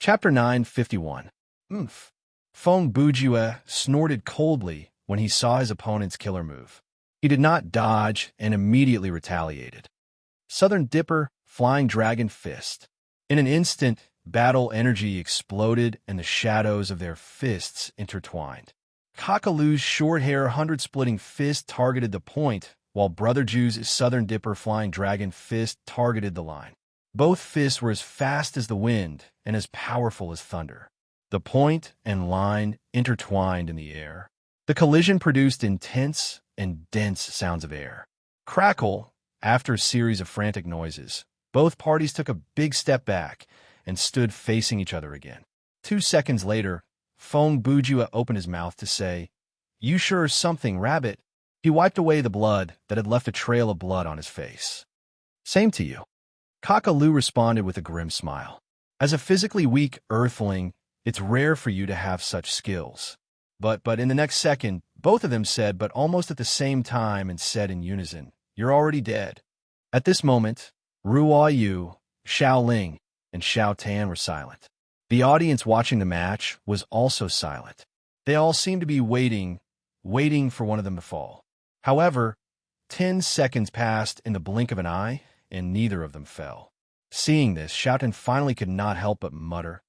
Chapter 951. Oomph. Feng Bujue snorted coldly when he saw his opponent's killer move. He did not dodge and immediately retaliated. Southern Dipper, Flying Dragon Fist. In an instant, battle energy exploded and the shadows of their fists intertwined. Kakaloo's short-hair 100-splitting fist targeted the point, while Brother Ju's Southern Dipper Flying Dragon Fist targeted the line. Both fists were as fast as the wind and as powerful as thunder. The point and line intertwined in the air. The collision produced intense and dense sounds of air. Crackle, after a series of frantic noises, both parties took a big step back and stood facing each other again. 2 seconds later, Feng Bujue opened his mouth to say, "You sure are something, Rabbit." He wiped away the blood that had left a trail of blood on his face. "Same to you." Kakaloo responded with a grim smile. "As a physically weak earthling, it's rare for you to have such skills." But in the next second, both of them said, but almost at the same time and said in unison, "You're already dead." At this moment, Ruo Yu, Xiao Ling, and Xiao Tan were silent. The audience watching the match was also silent. They all seemed to be waiting for one of them to fall. However, 10 seconds passed in the blink of an eye, and neither of them fell. Seeing this, Xiao Tan finally could not help but mutter,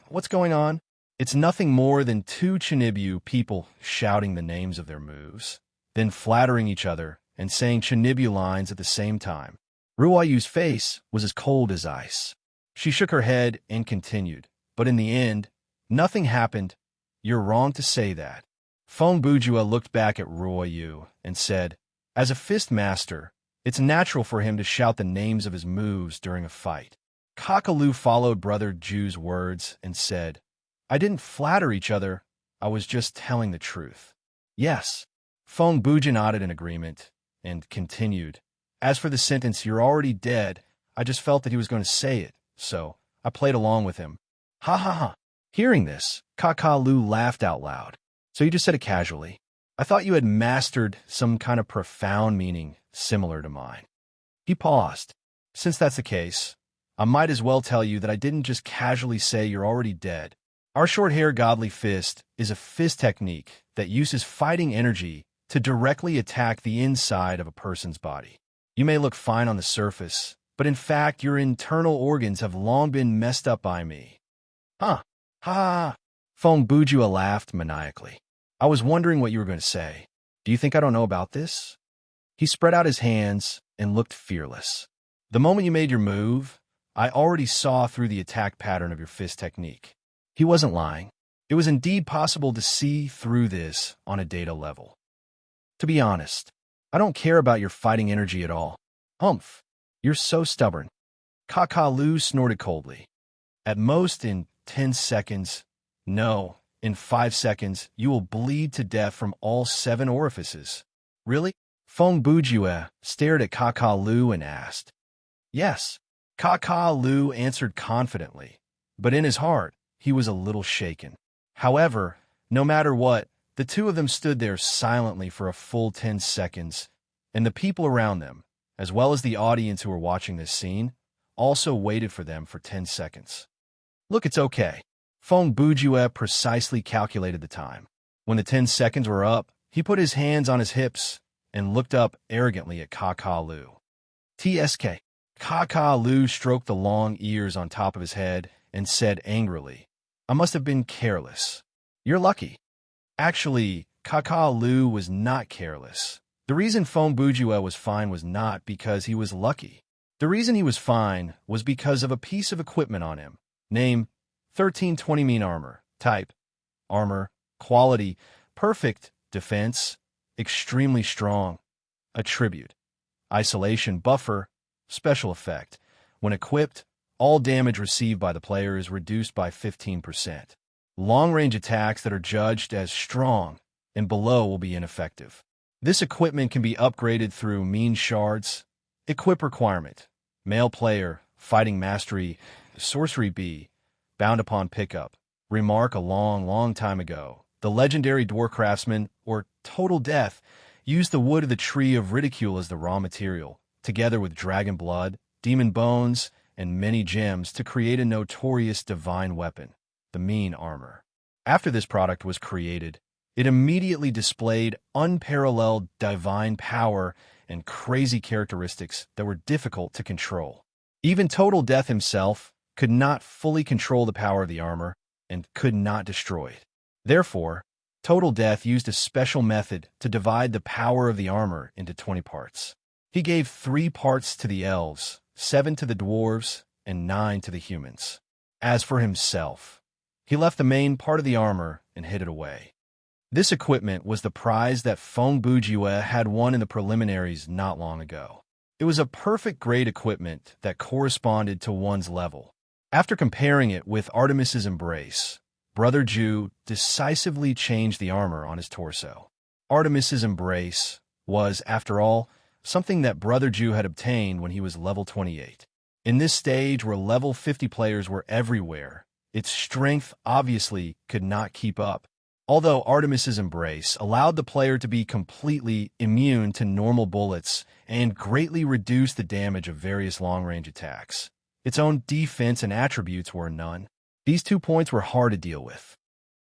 "What's going on?" It's nothing more than 2 Chinibyu people shouting the names of their moves, then flattering each other and saying Chinibyu lines at the same time. Ruo Yu's face was as cold as ice. She shook her head and continued, "But in the end, nothing happened. You're wrong to say that." Feng Bujue looked back at Ruo Yu and said, "As a fist master, it's natural for him to shout the names of his moves during a fight." Kakaloo followed Brother Ju's words and said, "I didn't flatter each other. I was just telling the truth." "Yes." Feng Bujue nodded in agreement and continued, "As for the sentence, 'You're already dead,' I just felt that he was going to say it, so I played along with him." "Ha ha ha." Hearing this, Kakaloo laughed out loud. "So you just said it casually. I thought you had mastered some kind of profound meaning similar to mine." He paused. "Since that's the case, I might as well tell you that I didn't just casually say you're already dead. Our short-hair godly fist is a fist technique that uses fighting energy to directly attack the inside of a person's body. You may look fine on the surface, but in fact your internal organs have long been messed up by me." "Huh. Ha ha." Feng Bujue laughed maniacally. "I was wondering what you were going to say. Do you think I don't know about this?" He spread out his hands and looked fearless. "The moment you made your move, I already saw through the attack pattern of your fist technique." He wasn't lying. It was indeed possible to see through this on a data level. "To be honest, I don't care about your fighting energy at all." "Humph. You're so stubborn." Kakaloo snorted coldly. "At most in 10 seconds, no, in 5 seconds, you will bleed to death from all 7 orifices." "Really?" Feng Bujue stared at Kakaloo and asked. "Yes." Kakaloo answered confidently, but in his heart, he was a little shaken. However, no matter what, the two of them stood there silently for a full 10 seconds, and the people around them, as well as the audience who were watching this scene, also waited for them for 10 seconds. "Look, it's okay." Feng Bujue precisely calculated the time. When the 10 seconds were up, he put his hands on his hips and looked up arrogantly at Kakaloo. "TSK." Kakaloo stroked the long ears on top of his head and said angrily, "I must have been careless." "You're lucky." Actually, Kakaloo was not careless. The reason Feng Bujue was fine was not because he was lucky. The reason he was fine was because of a piece of equipment on him. Name, 1320 mean armor. Type, armor. Quality, perfect. Defense, extremely strong. Attribute, isolation buffer. Special effect, when equipped, all damage received by the player is reduced by 15%. Long-range attacks that are judged as strong and below will be ineffective. This equipment can be upgraded through mean shards. Equip requirement, male player, fighting mastery, sorcery B, bound upon pickup. Remark, a long time ago, the legendary dwarf craftsman, or Total Death, used the wood of the tree of ridicule as the raw material, together with dragon blood, demon bones, and many gems to create a notorious divine weapon, the mean armor. After this product was created, it immediately displayed unparalleled divine power and crazy characteristics that were difficult to control. Even Total Death himself could not fully control the power of the armor and could not destroy it. Therefore, Total Death used a special method to divide the power of the armor into 20 parts. He gave 3 parts to the elves, 7 to the dwarves, and 9 to the humans. As for himself, he left the main part of the armor and hid it away. This equipment was the prize that Feng Bujue had won in the preliminaries not long ago. It was a perfect grade equipment that corresponded to one's level. After comparing it with Artemis's Embrace, Brother Ju decisively changed the armor on his torso. Artemis's Embrace was, after all, something that Brother Ju had obtained when he was level 28. In this stage where level 50 players were everywhere, its strength obviously could not keep up. Although Artemis's Embrace allowed the player to be completely immune to normal bullets and greatly reduced the damage of various long-range attacks, its own defense and attributes were none. These 2 points were hard to deal with.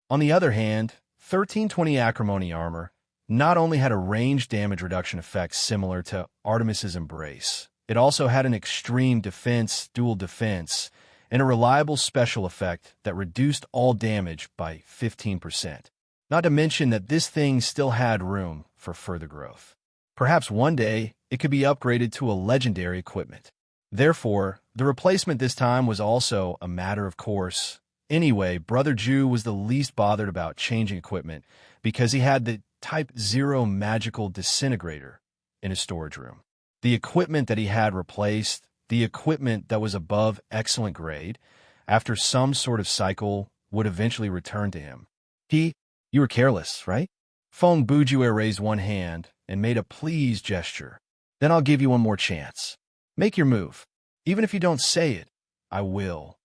On the other hand, 1320 Acrimony armor not only had a range damage reduction effect similar to Artemis's Embrace, it also had an extreme defense, dual defense, and a reliable special effect that reduced all damage by 15%. Not to mention that this thing still had room for further growth. Perhaps one day, it could be upgraded to a legendary equipment. Therefore, the replacement this time was also a matter of course. Anyway, Brother Ju was the least bothered about changing equipment because he had the Type 0 magical disintegrator in his storage room. The equipment that he had replaced, the equipment that was above excellent grade, after some sort of cycle, would eventually return to him. You were careless, right? Feng Bujue raised one hand and made a please gesture. Then I'll give you one more chance. Make your move. Even if you don't say it, I will.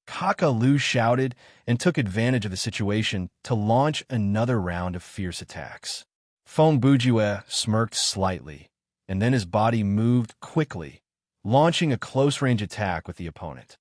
Kaka Lu shouted and took advantage of the situation to launch another round of fierce attacks. Feng Bujue smirked slightly, and then his body moved quickly, launching a close-range attack with the opponent.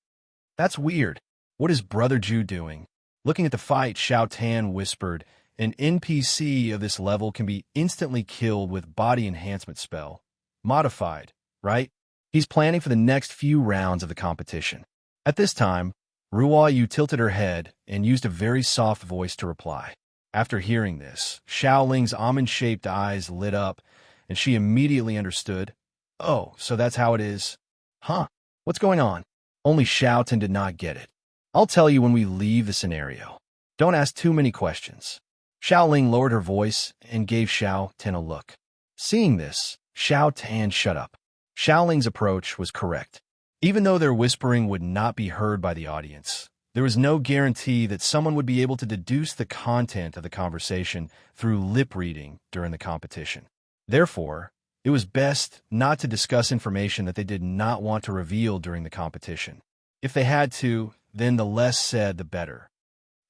That's weird. What is Brother Ju doing? Looking at the fight, Xiao Tan whispered, an NPC of this level can be instantly killed with body enhancement spell. Modified, right? He's planning for the next few rounds of the competition. At this time, Ruo Yu tilted her head and used a very soft voice to reply. After hearing this, Xiao Ling's almond-shaped eyes lit up, and she immediately understood. Oh, so that's how it is. Huh? What's going on? Only Xiao Tan did not get it. I'll tell you when we leave the scenario. Don't ask too many questions. Xiao Ling lowered her voice and gave Xiao Tan a look. Seeing this, Xiao Tan shut up. Xiao Ling's approach was correct. Even though their whispering would not be heard by the audience, there was no guarantee that someone would be able to deduce the content of the conversation through lip reading during the competition. Therefore, it was best not to discuss information that they did not want to reveal during the competition. If they had to, then the less said, the better.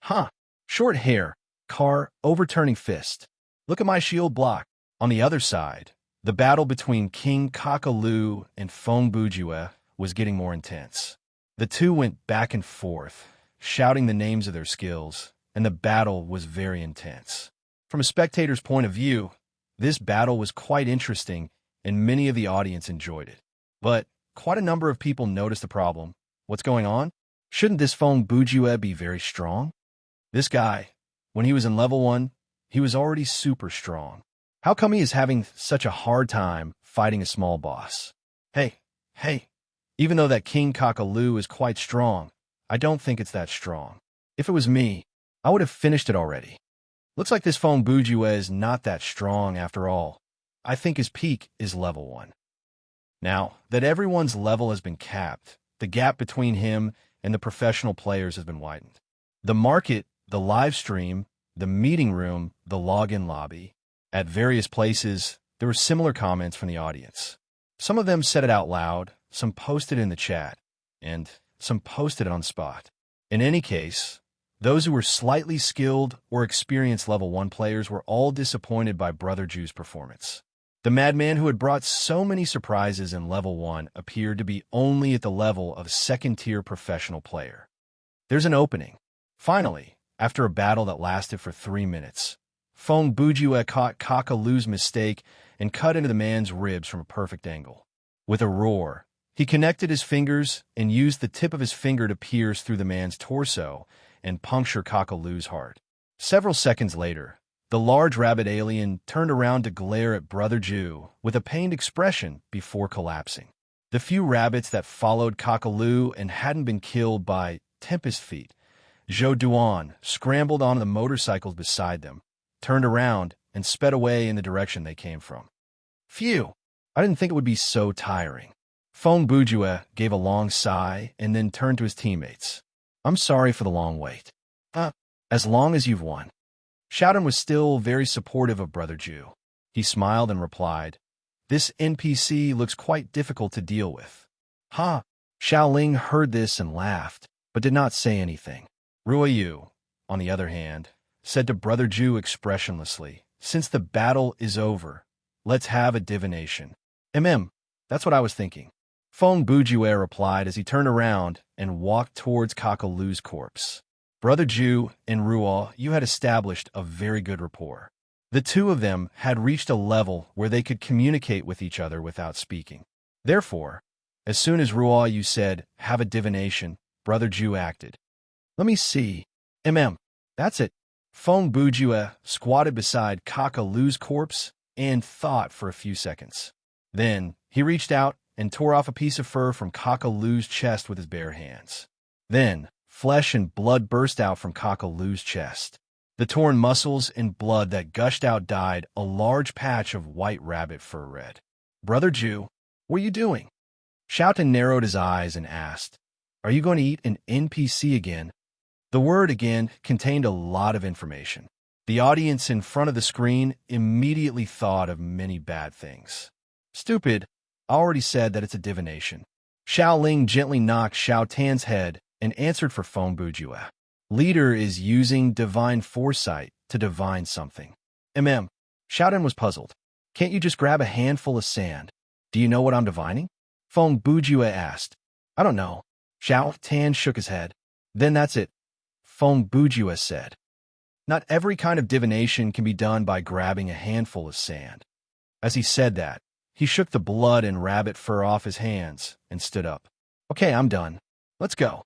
Huh. Short hair, car, overturning fist. Look at my shield block. On the other side, the battle between King Kakalu and Feng Bujue was getting more intense. The two went back and forth, shouting the names of their skills, and the battle was very intense. From a spectator's point of view, this battle was quite interesting, and many of the audience enjoyed it. But quite a number of people noticed the problem. What's going on? Shouldn't this Feng Bujue be very strong? This guy, when he was in level 1, he was already super strong. How come he is having such a hard time fighting a small boss? Hey, even though that King Kakalu is quite strong, I don't think it's that strong. If it was me, I would have finished it already. Looks like this Feng Bujue is not that strong after all. I think his peak is level 1. Now that everyone's level has been capped, the gap between him and the professional players has been widened. The market, the live stream, the meeting room, the login lobby. At various places, there were similar comments from the audience. Some of them said it out loud, some posted it in the chat, and some posted it on spot. In any case, those who were slightly skilled or experienced level 1 players were all disappointed by Brother Ju's performance. The madman who had brought so many surprises in level 1 appeared to be only at the level of second-tier professional player. There's an opening. Finally, after a battle that lasted for 3 minutes, Feng Bujue caught Kakalu's mistake and cut into the man's ribs from a perfect angle. With a roar, he connected his fingers and used the tip of his finger to pierce through the man's torso and puncture Kakalu's heart. Several seconds later, the large rabbit alien turned around to glare at Brother Jew with a pained expression before collapsing. The few rabbits that followed Kakalu and hadn't been killed by Tempest Feet, Zhou Duan scrambled onto the motorcycles beside them, turned around, and sped away in the direction they came from. Phew! I didn't think it would be so tiring. Feng Bujue gave a long sigh and then turned to his teammates. I'm sorry for the long wait. As long as you've won. Xiaodan was still very supportive of Brother Jew. He smiled and replied, This NPC looks quite difficult to deal with. Ha! Xiaoling heard this and laughed, but did not say anything. Ruoyu, on the other hand, said to Brother Jew expressionlessly, Since the battle is over, let's have a divination. That's what I was thinking. Feng Bujue replied as he turned around and walked towards Kakalu's corpse. Brother Jew and Ruo, you had established a very good rapport. The two of them had reached a level where they could communicate with each other without speaking. Therefore, as soon as Ruo you said, have a divination, Brother Jew acted. Let me see. That's it. Feng Bujue squatted beside Kakalu's corpse and thought for a few seconds. Then, he reached out and tore off a piece of fur from Kakalu's chest with his bare hands. Then, flesh and blood burst out from Kakalu's chest. The torn muscles and blood that gushed out dyed a large patch of white rabbit fur red. Brother Jew, what are you doing? Xiaotan narrowed his eyes and asked, Are you going to eat an NPC again? The word again contained a lot of information. The audience in front of the screen immediately thought of many bad things. Stupid, I already said that it's a divination. Xiaoling gently knocked Xiaotan's head and answered for Feng Bujue. Leader is using divine foresight to divine something. Xiaotan was puzzled. Can't you just grab a handful of sand? Do you know what I'm divining? Feng Bujue asked. I don't know. Xiaotan shook his head. Then that's it. Feng Bujue said. Not every kind of divination can be done by grabbing a handful of sand. As he said that, he shook the blood and rabbit fur off his hands and stood up. Okay, I'm done. Let's go.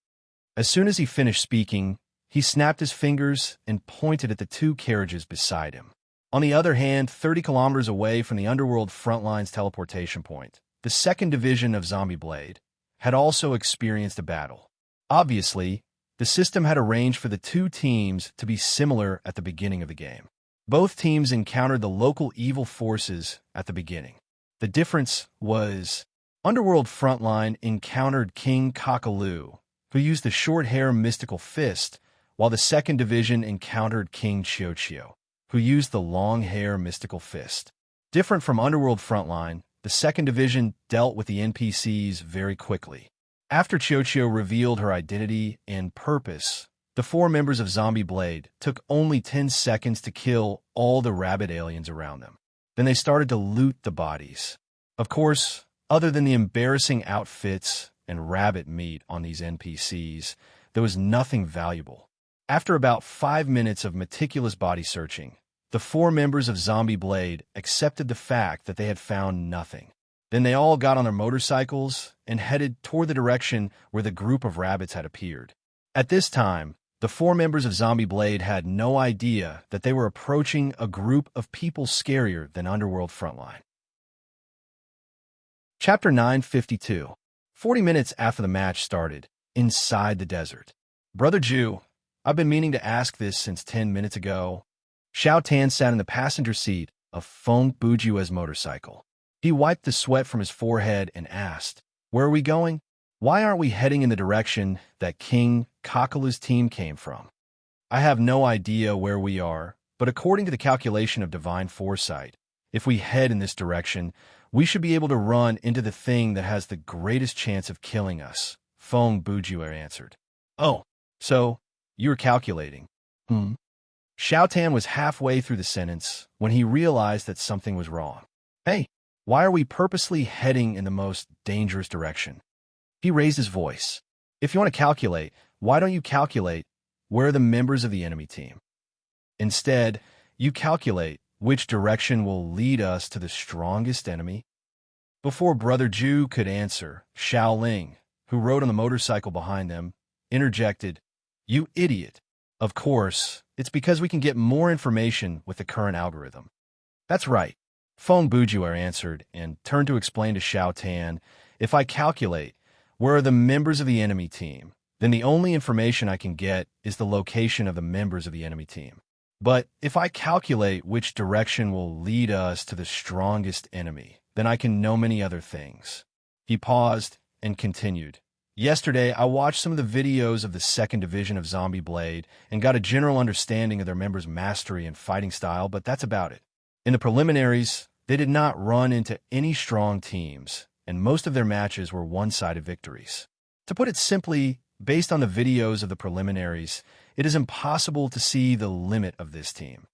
As soon as he finished speaking, he snapped his fingers and pointed at the two carriages beside him. On the other hand, 30 kilometers away from the Underworld Frontline's teleportation point, the 2nd Division of Zombie Blade had also experienced a battle. Obviously, the system had arranged for the two teams to be similar at the beginning of the game. Both teams encountered the local evil forces at the beginning. The difference was, Underworld Frontline encountered King Kakalu, who used the short-hair mystical fist, while the 2nd Division encountered King Qiuqiu, who used the long-hair mystical fist. Different from Underworld Frontline, the 2nd Division dealt with the NPCs very quickly. After Qiuqiu revealed her identity and purpose, the 4 members of Zombie Blade took only 10 seconds to kill all the rabbit aliens around them. Then they started to loot the bodies. Of course, other than the embarrassing outfits and rabbit meat on these NPCs, there was nothing valuable. After about 5 minutes of meticulous body searching, the 4 members of Zombie Blade accepted the fact that they had found nothing. Then they all got on their motorcycles and headed toward the direction where the group of rabbits had appeared. At this time, the 4 members of Zombie Blade had no idea that they were approaching a group of people scarier than Underworld Frontline. Chapter 952. 40 minutes after the match started, inside the desert. Brother Jew, I've been meaning to ask this since 10 minutes ago. Xiaotan sat in the passenger seat of Feng Bujue's motorcycle. He wiped the sweat from his forehead and asked, Where are we going? Why aren't we heading in the direction that King Kakalu's team came from? I have no idea where we are, but according to the calculation of divine foresight, if we head in this direction, we should be able to run into the thing that has the greatest chance of killing us, Feng Bujue answered. Oh, so you were calculating. Xiaotan was halfway through the sentence when he realized that something was wrong. Hey, why are we purposely heading in the most dangerous direction? He raised his voice. If you want to calculate, why don't you calculate where are the members of the enemy team? Instead, you calculate which direction will lead us to the strongest enemy. Before Brother Ju could answer, Xiao Ling, who rode on the motorcycle behind them, interjected, "You idiot. Of course, it's because we can get more information with the current algorithm." "That's right," Feng Bujue answered and turned to explain to Xiao Tan, "If I calculate where are the members of the enemy team, then the only information I can get is the location of the members of the enemy team. But if I calculate which direction will lead us to the strongest enemy, then I can know many other things." He paused and continued. "Yesterday, I watched some of the videos of the 2nd Division of Zombie Blade and got a general understanding of their members' mastery and fighting style, but that's about it. In the preliminaries, they did not run into any strong teams, and most of their matches were one-sided victories. To put it simply, based on the videos of the preliminaries, it is impossible to see the limit of this team."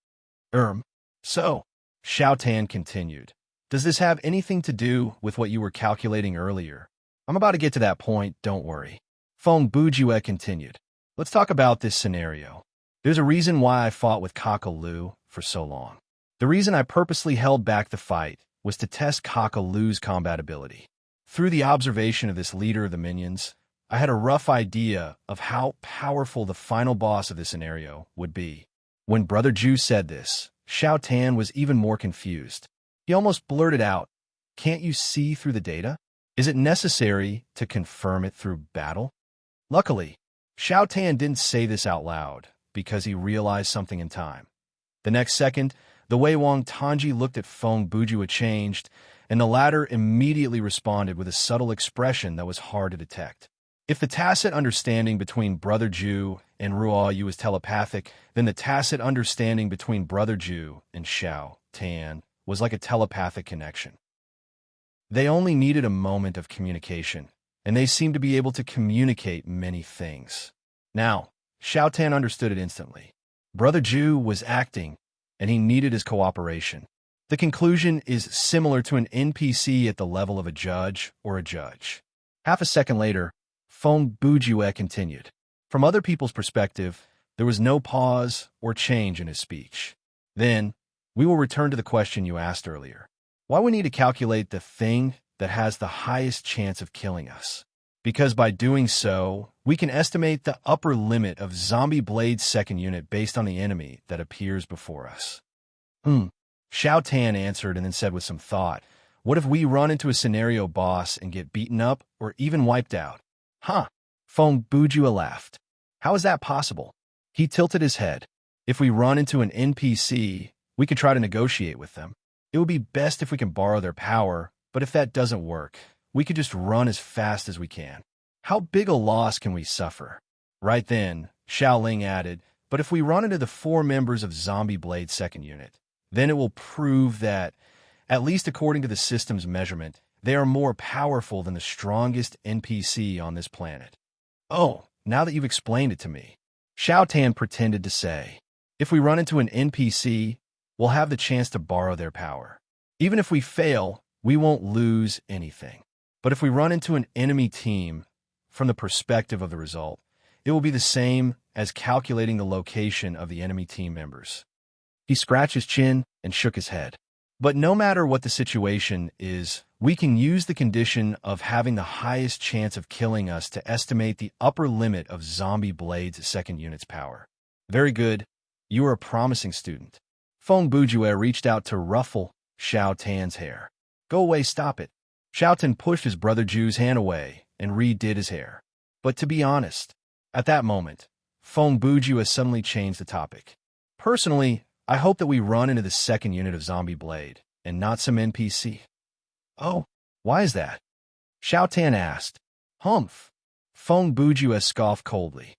So, Xiao Tan continued, "Does this have anything to do with what you were calculating earlier?" "I'm about to get to that point, don't worry." Feng Bujue continued. "Let's talk about this scenario. There's a reason why I fought with Kaka-Lu for so long. The reason I purposely held back the fight was to test Kaka-Lu's combat ability. Through the observation of this leader of the minions, I had a rough idea of how powerful the final boss of this scenario would be." When Brother Ju said this, Xiao Tan was even more confused. He almost blurted out, "Can't you see through the data? Is it necessary to confirm it through battle?" Luckily, Xiao Tan didn't say this out loud because he realized something in time. The next second, the Wei Wang Tanji looked at Feng Bujue changed, and the latter immediately responded with a subtle expression that was hard to detect. If the tacit understanding between Brother Ju and Ruo Yu was telepathic, then the tacit understanding between Brother Ju and Xiao Tan was like a telepathic connection. They only needed a moment of communication, and they seemed to be able to communicate many things. Now, Xiao Tan understood it instantly. Brother Ju was acting, and he needed his cooperation. The conclusion is similar to an NPC at the level of a judge or a judge. Half a second later, Feng Bujue continued. From other people's perspective, there was no pause or change in his speech. "Then, we will return to the question you asked earlier. Why we need to calculate the thing that has the highest chance of killing us. Because by doing so, we can estimate the upper limit of Zombie Blade's 2nd unit based on the enemy that appears before us." Xiao Tan answered and then said with some thought, "What if we run into a scenario boss and get beaten up or even wiped out?" Feng Bujue laughed. "How is that possible?" He tilted his head. "If we run into an NPC, we can try to negotiate with them. It would be best if we can borrow their power, but if that doesn't work, we could just run as fast as we can. How big a loss can we suffer?" Right then, Xiao Ling added, "But if we run into the 4 members of Zombie Blade's 2nd unit, then it will prove that, at least according to the system's measurement, they are more powerful than the strongest NPC on this planet." "Oh, now that you've explained it to me," Xiao Tan pretended to say, "if we run into an NPC, we'll have the chance to borrow their power. Even if we fail, we won't lose anything. But if we run into an enemy team, from the perspective of the result, it will be the same as calculating the location of the enemy team members." He scratched his chin and shook his head. "But no matter what the situation is, we can use the condition of having the highest chance of killing us to estimate the upper limit of Zombie Blade's 2nd unit's power." "Very good. You are a promising student." Feng Bujue reached out to ruffle Xiao Tan's hair. "Go away, stop it." Xiao Tan pushed his Brother Ju's hand away and redid his hair. But to be honest, at that moment, Feng Bujue suddenly changed the topic. "Personally, I hope that we run into the 2nd unit of Zombie Blade, and not some NPC." "Oh, why is that?" Xiao Tan asked. Feng Bujue scoffed coldly.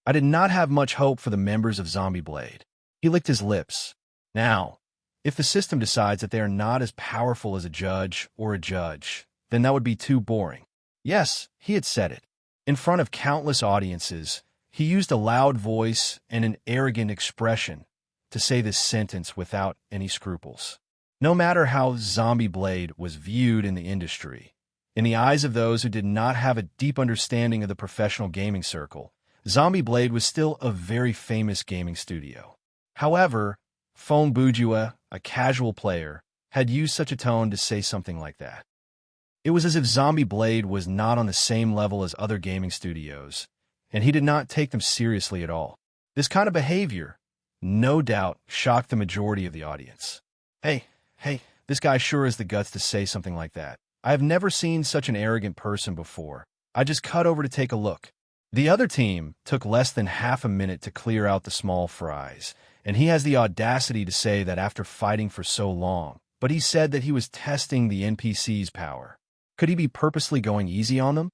"I did not have much hope for the members of Zombie Blade." He licked his lips. "Now, if the system decides that they are not as powerful as a judge or a judge, then that would be too boring." Yes, he had said it. In front of countless audiences, he used a loud voice and an arrogant expression to say this sentence without any scruples. No matter how Zombie Blade was viewed in the industry, in the eyes of those who did not have a deep understanding of the professional gaming circle, Zombie Blade was still a very famous gaming studio. However, Fong Bujue, a casual player, had used such a tone to say something like that. It was as if Zombie Blade was not on the same level as other gaming studios, and he did not take them seriously at all. This kind of behavior, no doubt, shocked the majority of the audience. Hey, this guy sure has the guts to say something like that. I have never seen such an arrogant person before. I just cut over to take a look. The other team took less than half a minute to clear out the small fries, and he has the audacity to say that after fighting for so long, but he said that he was testing the NPC's power. Could he be purposely going easy on them?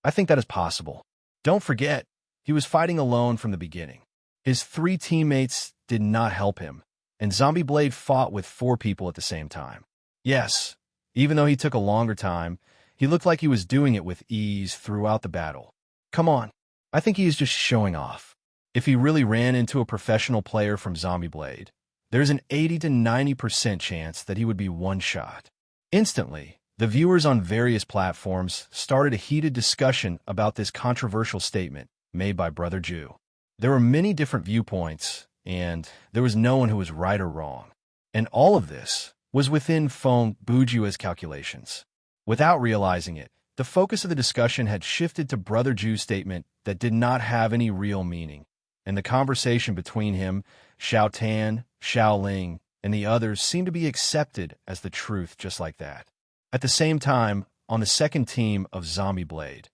I think that is possible. Don't forget, he was fighting alone from the beginning. His 3 teammates did not help him, and Zombie Blade fought with 4 people at the same time. Yes, even though he took a longer time, he looked like he was doing it with ease throughout the battle. Come on, I think he is just showing off. If he really ran into a professional player from Zombie Blade, there's an 80 to 90% chance that he would be one-shot. Instantly, the viewers on various platforms started a heated discussion about this controversial statement made by Brother Jew. There were many different viewpoints, and there was no one who was right or wrong. And all of this was within Fong Bujue's calculations. Without realizing it, the focus of the discussion had shifted to Brother Jew's statement that did not have any real meaning, and the conversation between him, Xiao Tan, Xiao Ling, and the others seemed to be accepted as the truth just like that. At the same time, on the second team of Zombie Blade,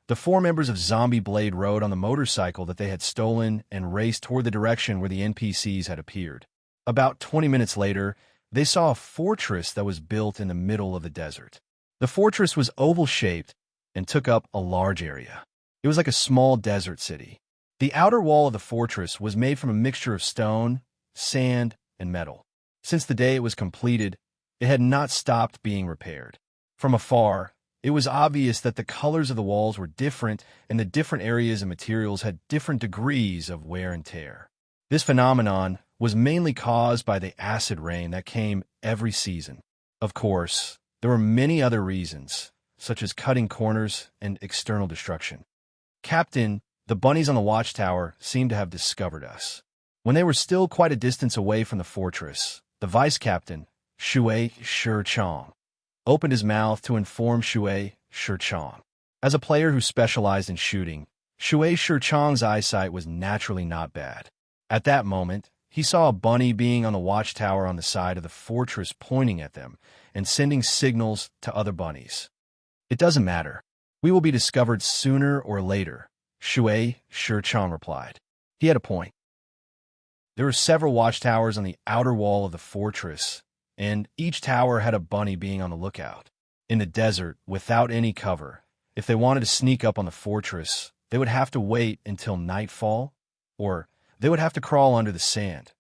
the 4 members of Zombie Blade rode on the motorcycle that they had stolen and raced toward the direction where the NPCs had appeared. About 20 minutes later, they saw a fortress that was built in the middle of the desert. The fortress was oval-shaped and took up a large area. It was like a small desert city. The outer wall of the fortress was made from a mixture of stone, sand, and metal. Since the day it was completed, it had not stopped being repaired. From afar, it was obvious that the colors of the walls were different and the different areas and materials had different degrees of wear and tear. This phenomenon was mainly caused by the acid rain that came every season. Of course, there were many other reasons, such as cutting corners and external destruction. Captain, the bunnies on the watchtower seemed to have discovered us. When they were still quite a distance away from the fortress, the vice-captain, Shui Shichong, opened his mouth to inform Shui Shichong. As a player who specialized in shooting, Shui Shichong's eyesight was naturally not bad. At that moment, he saw a bunny being on the watchtower on the side of the fortress pointing at them and sending signals to other bunnies. It doesn't matter. We will be discovered sooner or later, Shui Shichong replied. He had a point. There were several watchtowers on the outer wall of the fortress, and each tower had a bunny being on the lookout. In the desert, without any cover, if they wanted to sneak up on the fortress, they would have to wait until nightfall, or they would have to crawl under the sand.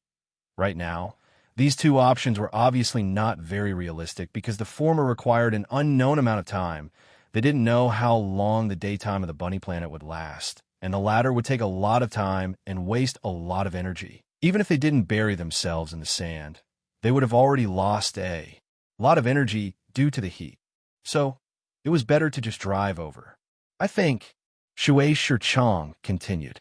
Right now, these 2 options were obviously not very realistic because the former required an unknown amount of time. They didn't know how long the daytime of the bunny planet would last, and the latter would take a lot of time and waste a lot of energy. Even if they didn't bury themselves in the sand, they would have already lost a lot of energy due to the heat. So, it was better to just drive over. I think, Shui Shichong continued.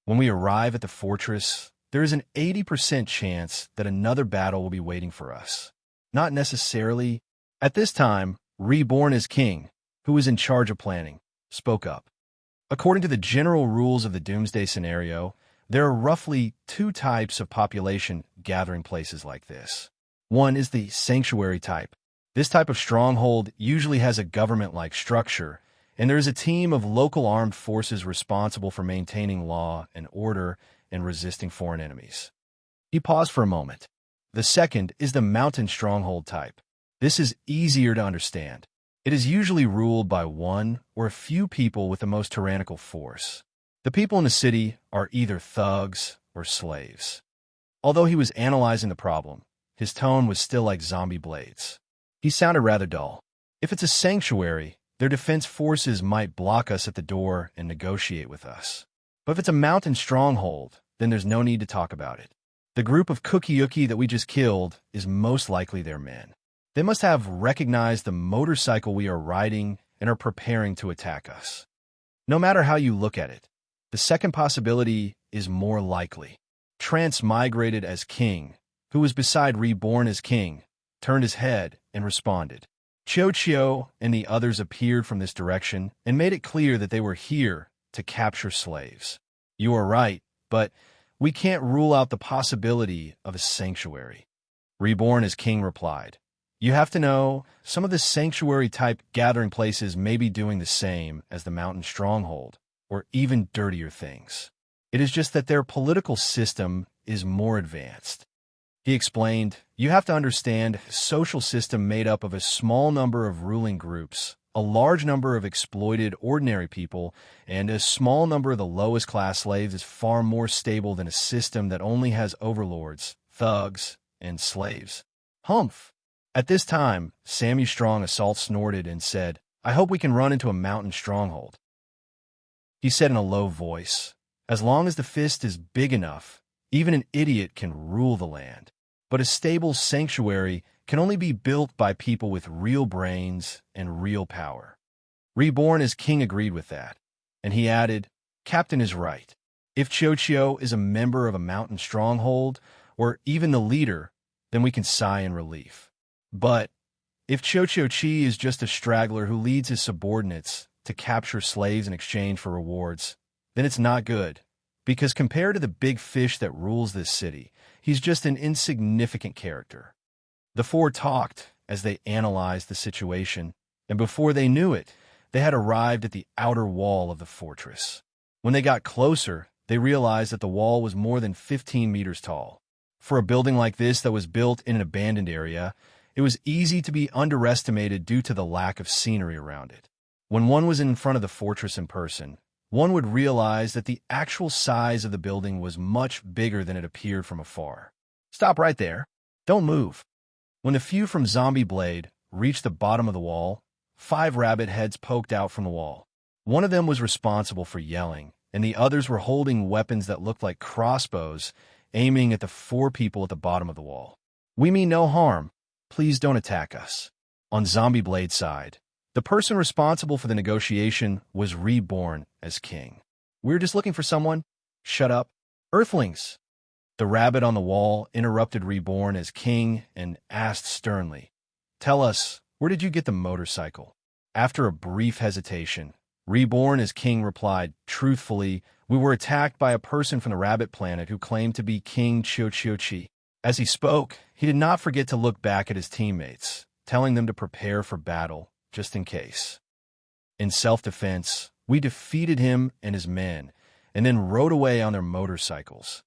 When we arrive at the fortress, there is an 80% chance that another battle will be waiting for us. Not necessarily. At this time, Reborn as King, who was in charge of planning, spoke up. According to the general rules of the Doomsday scenario, there are roughly 2 types of population gathering places like this. One is the sanctuary type. This type of stronghold usually has a government-like structure, and there is a team of local armed forces responsible for maintaining law and order and resisting foreign enemies. He paused for a moment. The second is the mountain stronghold type. This is easier to understand. It is usually ruled by one or a few people with the most tyrannical force. The people in the city are either thugs or slaves. Although he was analyzing the problem, his tone was still like Zombie Blade's. He sounded rather dull. If it's a sanctuary, their defense forces might block us at the door and negotiate with us. But if it's a mountain stronghold, then there's no need to talk about it. The group of Cookie that we just killed is most likely their men. They must have recognized the motorcycle we are riding and are preparing to attack us. No matter how you look at it, the second possibility is more likely. Transmigrated as king, who was beside reborn as king, turned his head and responded. Chio and the others appeared from this direction and made it clear that they were here to capture slaves. You are right, but we can't rule out the possibility of a sanctuary. Reborn as king replied. You have to know, some of the sanctuary-type gathering places may be doing the same as the mountain stronghold, or even dirtier things. It is just that their political system is more advanced. He explained, you have to understand a social system made up of a small number of ruling groups, a large number of exploited ordinary people, and a small number of the lowest class slaves is far more stable than a system that only has overlords, thugs, and slaves. Humph! At this time, Sammy Strong Assault snorted and said, I hope we can run into a mountain stronghold. He said in a low voice, as long as the fist is big enough, even an idiot can rule the land. But a stable sanctuary can only be built by people with real brains and real power. Reborn as king agreed with that, and he added, Captain is right. If Chio is a member of a mountain stronghold, or even the leader, then we can sigh in relief. But if Chi is just a straggler who leads his subordinates to capture slaves in exchange for rewards, then it's not good, because compared to the big fish that rules this city, he's just an insignificant character. The four talked as they analyzed the situation, and before they knew it, they had arrived at the outer wall of the fortress. When they got closer, they realized that the wall was more than 15 meters tall. For a building like this that was built in an abandoned area, it was easy to be underestimated due to the lack of scenery around it. When one was in front of the fortress in person, one would realize that the actual size of the building was much bigger than it appeared from afar. Stop right there. Don't move. When the few from Zombie Blade reached the bottom of the wall, 5 rabbit heads poked out from the wall. One of them was responsible for yelling, and the others were holding weapons that looked like crossbows, aiming at the 4 people at the bottom of the wall. We mean no harm. Please don't attack us. On Zombie Blade's side, the person responsible for the negotiation was reborn as king. We're just looking for someone. Shut up. Earthlings. The rabbit on the wall interrupted Reborn as king and asked sternly, Tell us, where did you get the motorcycle? After a brief hesitation, Reborn as king replied, Truthfully, we were attacked by a person from the rabbit planet who claimed to be King Chi. As he spoke, he did not forget to look back at his teammates, telling them to prepare for battle, just in case. In self-defense, we defeated him and his men, and then rode away on their motorcycles.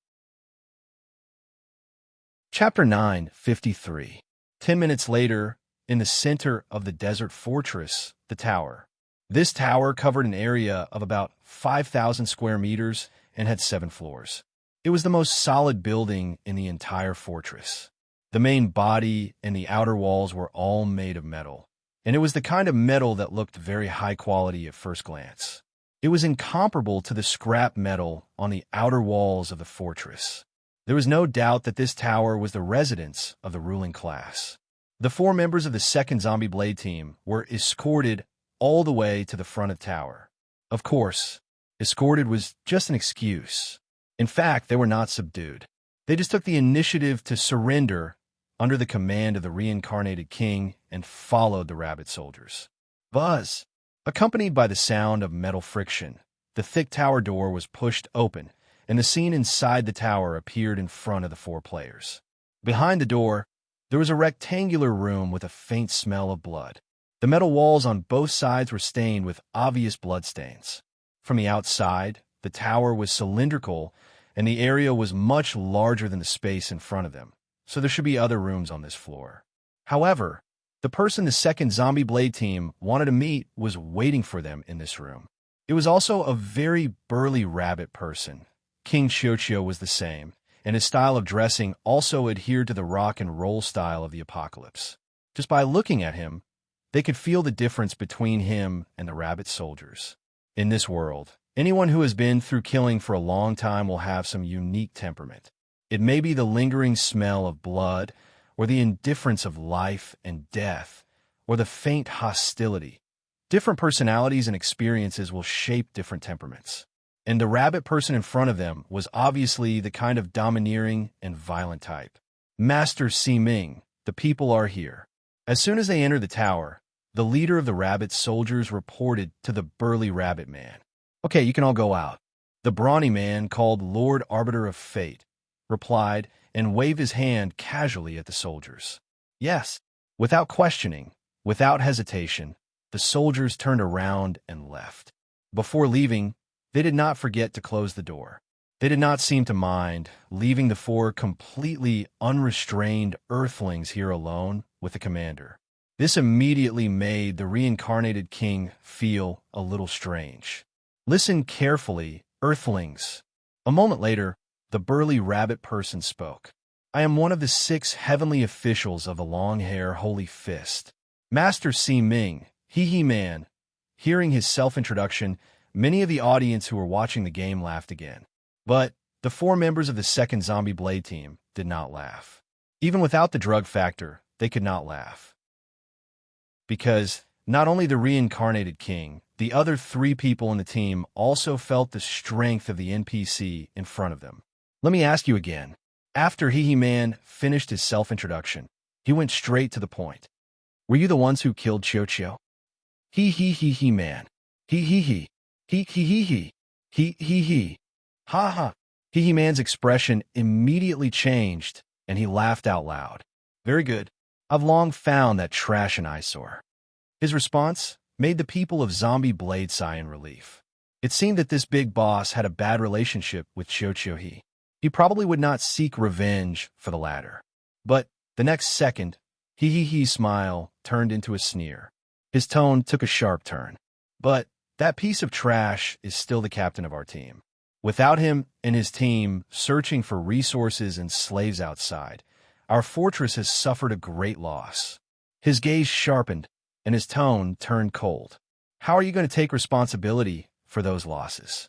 Chapter 9:53. 10 minutes later, in the center of the desert fortress, the tower. This tower covered an area of about 5,000 square meters and had 7 floors. It was the most solid building in the entire fortress. The main body and the outer walls were all made of metal, and it was the kind of metal that looked very high quality at first glance. It was incomparable to the scrap metal on the outer walls of the fortress. There was no doubt that this tower was the residence of the ruling class. The 4 members of the second Zombie Blade team were escorted all the way to the front of the tower. Of course, escorted was just an excuse. In fact, they were not subdued. They just took the initiative to surrender under the command of the reincarnated king and followed the rabbit soldiers. Buzz! Accompanied by the sound of metal friction, the thick tower door was pushed open, and the scene inside the tower appeared in front of the 4 players. Behind the door, there was a rectangular room with a faint smell of blood. The metal walls on both sides were stained with obvious bloodstains. From the outside, the tower was cylindrical, and the area was much larger than the space in front of them, so there should be other rooms on this floor. However, the person the second Zombie Blade team wanted to meet was waiting for them in this room. It was also a very burly rabbit person. King Chio was the same, and his style of dressing also adhered to the rock and roll style of the apocalypse. Just by looking at him, they could feel the difference between him and the rabbit soldiers. In this world, anyone who has been through killing for a long time will have some unique temperament. It may be the lingering smell of blood, or the indifference of life and death, or the faint hostility. Different personalities and experiences will shape different temperaments. And the rabbit person in front of them was obviously the kind of domineering and violent type. Master Si Ming, the people are here. As soon as they entered the tower, the leader of the rabbit soldiers reported to the burly rabbit man. Okay, you can all go out. The brawny man, called Lord Arbiter of Fate, replied and waved his hand casually at the soldiers. Yes, without questioning, without hesitation, the soldiers turned around and left. Before leaving, they did not forget to close the door. They did not seem to mind, leaving the four completely unrestrained earthlings here alone with the commander. This immediately made the reincarnated king feel a little strange. Listen carefully, earthlings. A moment later, the burly rabbit person spoke. I am one of the 6 heavenly officials of the long-hair Holy Fist. Master Si Ming, He Man. Hearing his self-introduction, many of the audience who were watching the game laughed again. But the 4 members of the second Zombie Blade team did not laugh. Even without the drug factor, they could not laugh. Because not only the reincarnated king, the other 3 people in the team also felt the strength of the NPC in front of them. Let me ask you again. After He Man finished his self-introduction, he went straight to the point. Were you the ones who killed Chio? He man. He. Ha ha. He Man's expression immediately changed, and he laughed out loud. Very good. I've long found that trash an eyesore. His response made the people of Zombie Blade sigh in relief. It seemed that this big boss had a bad relationship with Chio. He probably would not seek revenge for the latter. But the next second, He smile turned into a sneer. His tone took a sharp turn. But that piece of trash is still the captain of our team. Without him and his team searching for resources and slaves outside, our fortress has suffered a great loss. His gaze sharpened, and his tone turned cold. How are you going to take responsibility for those losses?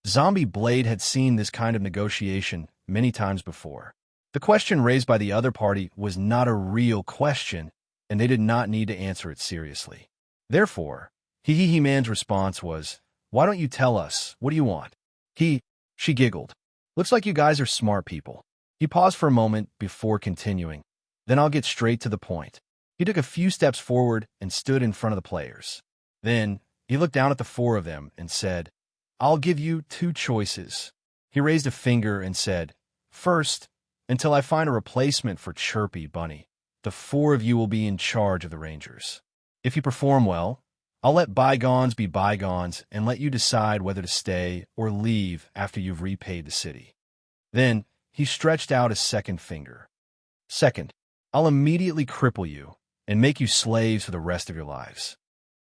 Zombie Blade had seen this kind of negotiation many times before. The question raised by the other party was not a real question, and they did not need to answer it seriously. Therefore, He Man's response was, why don't you tell us? What do you want? She giggled. Looks like you guys are smart people. He paused for a moment before continuing. Then I'll get straight to the point. He took a few steps forward and stood in front of the players. Then he looked down at the 4 of them and said, I'll give you 2 choices. He raised a finger and said, first, until I find a replacement for Chirpy Bunny, the 4 of you will be in charge of the Rangers. If you perform well, I'll let bygones be bygones and let you decide whether to stay or leave after you've repaid the city. Then he stretched out a second finger. Second, I'll immediately cripple you and make you slaves for the rest of your lives.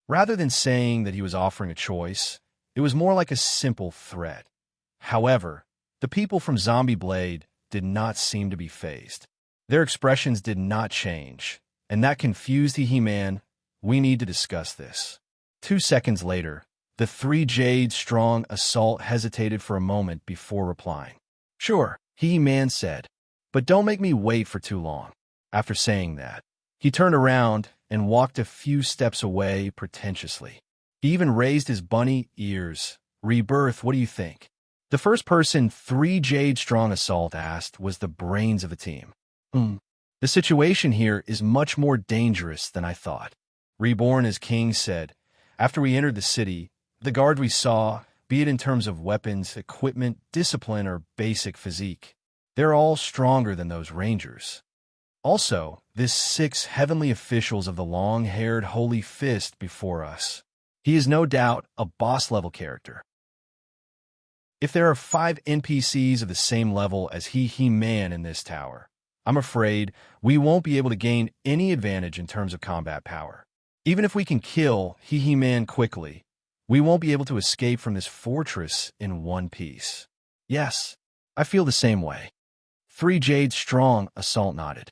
Rather than saying that he was offering a choice, it was more like a simple threat. However, the people from Zombie Blade did not seem to be fazed. Their expressions did not change, and that confused He Man. We need to discuss this. 2 seconds later, the 3 Jade-strong assault hesitated for a moment before replying. Sure, He Man said, but don't make me wait for too long. After saying that, he turned around and walked a few steps away pretentiously. He even raised his bunny ears. Rebirth, what do you think? The first person 3 Jade-strong assault asked was the brains of the team. The situation here is much more dangerous than I thought. Reborn as King said, after we entered the city, the guard we saw, be it in terms of weapons, equipment, discipline, or basic physique, they're all stronger than those Rangers. Also, this 6 heavenly officials of the long-haired Holy Fist before us. He is no doubt a boss-level character. If there are 5 NPCs of the same level as He Man in this tower, I'm afraid we won't be able to gain any advantage in terms of combat power. Even if we can kill He Man quickly, we won't be able to escape from this fortress in one piece. Yes, I feel the same way. 3 Jade-strong assault nodded.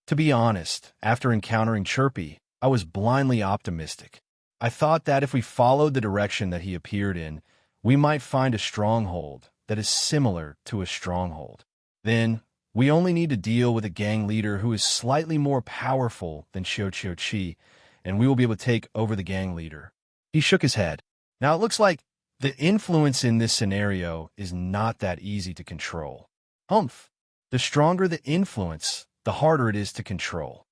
To be honest, after encountering Chirpy, I was blindly optimistic. I thought that if we followed the direction that he appeared in, we might find a stronghold that is similar to a stronghold. Then, We only need to deal with a gang leader who is slightly more powerful than Xiao, and we will be able to take over the gang leader." He shook his head. Now, it looks like the influence in this scenario is not that easy to control. Humph. The stronger the influence, the harder it is to control.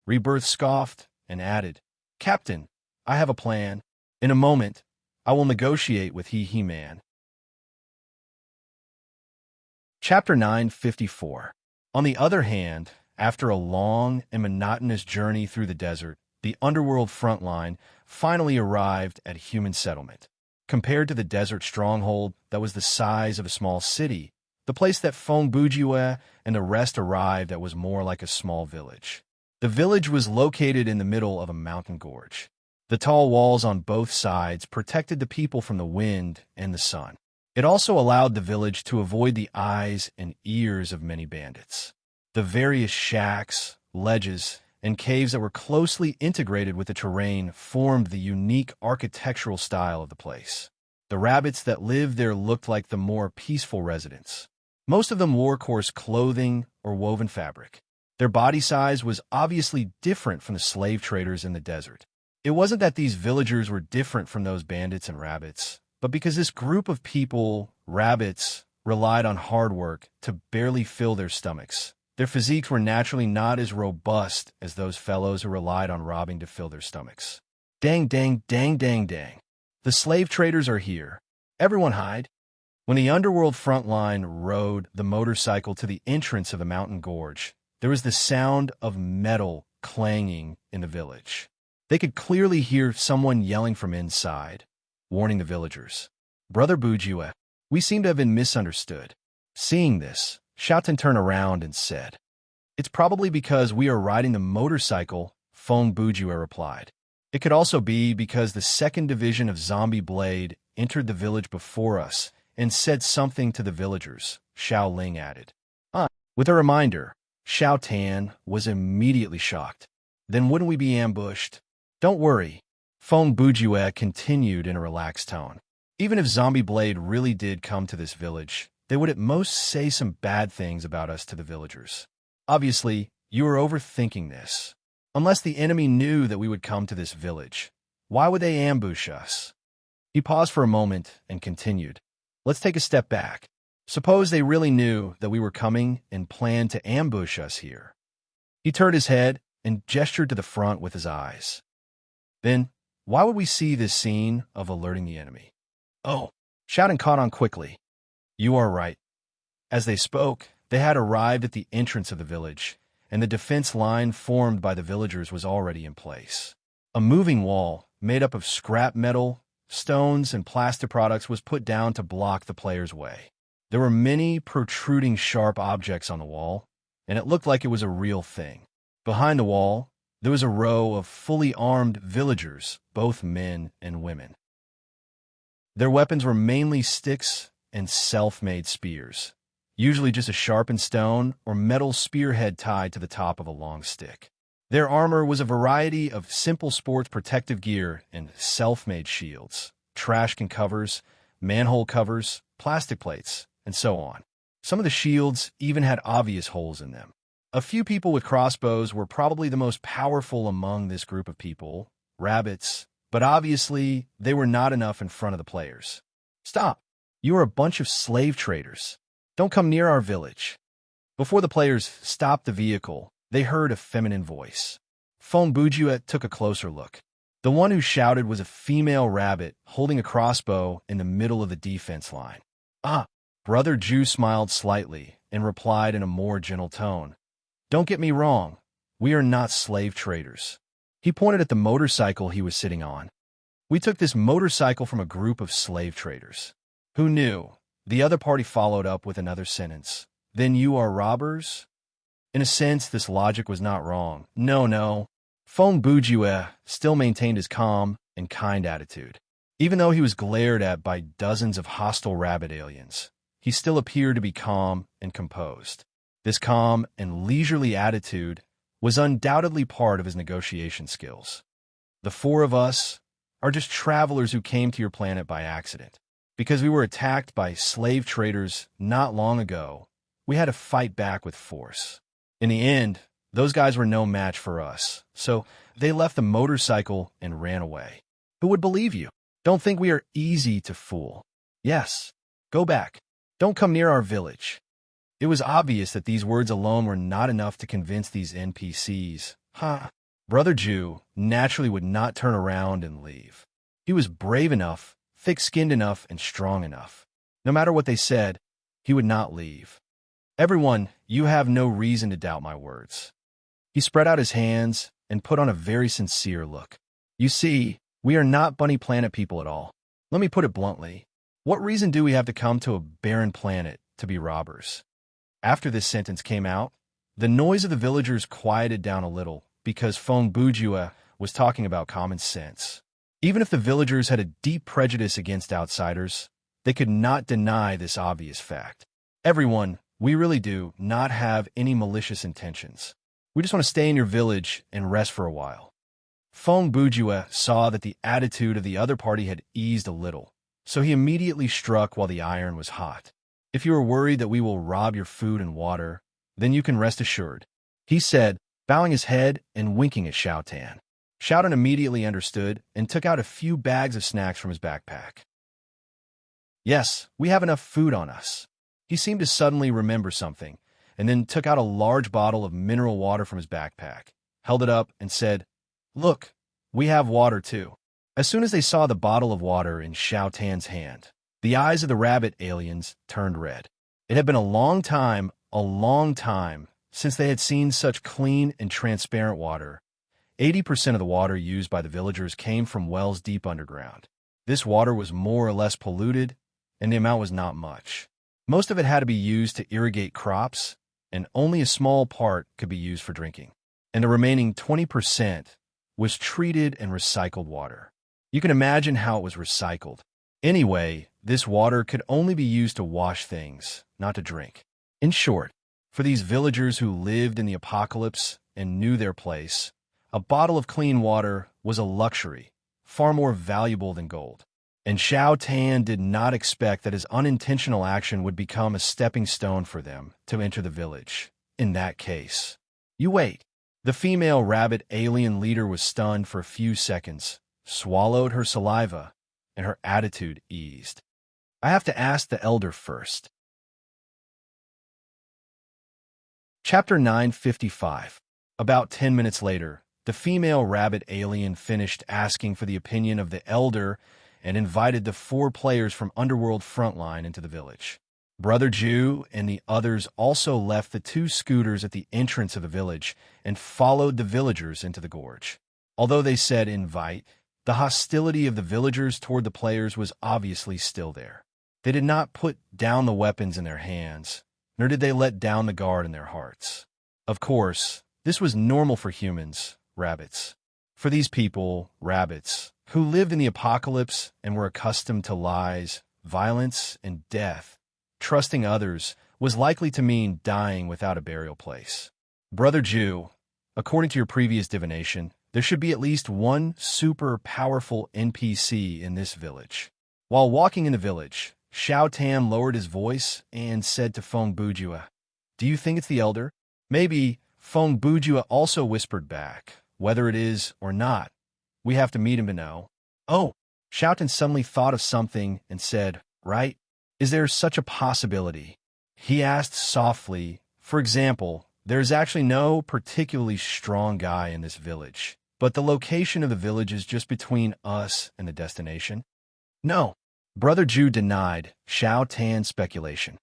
Rebirth scoffed and added, "Captain, I have a plan. In a moment, I will negotiate with He-Man." Chapter 954. On the other hand, after a long and monotonous journey through the desert, the underworld front line finally arrived at human settlement. Compared to the desert stronghold that was the size of a small city, the place that Feng Bujue and the rest arrived at was more like a small village. The village was located in the middle of a mountain gorge. The tall walls on both sides protected the people from the wind and the sun. It also allowed the village to avoid the eyes and ears of many bandits. The various shacks, ledges, and caves that were closely integrated with the terrain formed the unique architectural style of the place. The rabbits that lived there looked like the more peaceful residents. Most of them wore coarse clothing or woven fabric. Their body size was obviously different from the slave traders in the desert. It wasn't that these villagers were different from those bandits and rabbits, but because this group of people, rabbits, relied on hard work to barely fill their stomachs. Their physiques were naturally not as robust as those fellows who relied on robbing to fill their stomachs. Dang, dang, dang, dang, dang. The slave traders are here. Everyone hide. When the underworld front line rode the motorcycle to the entrance of the mountain gorge, there was the sound of metal clanging in the village. They could clearly hear someone yelling from inside, warning the villagers. "Brother Bujue, we seem to have been misunderstood." Seeing this, Xiaotan turned around and said, "It's probably because we are riding the motorcycle," Feng Bujue replied. "It could also be because the second division of Zombie Blade entered the village before us and said something to the villagers," Xiao Ling added. With a reminder, Xiao Tan was immediately shocked. "Then wouldn't we be ambushed?" "Don't worry," Feng Bujue continued in a relaxed tone. "Even if Zombie Blade really did come to this village, they would at most say some bad things about us to the villagers. Obviously, you are overthinking this. Unless the enemy knew that we would come to this village, why would they ambush us?" He paused for a moment and continued, "Let's take a step back. Suppose they really knew that we were coming and planned to ambush us here." He turned his head and gestured to the front with his eyes. "Then, why would we see this scene of alerting the enemy?" "Oh," Xiaotan caught on quickly. "You are right." As they spoke, they had arrived at the entrance of the village, and the defense line formed by the villagers was already in place. A moving wall, made up of scrap metal, stones, and plastic products, was put down to block the players' way. There were many protruding sharp objects on the wall, and it looked like it was a real thing. Behind the wall, there was a row of fully armed villagers, both men and women. Their weapons were mainly sticks and self-made spears, usually just a sharpened stone or metal spearhead tied to the top of a long stick. Their armor was a variety of simple sports protective gear and self-made shields, trash can covers, manhole covers, plastic plates, and so on. Some of the shields even had obvious holes in them. A few people with crossbows were probably the most powerful among this group of people, rabbits, but obviously they were not enough in front of the players. "Stop! You are a bunch of slave traders. Don't come near our village." Before the players stopped the vehicle, they heard a feminine voice. Feng Bujue took a closer look. The one who shouted was a female rabbit holding a crossbow in the middle of the defense line. Brother Ju smiled slightly and replied in a more gentle tone. "Don't get me wrong, we are not slave traders." He pointed at the motorcycle he was sitting on. "We took this motorcycle from a group of slave traders." "Who knew?" The other party followed up with another sentence. "Then you are robbers?" In a sense, this logic was not wrong. No. Feng Bujue still maintained his calm and kind attitude. Even though he was glared at by dozens of hostile rabbit aliens, he still appeared to be calm and composed. This calm and leisurely attitude was undoubtedly part of his negotiation skills. "The four of us are just travelers who came to your planet by accident. Because we were attacked by slave traders not long ago, we had to fight back with force. In the end, those guys were no match for us, so they left the motorcycle and ran away. Who would believe you? Don't think we are easy to fool. Yes, go back. Don't come near our village. It was obvious that these words alone were not enough to convince these NPCs. Brother Jew naturally would not turn around and leave. He was brave enough, thick-skinned enough, and strong enough. No matter what they said, he would not leave. Everyone, you have no reason to doubt my words. He spread out his hands and put on a very sincere look. You see, we are not Bunny Planet people at all. Let me put it bluntly. What reason do we have to come to a barren planet to be robbers? After this sentence came out, the noise of the villagers quieted down a little because Fong Bujua was talking about common sense. Even if the villagers had a deep prejudice against outsiders, they could not deny this obvious fact. Everyone, we really do not have any malicious intentions. We just want to stay in your village and rest for a while. Fong Bujua saw that the attitude of the other party had eased a little, so he immediately struck while the iron was hot. If you are worried that we will rob your food and water, then you can rest assured, he said, bowing his head and winking at Xiao Tan. Xiao Tan immediately understood and took out a few bags of snacks from his backpack. Yes, we have enough food on us. He seemed to suddenly remember something, and then took out a large bottle of mineral water from his backpack, held it up, and said, Look, we have water too. As soon as they saw the bottle of water in Xiao Tan's hand, the eyes of the rabbit aliens turned red. It had been a long time, since they had seen such clean and transparent water. 80% of the water used by the villagers came from wells deep underground. This water was more or less polluted, and the amount was not much. Most of it had to be used to irrigate crops, and only a small part could be used for drinking. And the remaining 20% was treated and recycled water. You can imagine how it was recycled. Anyway, this water could only be used to wash things, not to drink. In short, for these villagers who lived in the apocalypse and knew their place, a bottle of clean water was a luxury, far more valuable than gold. And Xiao Tan did not expect that his unintentional action would become a stepping stone for them to enter the village. In that case, you wait. The female rabbit alien leader was stunned for a few seconds, swallowed her saliva, and her attitude eased. I have to ask the elder first. Chapter 955. About 10 minutes later, the female rabbit alien finished asking for the opinion of the elder and invited the 4 players from Underworld Frontline into the village. Brother Jew and the others also left the 2 scooters at the entrance of the village and followed the villagers into the gorge. Although they said invite, the hostility of the villagers toward the players was obviously still there. They did not put down the weapons in their hands, nor did they let down the guard in their hearts. Of course, this was normal for humans, rabbits. For these people, rabbits, who lived in the apocalypse and were accustomed to lies, violence, and death, trusting others was likely to mean dying without a burial place. Brother Jew, according to your previous divination, there should be at least one super powerful NPC in this village. While walking in the village, Xiao Tan lowered his voice and said to Fong Bujua, Do you think it's the elder? Maybe. Fong Bujua also whispered back, Whether it is or not, we have to meet him to know. Oh, Xiao Tan suddenly thought of something and said, Right? Is there such a possibility? He asked softly, For example, there is actually no particularly strong guy in this village, but the location of the village is just between us and the destination? No. Brother Jew denied Xiao Tan's speculation.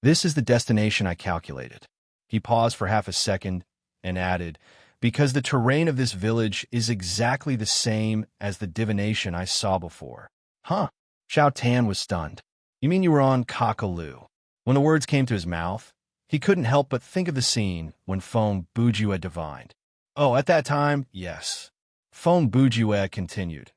This is the destination I calculated. He paused for half a second and added, Because the terrain of this village is exactly the same as the divination I saw before. Huh? Xiao Tan was stunned. You mean you were on Kakaloo? When the words came to his mouth, he couldn't help but think of the scene when Fong Bujua divined. Oh, at that time, yes. Fong Bujua continued.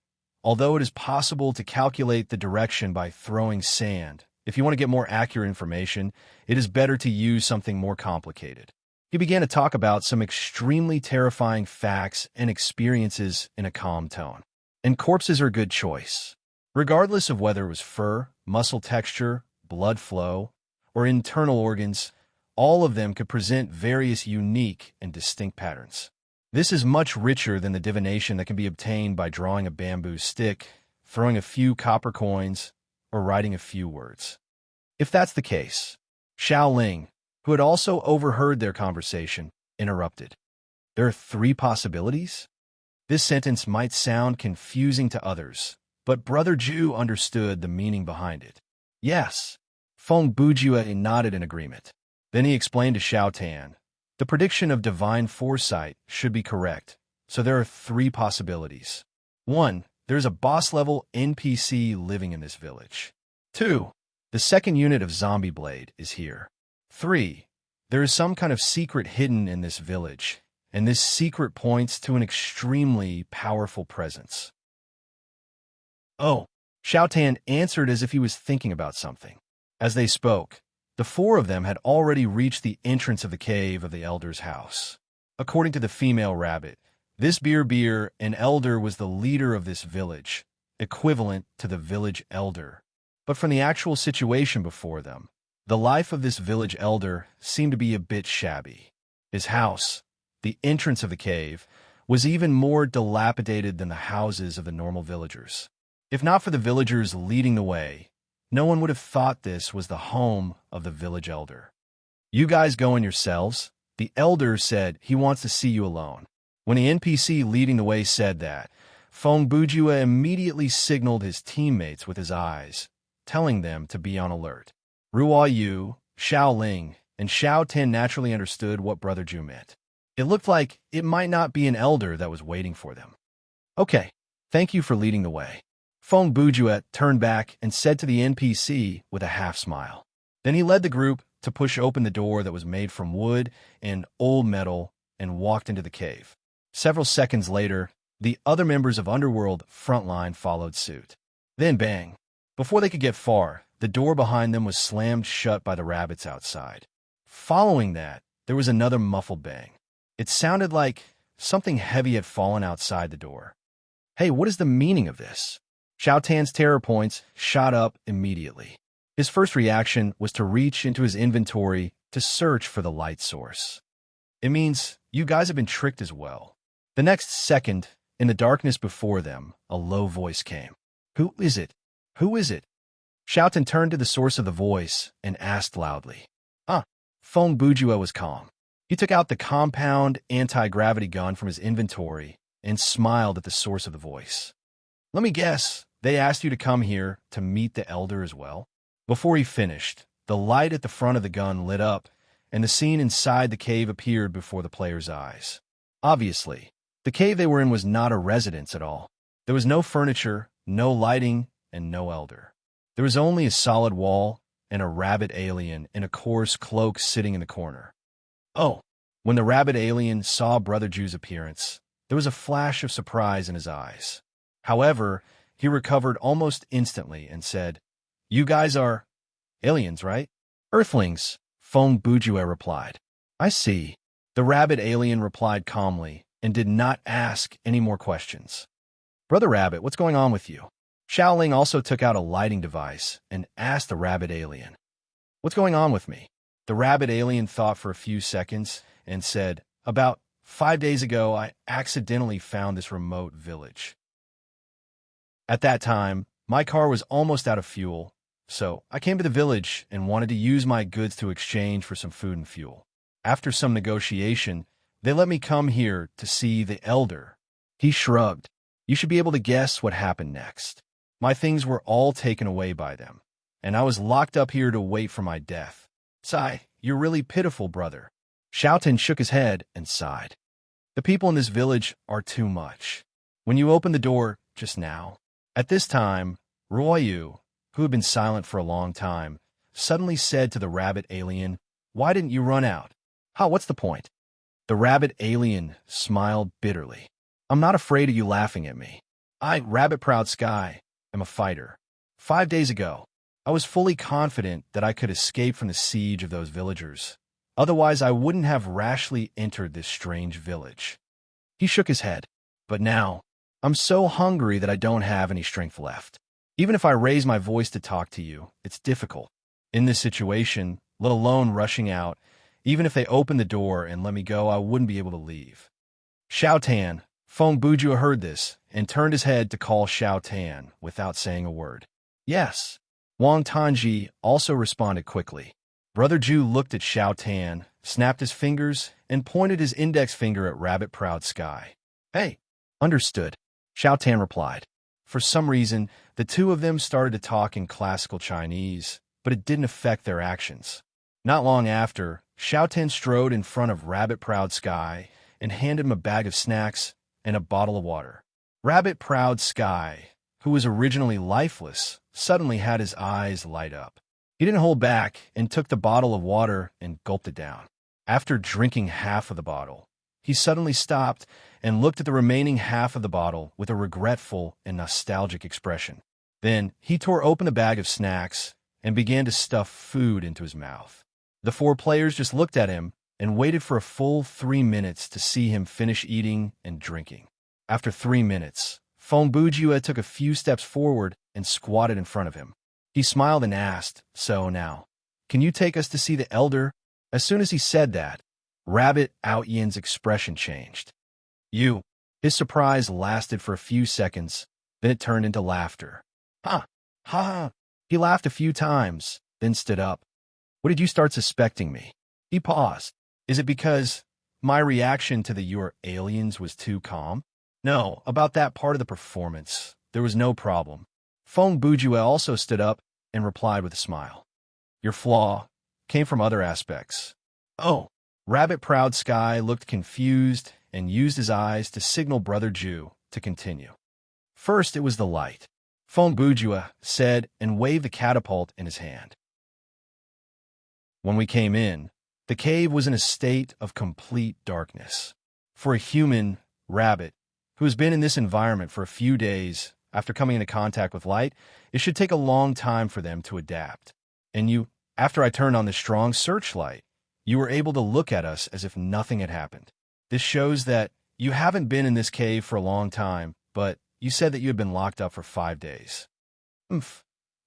Although it is possible to calculate the direction by throwing sand, if you want to get more accurate information, it is better to use something more complicated. He began to talk about some extremely terrifying facts and experiences in a calm tone. And corpses are a good choice. Regardless of whether it was fur, muscle texture, blood flow, or internal organs, all of them could present various unique and distinct patterns. This is much richer than the divination that can be obtained by drawing a bamboo stick, throwing a few copper coins, or writing a few words. If that's the case, Xiao Ling, who had also overheard their conversation, interrupted. There are 3 possibilities? This sentence might sound confusing to others, but Brother Ju understood the meaning behind it. Yes, Feng Bujue nodded in agreement. Then he explained to Xiao Tan, the prediction of divine foresight should be correct, so there are 3 possibilities. 1. There's a boss-level NPC living in this village. 2. The second unit of Zombie Blade is here. 3. There is some kind of secret hidden in this village, and this secret points to an extremely powerful presence. Oh, Xiao Tan answered as if he was thinking about something. As they spoke, the 4 of them had already reached the entrance of the cave of the elder's house. According to the female rabbit, this Beer, an elder, was the leader of this village, equivalent to the village elder. But from the actual situation before them, the life of this village elder seemed to be a bit shabby. His house, the entrance of the cave, was even more dilapidated than the houses of the normal villagers. If not for the villagers leading the way, no one would have thought this was the home of the village elder. You guys go in yourselves. The elder said he wants to see you alone. When the NPC leading the way said that, Feng Bujue immediately signaled his teammates with his eyes, telling them to be on alert. Ruo Yu, Xiao Ling, and Xiao Tin naturally understood what Brother Ju meant. It looked like it might not be an elder that was waiting for them. Okay, thank you for leading the way. Feng Bujue turned back and said to the NPC with a half-smile. Then he led the group to push open the door that was made from wood and old metal and walked into the cave. Several seconds later, the other members of Underworld Frontline followed suit. Then bang! Before they could get far, the door behind them was slammed shut by the rabbits outside. Following that, there was another muffled bang. It sounded like something heavy had fallen outside the door. Hey, what is the meaning of this? Xiao Tan's terror points shot up immediately. His first reaction was to reach into his inventory to search for the light source. It means you guys have been tricked as well. The next second, in the darkness before them, a low voice came. Who is it? Who is it? Xiao Tan turned to the source of the voice and asked loudly. Feng Bujue was calm. He took out the compound anti-gravity gun from his inventory and smiled at the source of the voice. Let me guess, they asked you to come here to meet the elder as well? Before he finished, the light at the front of the gun lit up, and the scene inside the cave appeared before the player's eyes. Obviously, the cave they were in was not a residence at all. There was no furniture, no lighting, and no elder. There was only a solid wall and a rabbit alien in a coarse cloak sitting in the corner. Oh, when the rabbit alien saw Brother Ju's appearance, there was a flash of surprise in his eyes. However, he recovered almost instantly and said, You guys are aliens, right? Earthlings, Feng Bujue replied. I see. The rabbit alien replied calmly and did not ask any more questions. Brother Rabbit, what's going on with you? Xiao Ling also took out a lighting device and asked the rabbit alien. What's going on with me? The rabbit alien thought for a few seconds and said, About 5 days ago, I accidentally found this remote village. At that time, my car was almost out of fuel, so I came to the village and wanted to use my goods to exchange for some food and fuel. After some negotiation, they let me come here to see the elder. He shrugged. You should be able to guess what happened next. My things were all taken away by them, and I was locked up here to wait for my death. Sigh, you're really pitiful, brother. Xiao Tan shook his head and sighed. The people in this village are too much. When you opened the door just now, at this time, Ruo Yu, who had been silent for a long time, suddenly said to the rabbit alien, Why didn't you run out? What's the point? The rabbit alien smiled bitterly. I'm not afraid of you laughing at me. I, Rabbit Proud Sky, am a fighter. 5 days ago, I was fully confident that I could escape from the siege of those villagers. Otherwise, I wouldn't have rashly entered this strange village. He shook his head. But now, I'm so hungry that I don't have any strength left. Even if I raise my voice to talk to you, it's difficult. In this situation, let alone rushing out Even if they opened the door and let me go, I wouldn't be able to leave. Xiao Tan, Feng Bujua heard this and turned his head to call Xiao Tan without saying a word. Yes. Wang Tanji also responded quickly. Brother Ju looked at Xiao Tan, snapped his fingers, and pointed his index finger at Rabbit Proud Sky. Hey. Understood. Xiao Tan replied. For some reason, the two of them started to talk in classical Chinese, but it didn't affect their actions. Not long after, Xiao Tan strode in front of Rabbit Proud Sky and handed him a bag of snacks and a bottle of water. Rabbit Proud Sky, who was originally lifeless, suddenly had his eyes light up. He didn't hold back and took the bottle of water and gulped it down. After drinking half of the bottle, he suddenly stopped and looked at the remaining half of the bottle with a regretful and nostalgic expression. Then he tore open the bag of snacks and began to stuff food into his mouth. The four players just looked at him and waited for a full 3 minutes to see him finish eating and drinking. After 3 minutes, Feng Bujua took a few steps forward and squatted in front of him. He smiled and asked, "So now, can you take us to see the elder?" As soon as he said that, Rabbit Outyan's expression changed. "You." His surprise lasted for a few seconds, then it turned into laughter. Ha! Ha ha! He laughed a few times, then stood up. "What did you start suspecting me?" He paused. "Is it because my reaction to the "you're aliens" was too calm?" "No, about that part of the performance, there was no problem." Feng Bujua also stood up and replied with a smile. "Your flaw came from other aspects." "Oh." Rabbit Proud Sky looked confused and used his eyes to signal Brother Ju to continue. "First, it was the light," Feng Bujua said and waved the catapult in his hand. "When we came in, the cave was in a state of complete darkness. For a human rabbit who has been in this environment for a few days after coming into contact with light, it should take a long time for them to adapt. And you, after I turned on the strong searchlight, you were able to look at us as if nothing had happened. This shows that you haven't been in this cave for a long time, but you said that you had been locked up for 5 days.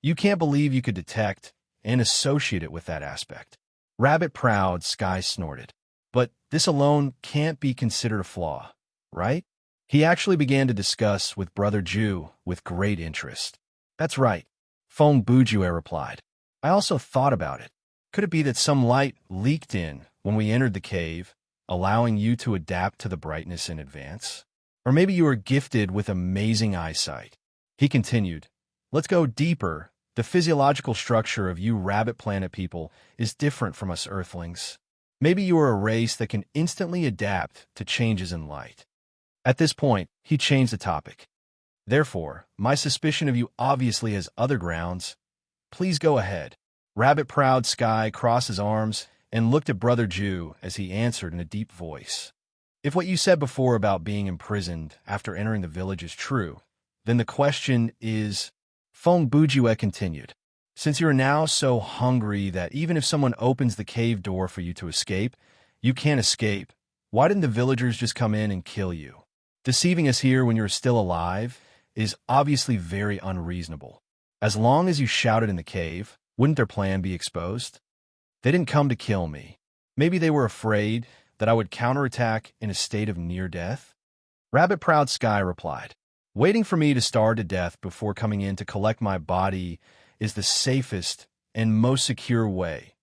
You can't believe you could detect and associate it with that aspect." Rabbit Proud Sky snorted. "But this alone can't be considered a flaw, right?" He actually began to discuss with Brother Ju with great interest. "That's right," Feng Bujue replied. "I also thought about it. Could it be that some light leaked in when we entered the cave, allowing you to adapt to the brightness in advance? Or maybe you are gifted with amazing eyesight." He continued, "Let's go deeper. The physiological structure of you Rabbit Planet people is different from us Earthlings. Maybe you are a race that can instantly adapt to changes in light." At this point, he changed the topic. "Therefore, my suspicion of you obviously has other grounds. Please go ahead." Rabbit Proud Sky crossed his arms and looked at Brother Ju as he answered in a deep voice. "If what you said before about being imprisoned after entering the village is true, then the question is..." Feng Bujue continued, "Since you are now so hungry that even if someone opens the cave door for you to escape, you can't escape, why didn't the villagers just come in and kill you? Deceiving us here when you're still alive is obviously very unreasonable. As long as you shouted in the cave, wouldn't their plan be exposed? They didn't come to kill me. Maybe they were afraid that I would counterattack in a state of near death?" Rabbit Proud Sky replied, "Waiting for me to starve to death before coming in to collect my body is the safest and most secure way,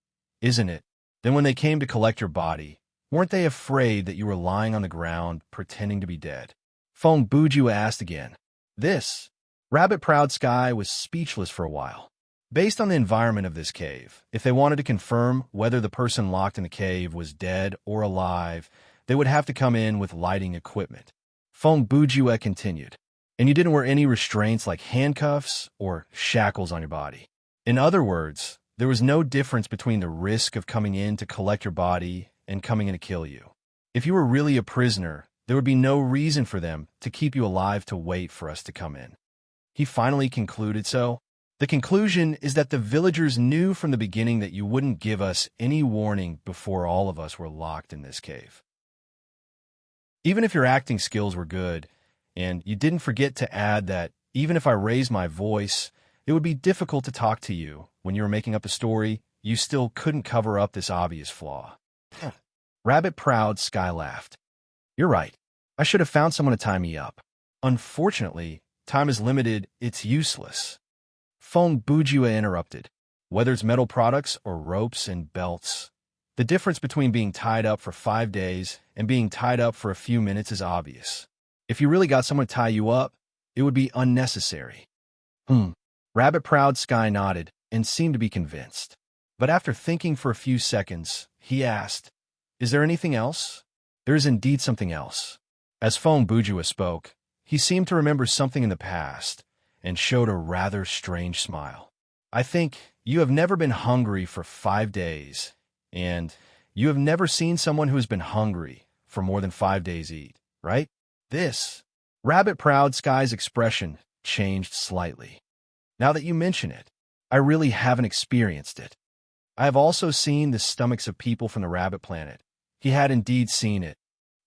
isn't it? Then when they came to collect your body, weren't they afraid that you were lying on the ground pretending to be dead?" Feng Bujue asked again. This Rabbit Proud Sky was speechless for a while. Based on the environment of this cave, if they wanted to confirm whether the person locked in the cave was dead or alive, they would have to come in with lighting equipment. Feng Bujue continued, "And you didn't wear any restraints like handcuffs or shackles on your body. In other words, there was no difference between the risk of coming in to collect your body and coming in to kill you. If you were really a prisoner, there would be no reason for them to keep you alive to wait for us to come in." He finally concluded, "So, the conclusion is that the villagers knew from the beginning that you wouldn't give us any warning before all of us were locked in this cave. Even if your acting skills were good, and you didn't forget to add that even if I raised my voice, it would be difficult to talk to you when you were making up a story, you still couldn't cover up this obvious flaw. Rabbit-proud Sky laughed. You're right. I should have found someone to tie me up. Unfortunately, time is limited, it's useless. Feng Bujue interrupted. Whether it's metal products or ropes and belts, the difference between being tied up for 5 days and being tied up for a few minutes is obvious. If you really got someone to tie you up, it would be unnecessary. Rabbit-proud Sky nodded and seemed to be convinced. But after thinking for a few seconds, he asked, Is there anything else? There is indeed something else. As Feng Bujue spoke, he seemed to remember something in the past and showed a rather strange smile. I think you have never been hungry for 5 days, and you have never seen someone who has been hungry for more than 5 days eat, right? This Rabbit-proud Sky's expression changed slightly. Now that you mention it, I really haven't experienced it. I have also seen the stomachs of people from the rabbit planet. He had indeed seen it.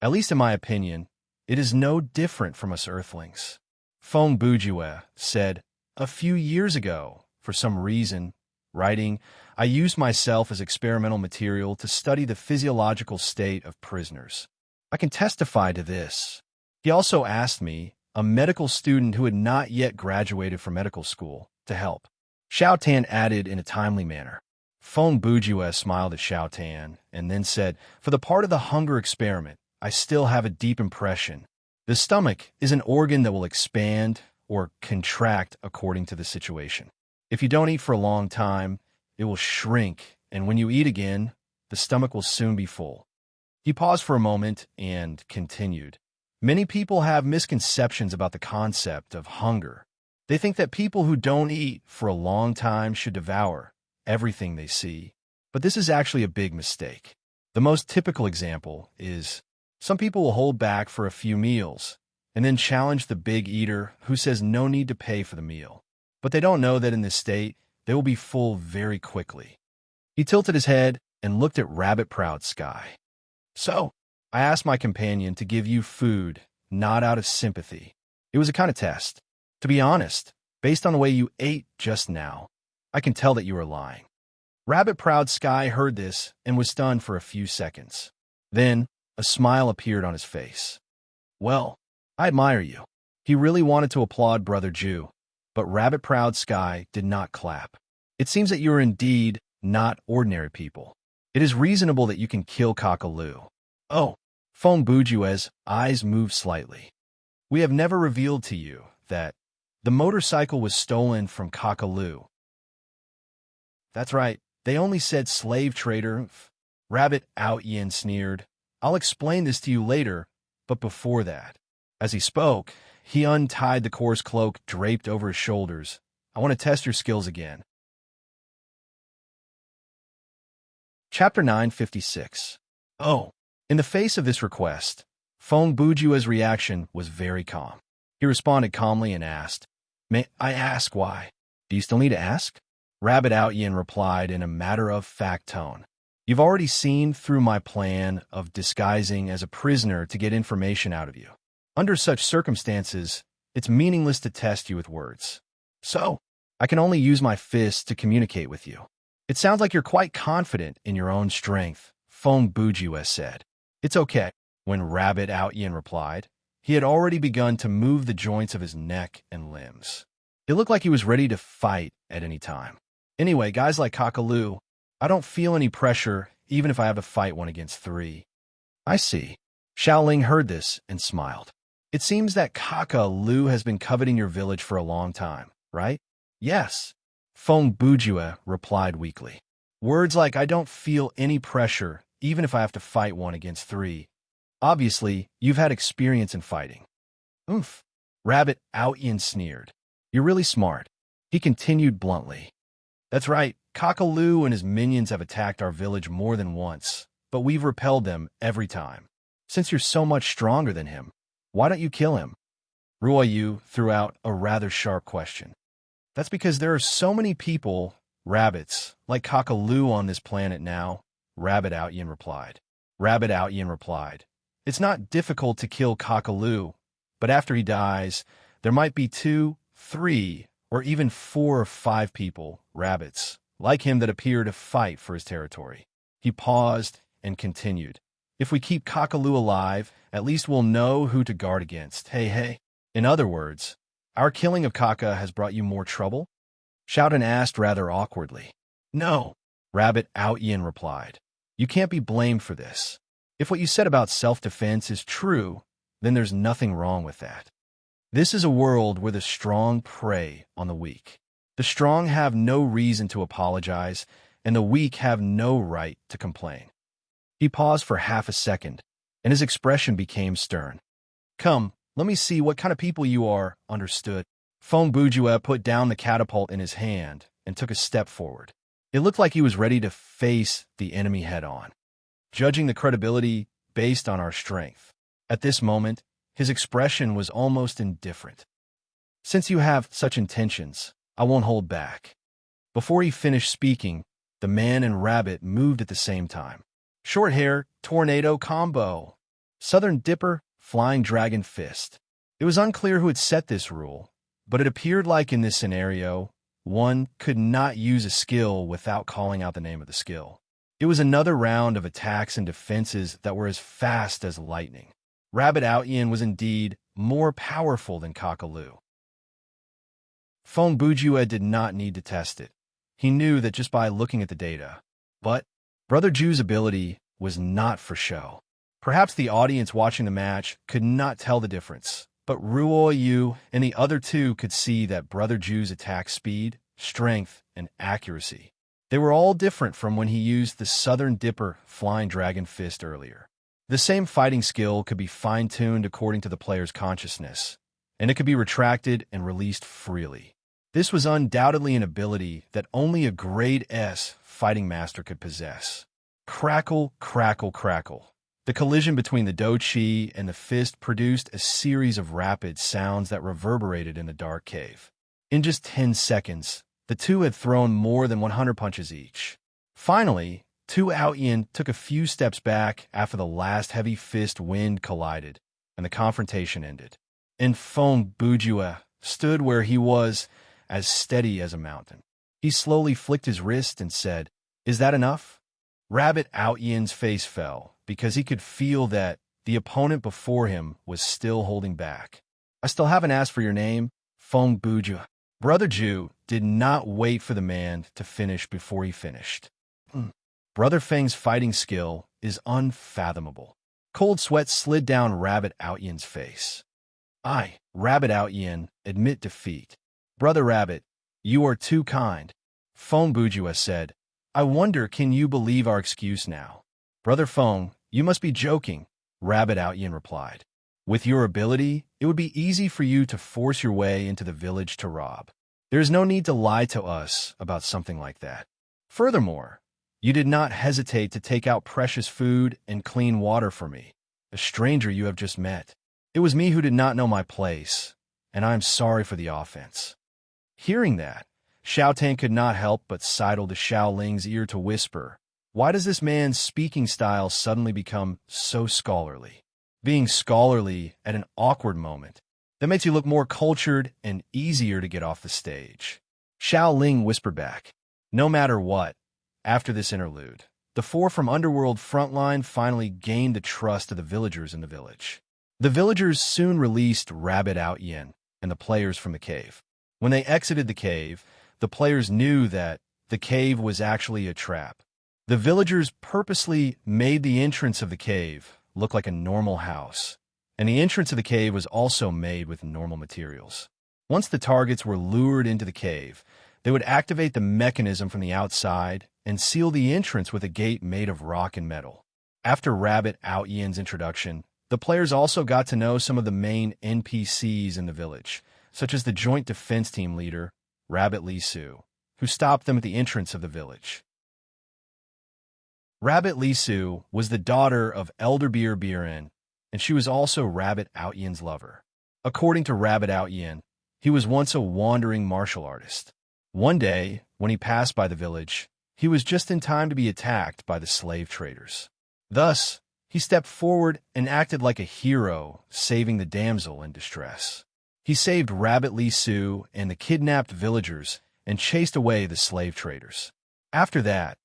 At least in my opinion, it is no different from us Earthlings. Feng Bujue said, A few years ago, for some reason, writing, I used myself as experimental material to study the physiological state of prisoners. I can testify to this. He also asked me, a medical student who had not yet graduated from medical school, to help. Xiao Tan added in a timely manner. Feng Bujue smiled at Xiao Tan and then said, For the part of the hunger experiment, I still have a deep impression. The stomach is an organ that will expand or contract according to the situation. If you don't eat for a long time, it will shrink, and when you eat again, the stomach will soon be full. He paused for a moment and continued. Many people have misconceptions about the concept of hunger. They think that people who don't eat for a long time should devour everything they see. But this is actually a big mistake. The most typical example is some people will hold back for a few meals and then challenge the big eater who says no need to pay for the meal. But they don't know that in this state, they will be full very quickly. He tilted his head and looked at Rabbit-proud Sky. So, I asked my companion to give you food, not out of sympathy. It was a kind of test. To be honest, based on the way you ate just now, I can tell that you are lying. Rabbit-proud Sky heard this and was stunned for a few seconds. Then, a smile appeared on his face. Well, I admire you. He really wanted to applaud Brother Jew, but Rabbit-proud Sky did not clap. It seems that you are indeed not ordinary people. It is reasonable that you can kill Cockaloo. Oh, Feng Bujue's eyes moved slightly. We have never revealed to you that the motorcycle was stolen from Cockaloo. That's right, they only said slave trader. Rabbit-out-yin sneered. I'll explain this to you later, but before that. As he spoke, he untied the coarse cloak draped over his shoulders. I want to test your skills again. Chapter 956. Oh. In the face of this request, Feng Bujue's reaction was very calm. He responded calmly and asked, May I ask why? Do you still need to ask? Rabbit-out-yin replied in a matter-of-fact tone. You've already seen through my plan of disguising as a prisoner to get information out of you. Under such circumstances, it's meaningless to test you with words. So, I can only use my fists to communicate with you. It sounds like you're quite confident in your own strength, Feng Bujue said. It's okay. When Rabbit-out-yin replied, he had already begun to move the joints of his neck and limbs. It looked like he was ready to fight at any time. Anyway, guys like Cockaloo, I don't feel any pressure even if I have to fight 1 against 3. I see. Xiaoling heard this and smiled. It seems that Cockaloo has been coveting your village for a long time, right? Yes. Feng Bujue replied weakly. Words like I don't feel any pressure even if I have to fight 1 against 3. Obviously, you've had experience in fighting. Oomph. Rabbit-out-yin sneered. You're really smart. He continued bluntly. That's right, Cockaloo and his minions have attacked our village more than once, but we've repelled them every time. Since you're so much stronger than him, why don't you kill him? Ruoyu threw out a rather sharp question. That's because there are so many people, rabbits, like Cockaloo on this planet now, Rabbit-out-yin replied. Rabbit-out-yin replied. It's not difficult to kill Cockaloo, but after he dies, there might be 2, 3, or even 4 or 5 people, rabbits, like him that appear to fight for his territory. He paused and continued, "If we keep Kakaloo alive, at least we'll know who to guard against. Hey, hey." In other words, our killing of Kaka has brought you more trouble? Shouten asked rather awkwardly. "No," Rabbit Outyin replied. "You can't be blamed for this. If what you said about self-defense is true, then there's nothing wrong with that. This is a world where the strong prey on the weak. The strong have no reason to apologize, and the weak have no right to complain." He paused for half a second, and his expression became stern. "Come, let me see what kind of people you are, understood?" Fong Bujue put down the catapult in his hand and took a step forward. It looked like he was ready to face the enemy head-on, judging the credibility based on our strength. At this moment, his expression was almost indifferent. "Since you have such intentions, I won't hold back." Before he finished speaking, the man and rabbit moved at the same time. Short hair, tornado combo. Southern Dipper, flying dragon fist. It was unclear who had set this rule, but it appeared like in this scenario, one could not use a skill without calling out the name of the skill. It was another round of attacks and defenses that were as fast as lightning. Rabbit Outyin was indeed more powerful than Kakaloo. Fong Bujue did not need to test it. He knew that just by looking at the data. But Brother Ju's ability was not for show. Perhaps the audience watching the match could not tell the difference, but Ruo Yu and the other two could see that Brother Ju's attack speed, strength, and accuracy. They were all different from when he used the Southern Dipper Flying Dragon Fist earlier. The same fighting skill could be fine-tuned according to the player's consciousness, and it could be retracted and released freely. This was undoubtedly an ability that only a grade S fighting master could possess. Crackle, crackle, crackle. The collision between the Dochi and the fist produced a series of rapid sounds that reverberated in the dark cave. In just 10 seconds, the two had thrown more than 100 punches each. Finally, Tu Outyin took a few steps back after the last heavy fist wind collided, and the confrontation ended. And Fong Bujue stood where he was, as steady as a mountain. He slowly flicked his wrist and said, "Is that enough?" Rabbit Outyin's face fell, because he could feel that the opponent before him was still holding back. "I still haven't asked for your name, Fong Bujue." Brother Ju did not wait for the man to finish before he finished. Brother Feng's fighting skill is unfathomable. Cold sweat slid down Rabbit Outyin's face. "I, Rabbit Outyin, admit defeat." "Brother Rabbit, you are too kind," Fong Bujue said. "I wonder, can you believe our excuse now?" "Brother Fong, you must be joking," Rabbit Outyin replied. "With your ability, it would be easy for you to force your way into the village to rob. There is no need to lie to us about something like that. Furthermore, you did not hesitate to take out precious food and clean water for me, a stranger you have just met. It was me who did not know my place, and I am sorry for the offense." Hearing that, Xiao Tan could not help but sidle to Xiao Ling's ear to whisper, "Why does this man's speaking style suddenly become so scholarly? Being scholarly at an awkward moment, that makes you look more cultured and easier to get off the stage." Xiao Ling whispered back, "No matter what." After this interlude, the four from Underworld Frontline finally gained the trust of the villagers in the village. The villagers soon released Rabbit Outyin and the players from the cave. When they exited the cave, the players knew that the cave was actually a trap. The villagers purposely made the entrance of the cave look like a normal house, and the entrance of the cave was also made with normal materials. Once the targets were lured into the cave, they would activate the mechanism from the outside and seal the entrance with a gate made of rock and metal. After Rabbit Outyin's introduction, the players also got to know some of the main NPCs in the village, such as the Joint Defense Team leader, Rabbit Li Su, who stopped them at the entrance of the village. Rabbit Li Su was the daughter of Elderbeer Biren, and she was also Rabbit Outyin's lover. According to Rabbit Outyin, he was once a wandering martial artist. One day, when he passed by the village, he was just in time to be attacked by the slave traders. Thus, he stepped forward and acted like a hero, saving the damsel in distress. He saved Rabbit Li Su and the kidnapped villagers and chased away the slave traders. After that,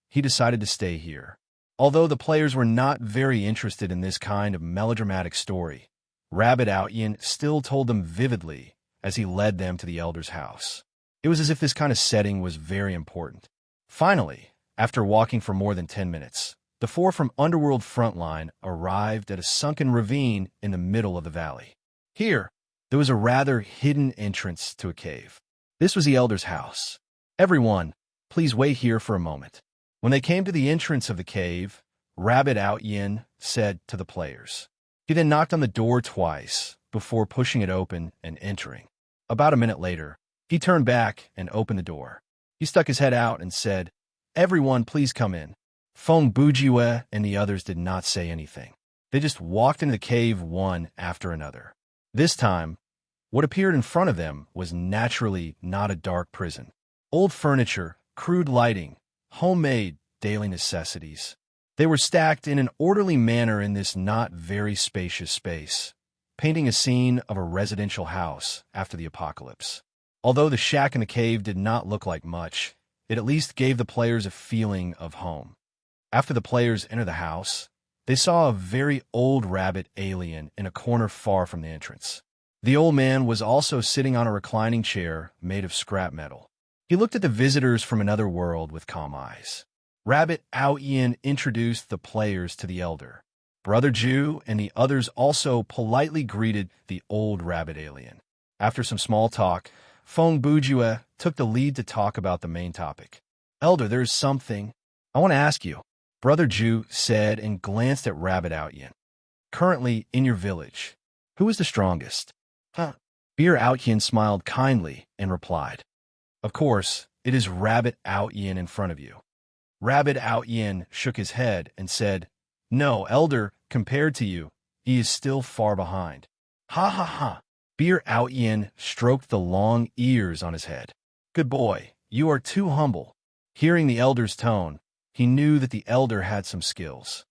he decided to stay here. Although the players were not very interested in this kind of melodramatic story, Rabbit Outyin still told them vividly as he led them to the elder's house. It was as if this kind of setting was very important. Finally, after walking for more than 10 minutes, the four from Underworld Frontline arrived at a sunken ravine in the middle of the valley. Here, there was a rather hidden entrance to a cave. This was the elder's house. Everyone, please wait here for a moment. When they came to the entrance of the cave, Rabbit Outyin said to the players. He then knocked on the door twice before pushing it open and entering. About a minute later, he turned back and opened the door. He stuck his head out and said, "Everyone, please come in." Feng Bujue and the others did not say anything. They just walked into the cave one after another. This time, what appeared in front of them was naturally not a dark prison. Old furniture, crude lighting, homemade daily necessities. They were stacked in an orderly manner in this not very spacious space, painting a scene of a residential house after the apocalypse. Although the shack in the cave did not look like much, it at least gave the players a feeling of home. After the players entered the house, they saw a very old rabbit alien in a corner far from the entrance. The old man was also sitting on a reclining chair made of scrap metal. He looked at the visitors from another world with calm eyes. Rabbit Outyin introduced the players to the elder. Brother Jew and the others also politely greeted the old rabbit alien. After some small talk, Feng Bujue took the lead to talk about the main topic. "Elder, there is something I want to ask you," Brother Jew said and glanced at Rabbit Outyin. "Currently, in your village, who is the strongest?" Beer Outyin smiled kindly and replied, "Of course, it is Rabbit Outyin in front of you." Rabbit Outyin shook his head and said, "No, Elder, compared to you, he is still far behind." "Ha ha ha." Beer Outyin stroked the long ears on his head. "Good boy, you are too humble." Hearing the elder's tone, he knew that the elder had some skills.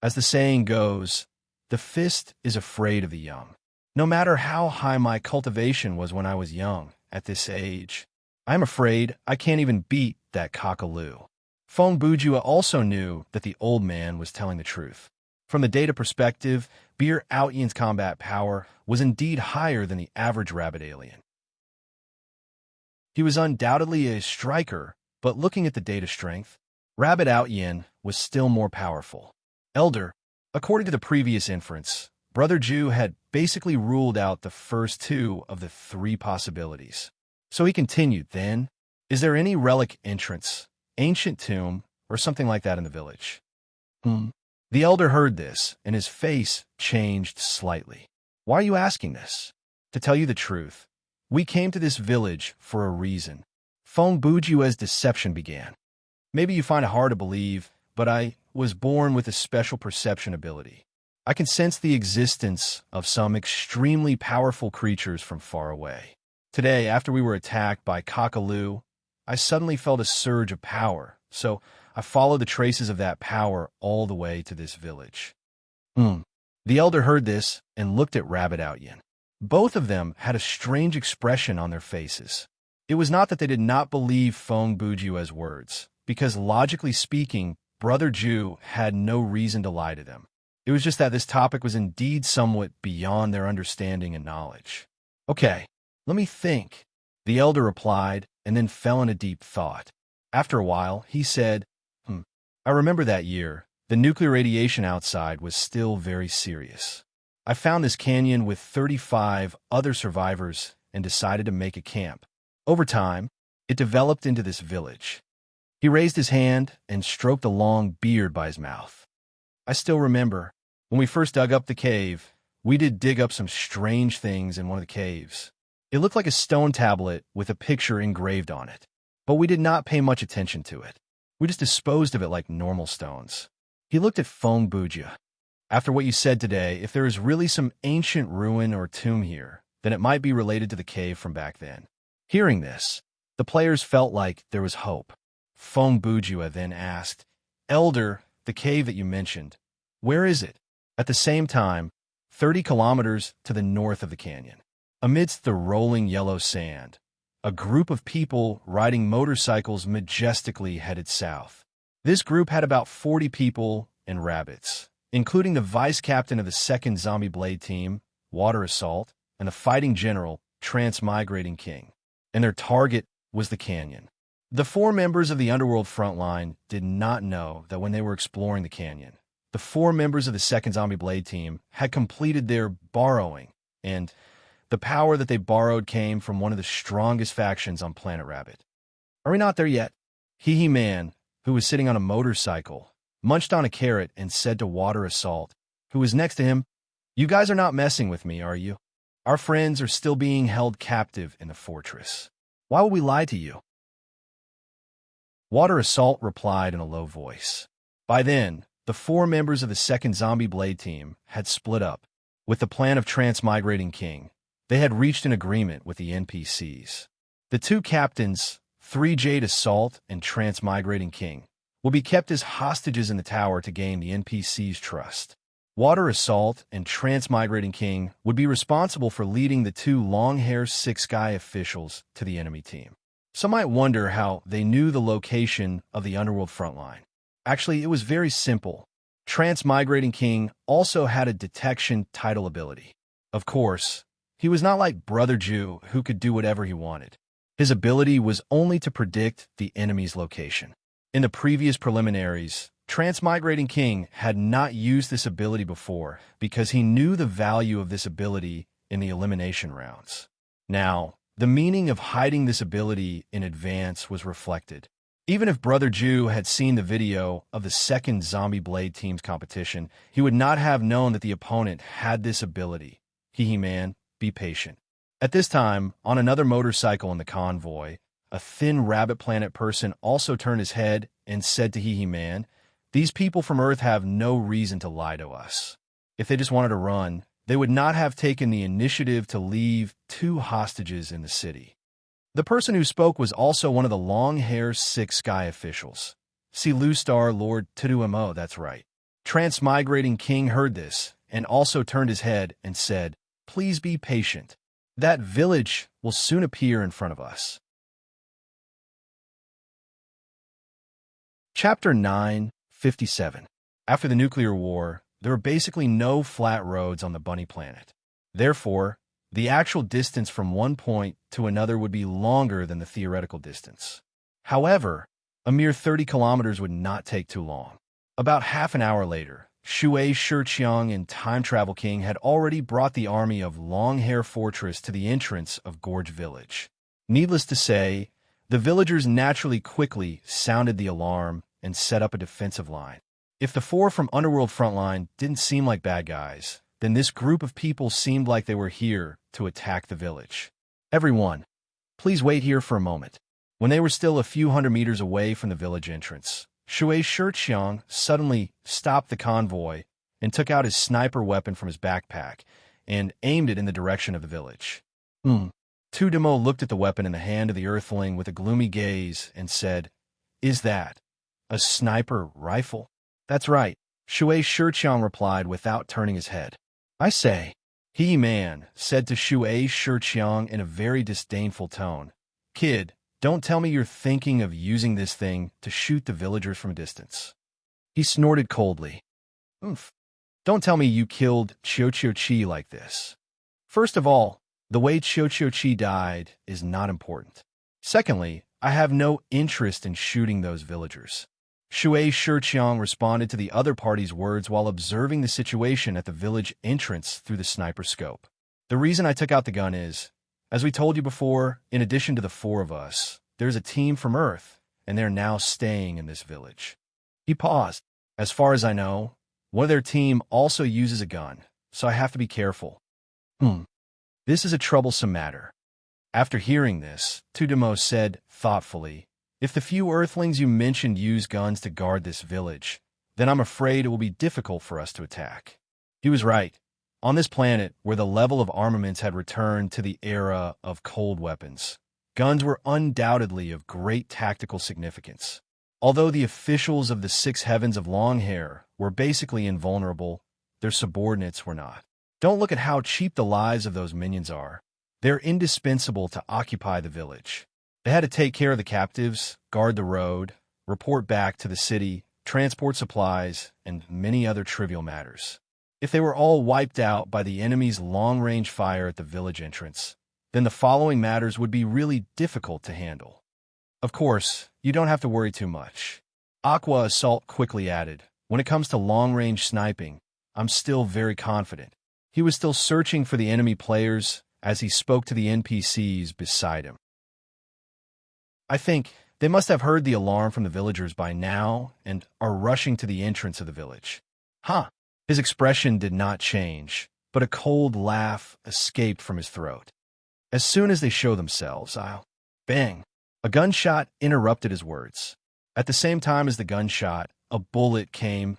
As the saying goes, the fist is afraid of the young. No matter how high my cultivation was when I was young, at this age, I'm afraid I can't even beat that cockaloo. Feng Bujue also knew that the old man was telling the truth. From the data perspective, Beer Outyin's combat power was indeed higher than the average rabbit alien. He was undoubtedly a striker, but looking at the data strength, Rabbit Outyin was still more powerful. Elder, according to the previous inference, Brother Jew had basically ruled out the first two of the three possibilities. So he continued, then, is there any relic entrance, ancient tomb, or something like that in the village? The elder heard this, and his face changed slightly. Why are you asking this? To tell you the truth, we came to this village for a reason. Feng Bujue's deception began. Maybe you find it hard to believe, but I was born with a special perception ability. I can sense the existence of some extremely powerful creatures from far away. Today, after we were attacked by Cockaloo, I suddenly felt a surge of power, so I followed the traces of that power all the way to this village. The elder heard this and looked at Rabbit Outyin. Both of them had a strange expression on their faces. It was not that they did not believe Feng Bujue's words, because logically speaking, Brother Jew had no reason to lie to them. It was just that this topic was indeed somewhat beyond their understanding and knowledge. Okay, let me think, the elder replied, and then fell into deep thought. After a while, he said, I remember that year, the nuclear radiation outside was still very serious. I found this canyon with 35 other survivors and decided to make a camp. Over time, it developed into this village. He raised his hand and stroked a long beard by his mouth. I still remember, when we first dug up the cave, we did dig up some strange things in one of the caves. It looked like a stone tablet with a picture engraved on it, but we did not pay much attention to it. We just disposed of it like normal stones. He looked at Feng Bujue. After what you said today, if there is really some ancient ruin or tomb here, then it might be related to the cave from back then. Hearing this, the players felt like there was hope. Feng Bujue then asked, Elder, the cave that you mentioned, where is it? At the same time, 30 kilometers to the north of the canyon. Amidst the rolling yellow sand, a group of people riding motorcycles majestically headed south. This group had about 40 people and rabbits, including the vice captain of the 2nd Zombie Blade Team, Water Assault, and the fighting general, Transmigrating King. And their target was the canyon. The 4 members of the Underworld Frontline did not know that when they were exploring the canyon, the 4 members of the 2nd Zombie Blade Team had completed their borrowing, and the power that they borrowed came from one of the strongest factions on Planet Rabbit. Are we not there yet? Hee Man, who was sitting on a motorcycle, munched on a carrot and said to Water Assault, who was next to him, "You guys are not messing with me, are you? Our friends are still being held captive in the fortress. Why would we lie to you?" Water Assault replied in a low voice. By then, the 4 members of the 2nd Zombie Blade Team had split up. With the plan of Transmigrating King, they had reached an agreement with the NPCs. The 2 captains, 3 Jade Assault and Transmigrating King, will be kept as hostages in the tower to gain the NPCs' trust. Water Assault and Transmigrating King would be responsible for leading the 2 long-haired 6 Sky officials to the enemy team. Some might wonder how they knew the location of the Underworld Frontline. Actually, it was very simple. Transmigrating King also had a detection title ability. Of course, he was not like Brother Jew, who could do whatever he wanted. His ability was only to predict the enemy's location. In the previous preliminaries, Transmigrating King had not used this ability before because he knew the value of this ability in the elimination rounds. Now, the meaning of hiding this ability in advance was reflected. Even if Brother Jew had seen the video of the 2nd Zombie Blade Team's competition, he would not have known that the opponent had this ability. Hee Man, be patient. At this time, on another motorcycle in the convoy, a thin Rabbit Planet person also turned his head and said to Hee Man, "These people from Earth have no reason to lie to us. If they just wanted to run, they would not have taken the initiative to leave 2 hostages in the city." The person who spoke was also one of the long-haired 6 Sky officials. See Lustar Lord Tudumo, that's right. Transmigrating King heard this and also turned his head and said, "Please be patient. That village will soon appear in front of us." Chapter 9:57. After the nuclear war, there were basically no flat roads on the Bunny Planet. Therefore, the actual distance from one point to another would be longer than the theoretical distance. However, a mere 30 kilometers would not take too long. About half an hour later, Shui Shiqiang and Time Travel King had already brought the army of Longhair Fortress to the entrance of Gorge Village. Needless to say, the villagers naturally quickly sounded the alarm and set up a defensive line. If the 4 from Underworld Frontline didn't seem like bad guys, then this group of people seemed like they were here to attack the village. "Everyone, please wait here for a moment." When they were still a few hundred meters away from the village entrance, Shui Shiqiang suddenly stopped the convoy and took out his sniper weapon from his backpack and aimed it in the direction of the village. Tudemo looked at the weapon in the hand of the Earthling with a gloomy gaze and said, "Is that a sniper rifle?" "That's right," Shui Shiqiang replied without turning his head. "I say," Hee Man said to Shui Shiqiang in a very disdainful tone, "Kid, don't tell me you're thinking of using this thing to shoot the villagers from a distance." He snorted coldly. "Don't tell me you killed Chi like this. First of all, the way Chi died is not important. Secondly, I have no interest in shooting those villagers." Shui Shiqiang responded to the other party's words while observing the situation at the village entrance through the sniper scope. "The reason I took out the gun is, as we told you before, in addition to the 4 of us, there's a team from Earth, and they're now staying in this village." He paused. "As far as I know, one of their team also uses a gun, so I have to be careful." This is a troublesome matter." After hearing this, Tudemo said thoughtfully, "If the few Earthlings you mentioned use guns to guard this village, then I'm afraid it will be difficult for us to attack." He was right. On this planet, where the level of armaments had returned to the era of cold weapons, guns were undoubtedly of great tactical significance. Although the officials of the 6 heavens of Longhair were basically invulnerable, their subordinates were not. Don't look at how cheap the lives of those minions are. They're indispensable to occupy the village. They had to take care of the captives, guard the road, report back to the city, transport supplies, and many other trivial matters. If they were all wiped out by the enemy's long-range fire at the village entrance, then the following matters would be really difficult to handle. Of course, you don't have to worry too much. Aqua Assault quickly added, when it comes to long-range sniping, I'm still very confident. He was still searching for the enemy players as he spoke to the NPCs beside him. I think they must have heard the alarm from the villagers by now and are rushing to the entrance of the village. Huh. His expression did not change, but a cold laugh escaped from his throat. As soon as they show themselves, Bang! A gunshot interrupted his words. At the same time as the gunshot, a bullet came.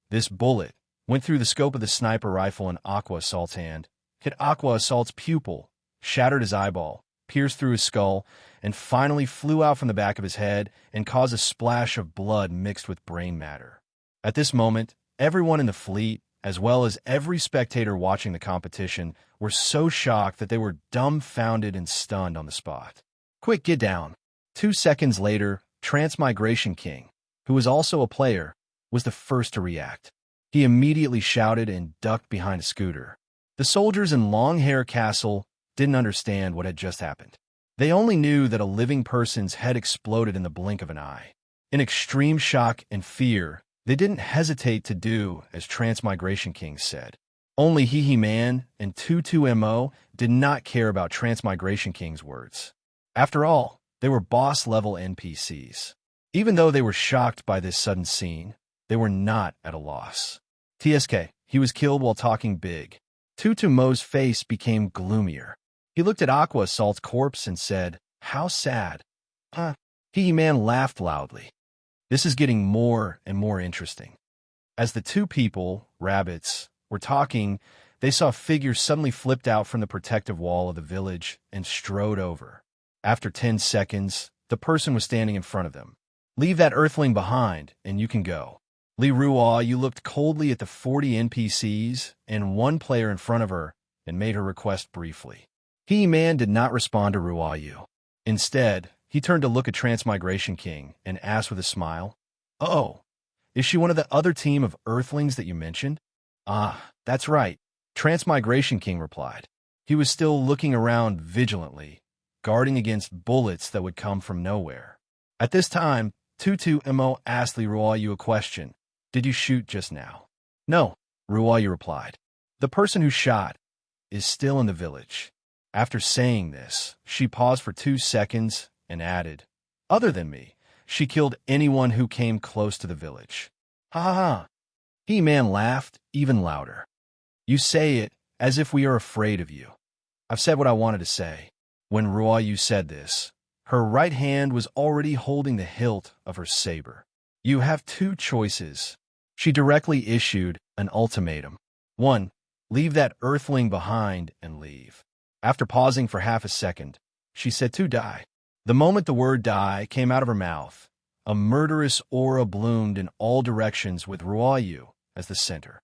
This bullet went through the scope of the sniper rifle in Aqua Assault's hand, hit Aqua Assault's pupil, shattered his eyeball, pierced through his skull, and finally flew out from the back of his head and caused a splash of blood mixed with brain matter. At this moment, everyone in the fleet, as well as every spectator watching the competition, were so shocked that they were dumbfounded and stunned on the spot. Quick, get down. 2 seconds later, Transmigration King, who was also a player, was the first to react. He immediately shouted and ducked behind a scooter. The soldiers in Long Hair Castle didn't understand what had just happened. They only knew that a living person's head exploded in the blink of an eye. In extreme shock and fear, they didn't hesitate to do as Transmigration King said. Only He-Man and 22MO did not care about Transmigration King's words. After all, they were boss-level NPCs. Even though they were shocked by this sudden scene, they were not at a loss. TSK, he was killed while talking big. 22MO's face became gloomier. He looked at Aqua Assault's corpse and said, "How sad." He-Man laughed loudly. This is getting more and more interesting. As the two people, rabbits, were talking, they saw figures suddenly flipped out from the protective wall of the village and strode over. After 10 seconds, the person was standing in front of them. "Leave that earthling behind, and you can go." Li Ruoyu, you looked coldly at the 40 NPCs and one player in front of her and made her request briefly. He-Man did not respond to Ruoyu. Instead, he turned to look at Transmigration King and asked with a smile, "Oh, is she one of the other team of earthlings that you mentioned?" "Ah, that's right," Transmigration King replied. He was still looking around vigilantly, guarding against bullets that would come from nowhere. At this time, 22MO asked Li Ruoyu a question. "Did you shoot just now?" "No," Ruoyu replied. "The person who shot is still in the village." After saying this, she paused for 2 seconds and added, "Other than me, she killed anyone who came close to the village." "Ha ha ha." He-Man laughed even louder. "You say it as if we are afraid of you." "I've said what I wanted to say." When Ruoyu said this, her right hand was already holding the hilt of her saber. "You have 2 choices." She directly issued an ultimatum. 1. Leave that earthling behind and leave. After pausing for half a second, she said to die. The moment the word die came out of her mouth, a murderous aura bloomed in all directions with Ruoyu as the center.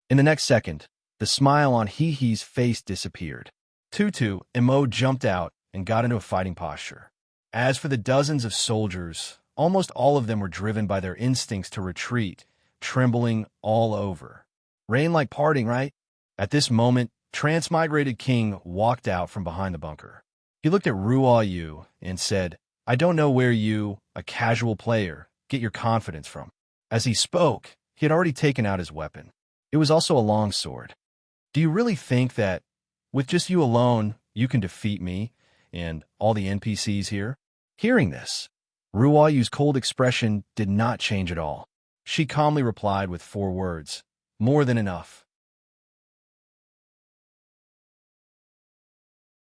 In the next second, the smile on He-He's face disappeared. 22MO jumped out and got into a fighting posture. As for the dozens of soldiers, almost all of them were driven by their instincts to retreat, trembling all over. Rain like parting, right? At this moment, Transmigrated King walked out from behind the bunker. He looked at Ruoyu and said, "I don't know where you, a casual player, get your confidence from." As he spoke, he had already taken out his weapon. It was also a long sword. "Do you really think that, with just you alone, you can defeat me and all the NPCs here?" Hearing this, Ruoyu's cold expression did not change at all. She calmly replied with 4 words, "More than enough."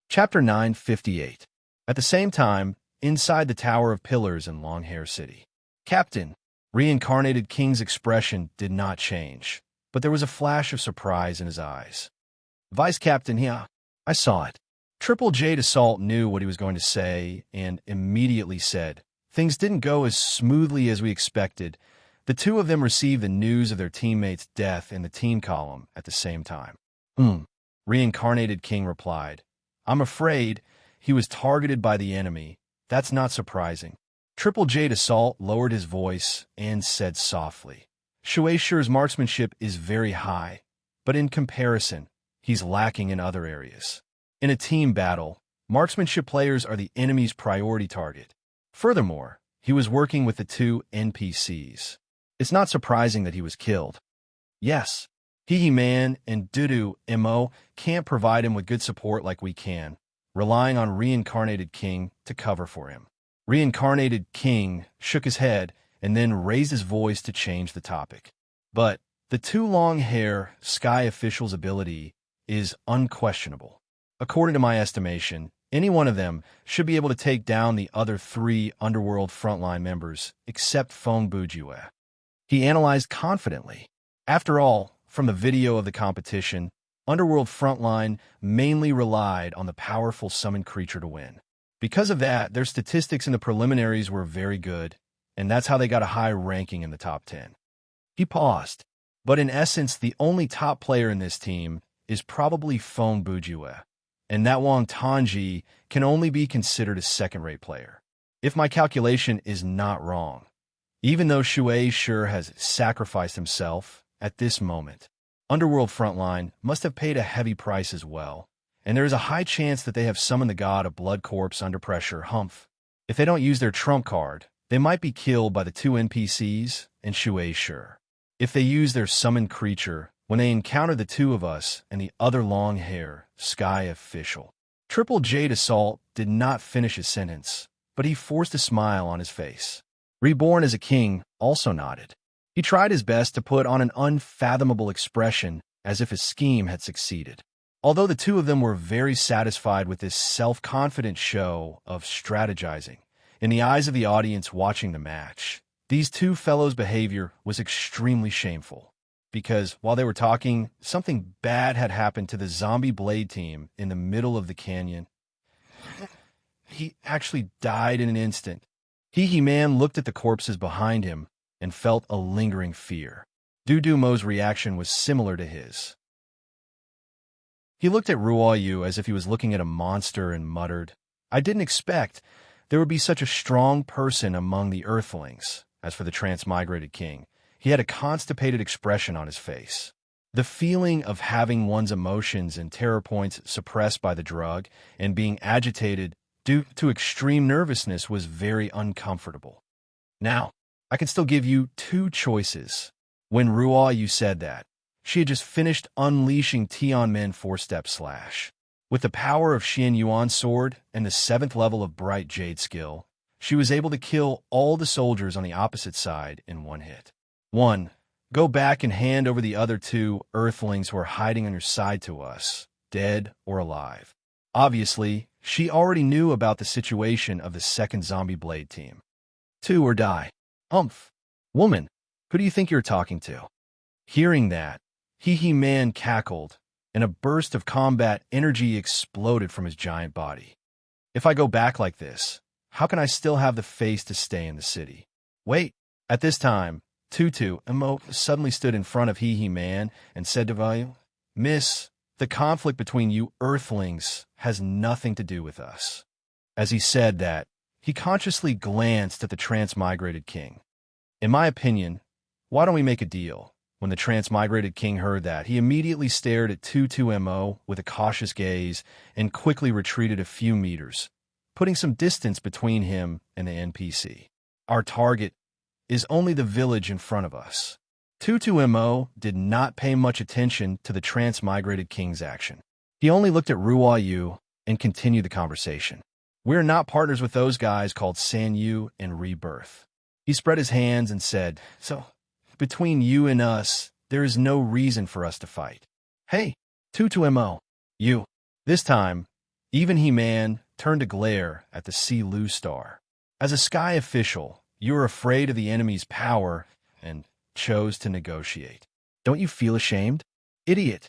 Chapter 958. At the same time, inside the Tower of Pillars in Longhair City, Captain, Reincarnated King's expression did not change, but there was a flash of surprise in his eyes. "Vice Captain, yeah, I saw it." Triple Jade Assault knew what he was going to say and immediately said, "Things didn't go as smoothly as we expected." The two of them received the news of their teammate's death in the team column at the same time. Reincarnated King replied, "I'm afraid he was targeted by the enemy. That's not surprising." Triple Jade Assault lowered his voice and said softly, Shui Shi's marksmanship is very high, but in comparison, he's lacking in other areas. In a team battle, marksmanship players are the enemy's priority target. Furthermore, he was working with the two NPCs. It's not surprising that he was killed. Yes, He-Man and Dudu Mo can't provide him with good support like we can, relying on Reincarnated King to cover for him. Reincarnated King shook his head and then raised his voice to change the topic. But the two long-hair Sky official's ability is unquestionable. According to my estimation, any one of them should be able to take down the other three Underworld frontline members, except Feng Bujue. He analyzed confidently. After all, from the video of the competition, Underworld frontline mainly relied on the powerful summoned creature to win. Because of that, their statistics in the preliminaries were very good, and that's how they got a high ranking in the top 10. He paused, but in essence, the only top player in this team is probably Feng Bujue, and that Wang Tanji can only be considered a second-rate player. If my calculation is not wrong, even though Shui Shi has sacrificed himself at this moment, Underworld Frontline must have paid a heavy price as well, and there is a high chance that they have summoned the god of Blood Corpse under pressure, Humph. If they don't use their trump card, they might be killed by the two NPCs and Shui Shi. If they use their summoned creature, when they encounter the two of us and the other long-hair Sky official. Triple Jade Assault did not finish his sentence, but he forced a smile on his face. Reborn as a king also nodded. He tried his best to put on an unfathomable expression as if his scheme had succeeded. Although the two of them were very satisfied with this self-confident show of strategizing, in the eyes of the audience watching the match, these two fellows' behavior was extremely shameful. Because while they were talking, something bad had happened to the zombie blade team in the middle of the canyon. He actually died in an instant. He-Man looked at the corpses behind him and felt a lingering fear. Dudu Mo's reaction was similar to his. He looked at Ruo Yu as if he was looking at a monster and muttered, I didn't expect there would be such a strong person among the Earthlings. As for the transmigrated king, he had a constipated expression on his face. The feeling of having one's emotions and terror points suppressed by the drug and being agitated due to extreme nervousness was very uncomfortable. Now, I can still give you two choices. When Ruo Yu said that, she had just finished unleashing Tianmen 4-step slash. With the power of Xian Yuan's sword and the 7th level of Bright Jade skill, she was able to kill all the soldiers on the opposite side in one hit. 1. Go back and hand over the other two Earthlings who are hiding on your side to us, dead or alive. Obviously, she already knew about the situation of the second zombie blade team. 2. Or die. Humph. Woman, who do you think you're talking to? Hearing that, He-Man cackled, and a burst of combat energy exploded from his giant body. If I go back like this, how can I still have the face to stay in the city? Wait. At this time, Tutu Mo suddenly stood in front of He-Man and said to Vayu, Miss, the conflict between you Earthlings has nothing to do with us. As he said that, he consciously glanced at the transmigrated king. In my opinion, why don't we make a deal? When the transmigrated king heard that, he immediately stared at Tutu Mo with a cautious gaze and quickly retreated a few meters, putting some distance between him and the NPC. Our target is only the village in front of us. Tutu Mo did not pay much attention to the transmigrated king's action. He only looked at Ruo Yu and continued the conversation. We're not partners with those guys called San Yu and Rebirth. He spread his hands and said, So, between you and us, there is no reason for us to fight. Hey, Tutu Mo, you. This time, even He-Man turned to glare at the Sea Lu star. As a Sky official, you are afraid of the enemy's power and chose to negotiate. Don't you feel ashamed? Idiot.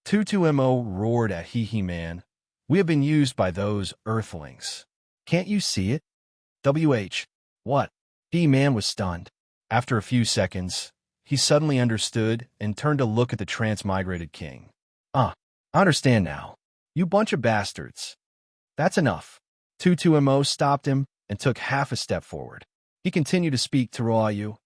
Tutu Mo roared at He-Man. We have been used by those Earthlings. Can't you see it? What? He-Man was stunned. After a few seconds, he suddenly understood and turned to look at the transmigrated king. I understand now. You bunch of bastards. That's enough. Tutu Mo stopped him and took half a step forward. He continued to speak to Ruoyu.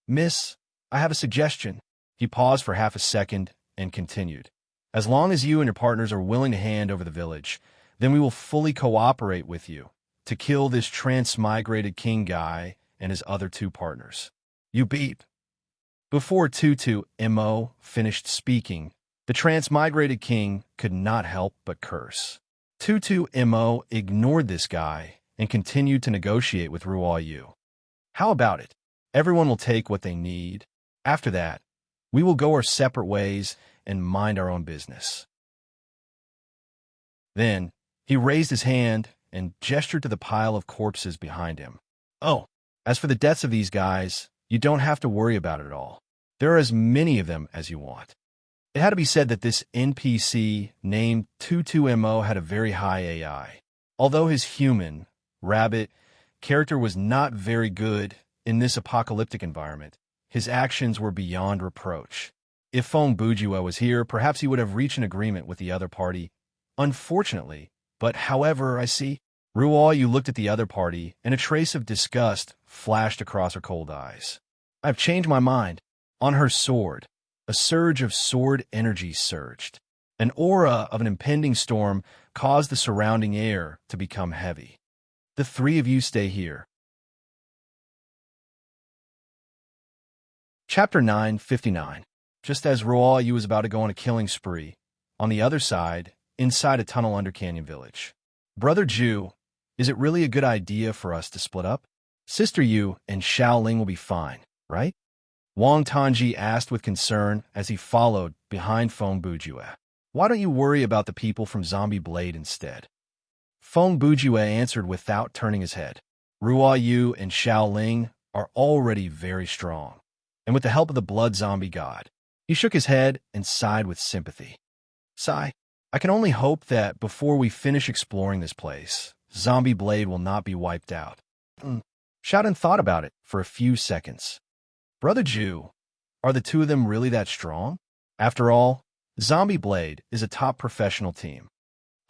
Miss, I have a suggestion. He paused for half a second and continued. As long as you and your partners are willing to hand over the village, then we will fully cooperate with you to kill this transmigrated king guy and his other two partners. You beat. Before Tutu Mo finished speaking, the transmigrated king could not help but curse. Tutu Mo ignored this guy and continued to negotiate with Ruoyu. How about it? Everyone will take what they need. After that, we will go our separate ways and mind our own business. Then, he raised his hand and gestured to the pile of corpses behind him. Oh, as for the deaths of these guys, you don't have to worry about it at all. There are as many of them as you want. It had to be said that this NPC named Tutu-Mo had a very high AI. Although his human, rabbit, character was not very good in this apocalyptic environment, his actions were beyond reproach. If Feng Bujue was here, perhaps he would have reached an agreement with the other party. Unfortunately, but however, I see. Ruoyu looked at the other party, and a trace of disgust flashed across her cold eyes. I've changed my mind. On her sword, a surge of sword energy surged. An aura of an impending storm caused the surrounding air to become heavy. The three of you stay here. Chapter 959. Just as Ruoyu was about to go on a killing spree, on the other side, inside a tunnel under Canyon Village. Brother Ju, is it really a good idea for us to split up? Sister Yu and Xiaoling will be fine, right? Wang Tanji asked with concern as he followed behind Feng Bujue. Why don't you worry about the people from Zombie Blade instead? Feng Bujue answered without turning his head. Ruoyu and Xiaoling are already very strong, and with the help of the blood zombie god. He shook his head and sighed with sympathy. Sigh. I can only hope that before we finish exploring this place, Zombie Blade will not be wiped out. Xiaodan thought about it for a few seconds. Brother Ju, are the two of them really that strong? After all, Zombie Blade is a top professional team.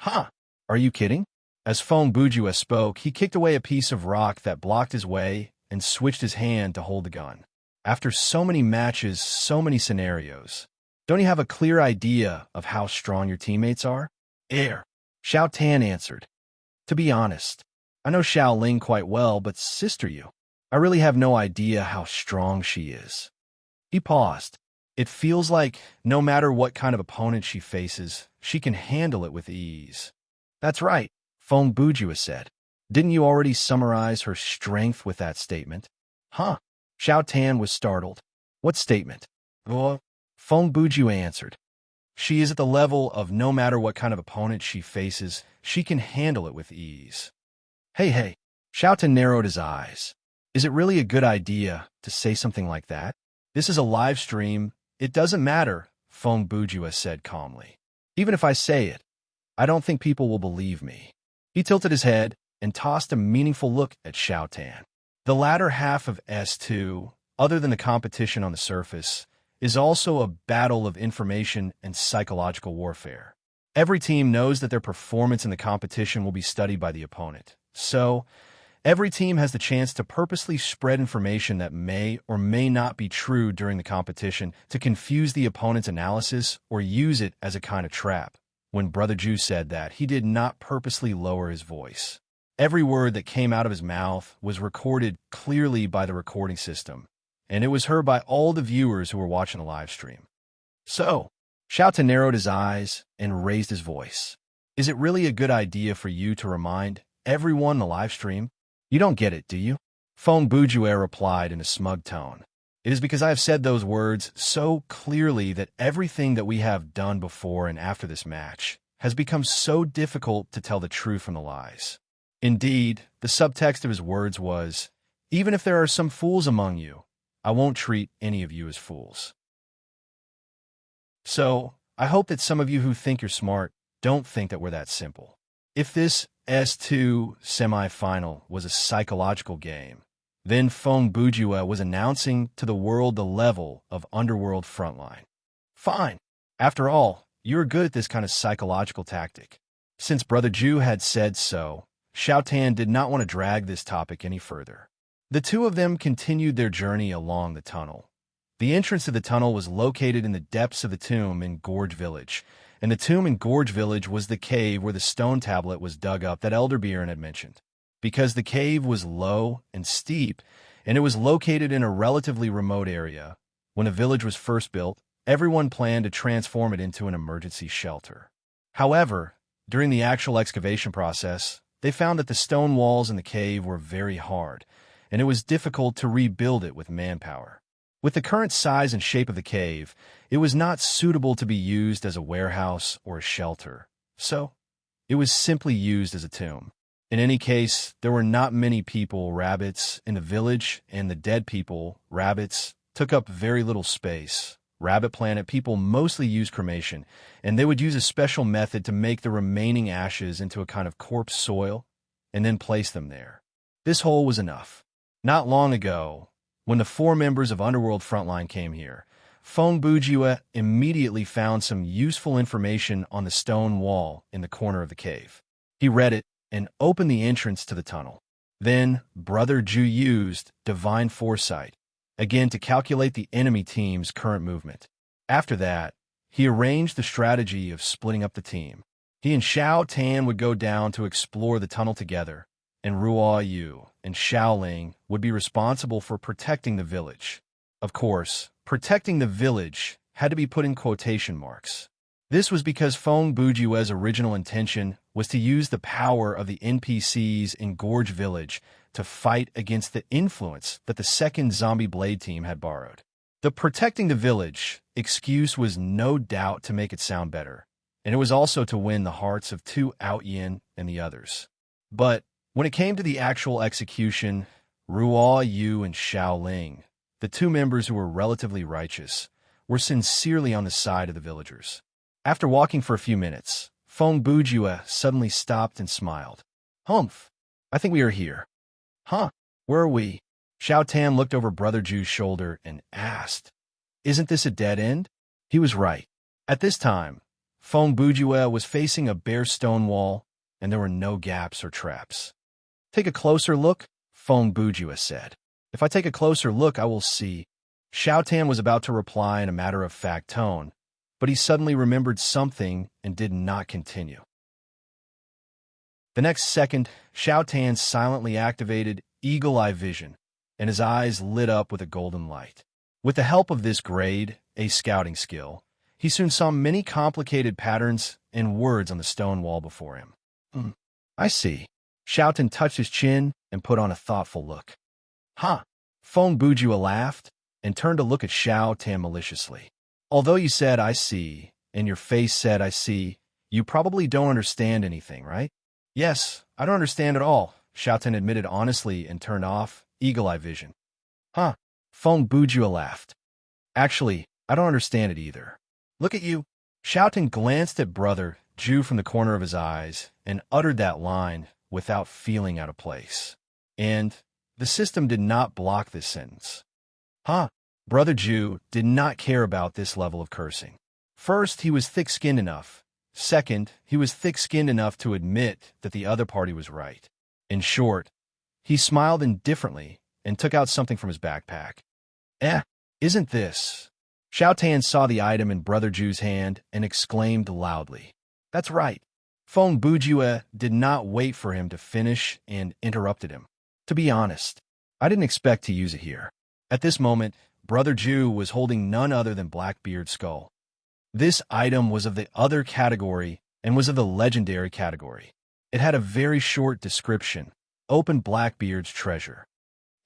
Huh? Are you kidding? As Feng Bujue spoke, he kicked away a piece of rock that blocked his way and switched his hand to hold the gun. After so many matches, so many scenarios, don't you have a clear idea of how strong your teammates are? Air. Xiao Tan answered. To be honest, I know Xiaoling quite well, but Sister Yu, I really have no idea how strong she is. He paused. It feels like no matter what kind of opponent she faces, she can handle it with ease. That's right, Feng Bujue said. Didn't you already summarize her strength with that statement? Huh? Xiao Tan was startled. What statement? Feng Bujue answered. She is at the level of no matter what kind of opponent she faces, she can handle it with ease. Hey, Xiao Tan narrowed his eyes. Is it really a good idea to say something like that? This is a live stream. It doesn't matter, Feng Bujue said calmly. Even if I say it, I don't think people will believe me. He tilted his head and tossed a meaningful look at Xiao Tan. The latter half of S2, other than the competition on the surface, is also a battle of information and psychological warfare. Every team knows that their performance in the competition will be studied by the opponent. So, every team has the chance to purposely spread information that may or may not be true during the competition to confuse the opponent's analysis or use it as a kind of trap. When Brother Ju said that, he did not purposely lower his voice. Every word that came out of his mouth was recorded clearly by the recording system, and it was heard by all the viewers who were watching the live stream. So, Xiao Tan narrowed his eyes and raised his voice. Is it really a good idea for you to remind everyone in the live stream? You don't get it, do you? Feng Bujue replied in a smug tone. It is because I have said those words so clearly that everything that we have done before and after this match has become so difficult to tell the truth from the lies. Indeed, the subtext of his words was, even if there are some fools among you, I won't treat any of you as fools. So, I hope that some of you who think you're smart don't think that we're that simple. If this S2 semi-final was a psychological game, then Feng Bujue was announcing to the world the level of Underworld Frontline. Fine. After all, you're good at this kind of psychological tactic. Since Brother Ju had said so, Xiao Tan did not want to drag this topic any further. The two of them continued their journey along the tunnel. The entrance to the tunnel was located in the depths of the tomb in Gorge Village, and the tomb in Gorge Village was the cave where the stone tablet was dug up that Elder Bjorn had mentioned. Because the cave was low and steep, and it was located in a relatively remote area, when the village was first built, everyone planned to transform it into an emergency shelter. However, during the actual excavation process, they found that the stone walls in the cave were very hard, and it was difficult to rebuild it with manpower. With the current size and shape of the cave, it was not suitable to be used as a warehouse or a shelter, so it was simply used as a tomb. In any case, there were not many people, rabbits, in the village, and the dead people, rabbits, took up very little space. Rabbit Planet people mostly use cremation, and they would use a special method to make the remaining ashes into a kind of corpse soil and then place them there. This hole was enough. Not long ago, when the 4 members of Underworld Frontline came here, Fong Bujue immediately found some useful information on the stone wall in the corner of the cave. He read it and opened the entrance to the tunnel. Then, Brother Ju used divine foresight, again to calculate the enemy team's current movement. After that, he arranged the strategy of splitting up the team. He and Xiao Tan would go down to explore the tunnel together, and Ruo Yu and Xiao Ling would be responsible for protecting the village. Of course, protecting the village had to be put in quotation marks. This was because Fong Bujue's original intention was to use the power of the NPCs in Gorge Village to fight against the influence that the second Zombie Blade team had borrowed. The protecting the village excuse was no doubt to make it sound better, and it was also to win the hearts of Tu Outyin and the others. But when it came to the actual execution, Ruo Yu and Xiao Ling, the 2 members who were relatively righteous, were sincerely on the side of the villagers. After walking for a few minutes, Fong Bujue suddenly stopped and smiled. Humph, I think we are here. Huh, where are we? Xiao Tan looked over Brother Ju's shoulder and asked, Isn't this a dead end? He was right. At this time, Fong Bujue was facing a bare stone wall, and there were no gaps or traps. Take a closer look, Fong Bujue said. If I take a closer look, I will see. Xiao Tan was about to reply in a matter-of-fact tone, but he suddenly remembered something and did not continue. The next second, Xiao Tan silently activated Eagle Eye Vision, and his eyes lit up with a golden light. With the help of this grade, a scouting skill, he soon saw many complicated patterns and words on the stone wall before him. I see. Xiao Tan touched his chin and put on a thoughtful look. Huh. Fong Bujue laughed and turned to look at Xiao Tan maliciously. Although you said I see, and your face said I see, you probably don't understand anything, right? Yes, I don't understand at all, Xiao Tan admitted honestly and turned off Eagle Eye Vision. Huh. Fong Bujue laughed. Actually, I don't understand it either. Look at you. Xiao Tan glanced at Brother Ju from the corner of his eyes and uttered that line without feeling out of place. And the system did not block this sentence. Huh. Brother Ju did not care about this level of cursing. First, he was thick-skinned enough. Second, he was thick-skinned enough to admit that the other party was right. In short, he smiled indifferently and took out something from his backpack. Isn't this? Xiao Tan saw the item in Brother Ju's hand and exclaimed loudly. That's right. Fong Bujue did not wait for him to finish and interrupted him. To be honest, I didn't expect to use it here. At this moment, Brother Ju was holding none other than Blackbeard's skull. This item was of the other category and was of the legendary category. It had a very short description. Open Blackbeard's treasure.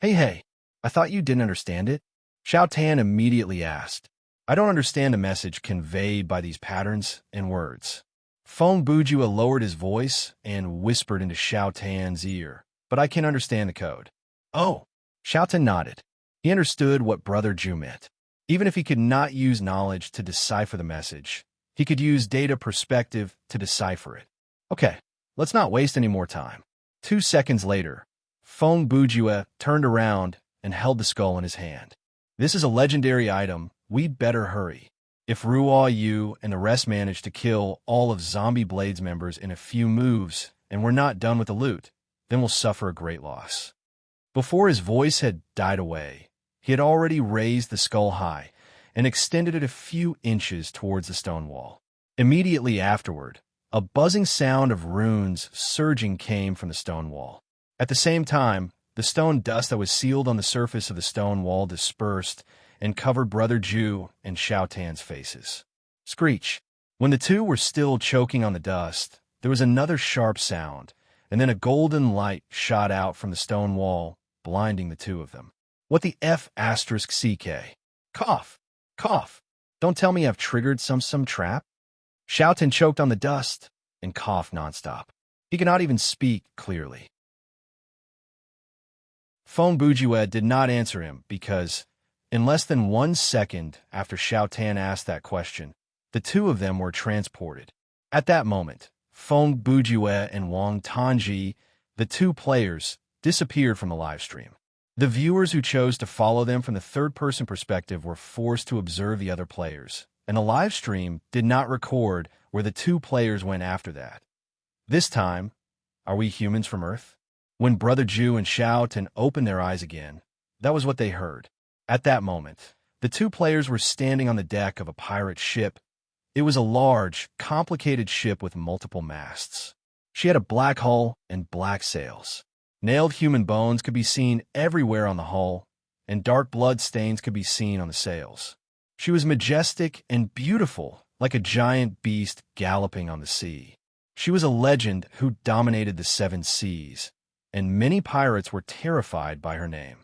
Hey, I thought you didn't understand it? Xiao Tan immediately asked. I don't understand the message conveyed by these patterns and words. Fong Bujue lowered his voice and whispered into Xiao Tan's ear, but I can understand the code. Oh, Xiao Tan nodded. He understood what Brother Ju meant. Even if he could not use knowledge to decipher the message, he could use data perspective to decipher it. Okay, let's not waste any more time. 2 seconds later, Fong Bujue turned around and held the skull in his hand. This is a legendary item. We'd better hurry. If Ruo Yu and the rest manage to kill all of Zombie Blade's members in a few moves and we're not done with the loot, then we'll suffer a great loss. Before his voice had died away, he had already raised the skull high and extended it a few inches towards the stone wall. Immediately afterward, a buzzing sound of runes surging came from the stone wall. At the same time, the stone dust that was sealed on the surface of the stone wall dispersed and covered Brother Jew and Xiao Tan's faces. Screech. When the two were still choking on the dust, there was another sharp sound, and then a golden light shot out from the stone wall, blinding the two of them. What the F***CK? Cough! Cough! Don't tell me I've triggered some trap? Xiao Tan choked on the dust and coughed nonstop. He could not even speak clearly. Feng Bujue did not answer him because, in less than 1 second after Xiao Tan asked that question, the two of them were transported. At that moment, Feng Bujue and Wang Tanji, the two players, disappeared from the livestream. The viewers who chose to follow them from the third-person perspective were forced to observe the other players, and the livestream did not record where the two players went after that. This time, are we humans from Earth? When Brother Jew and Xiao Tan opened their eyes again, that was what they heard. At that moment, the two players were standing on the deck of a pirate ship. It was a large, complicated ship with multiple masts. She had a black hull and black sails. Nailed human bones could be seen everywhere on the hull, and dark blood stains could be seen on the sails. She was majestic and beautiful, like a giant beast galloping on the sea. She was a legend who dominated the 7 seas, and many pirates were terrified by her name.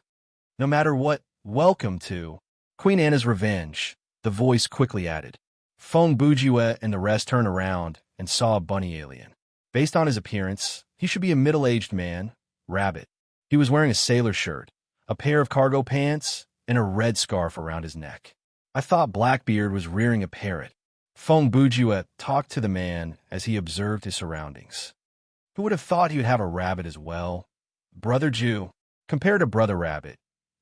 No matter what, welcome to Queen Anna's Revenge, the voice quickly added. Feng Bujue and the rest turned around and saw a bunny alien. Based on his appearance, he should be a middle-aged man, rabbit. He was wearing a sailor shirt, a pair of cargo pants, and a red scarf around his neck. I thought Blackbeard was rearing a parrot. Feng Bujue talked to the man as he observed his surroundings. Who would have thought he would have a rabbit as well? Brother Jew, compared to Brother Rabbit,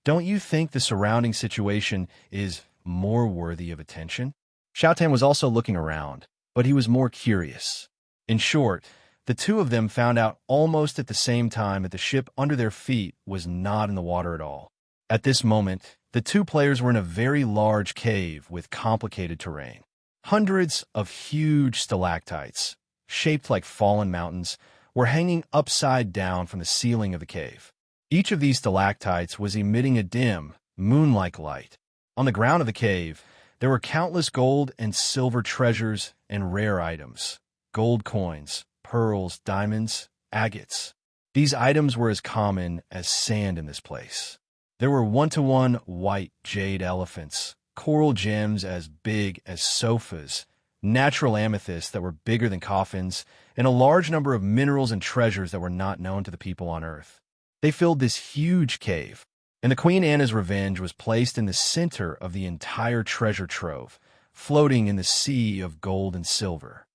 don't you think the surrounding situation is more worthy of attention? Xiao Tan was also looking around, but he was more curious. In short, the two of them found out almost at the same time that the ship under their feet was not in the water at all. At this moment, the two players were in a very large cave with complicated terrain. Hundreds of huge stalactites, shaped like fallen mountains, were hanging upside down from the ceiling of the cave. Each of these stalactites was emitting a dim, moon-like light. On the ground of the cave, there were countless gold and silver treasures and rare items, gold coins, pearls, diamonds, agates. These items were as common as sand in this place. There were 1-to-1 white jade elephants, coral gems as big as sofas, natural amethysts that were bigger than coffins, and a large number of minerals and treasures that were not known to the people on Earth. They filled this huge cave, and the Queen Anna's Revenge was placed in the center of the entire treasure trove, floating in the sea of gold and silver.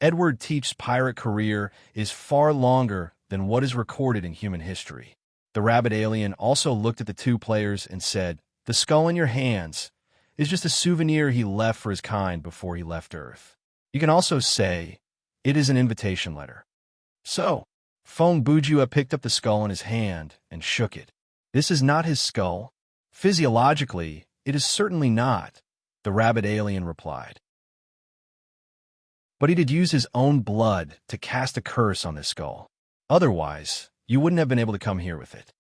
Edward Teach's pirate career is far longer than what is recorded in human history. The rabbit alien also looked at the two players and said, "The skull in your hands is just a souvenir he left for his kind before he left Earth. You can also say it is an invitation letter." So, Feng Bujue picked up the skull in his hand and shook it. This is not his skull. Physiologically, it is certainly not, the rabbit alien replied. But he did use his own blood to cast a curse on this skull. Otherwise, you wouldn't have been able to come here with it.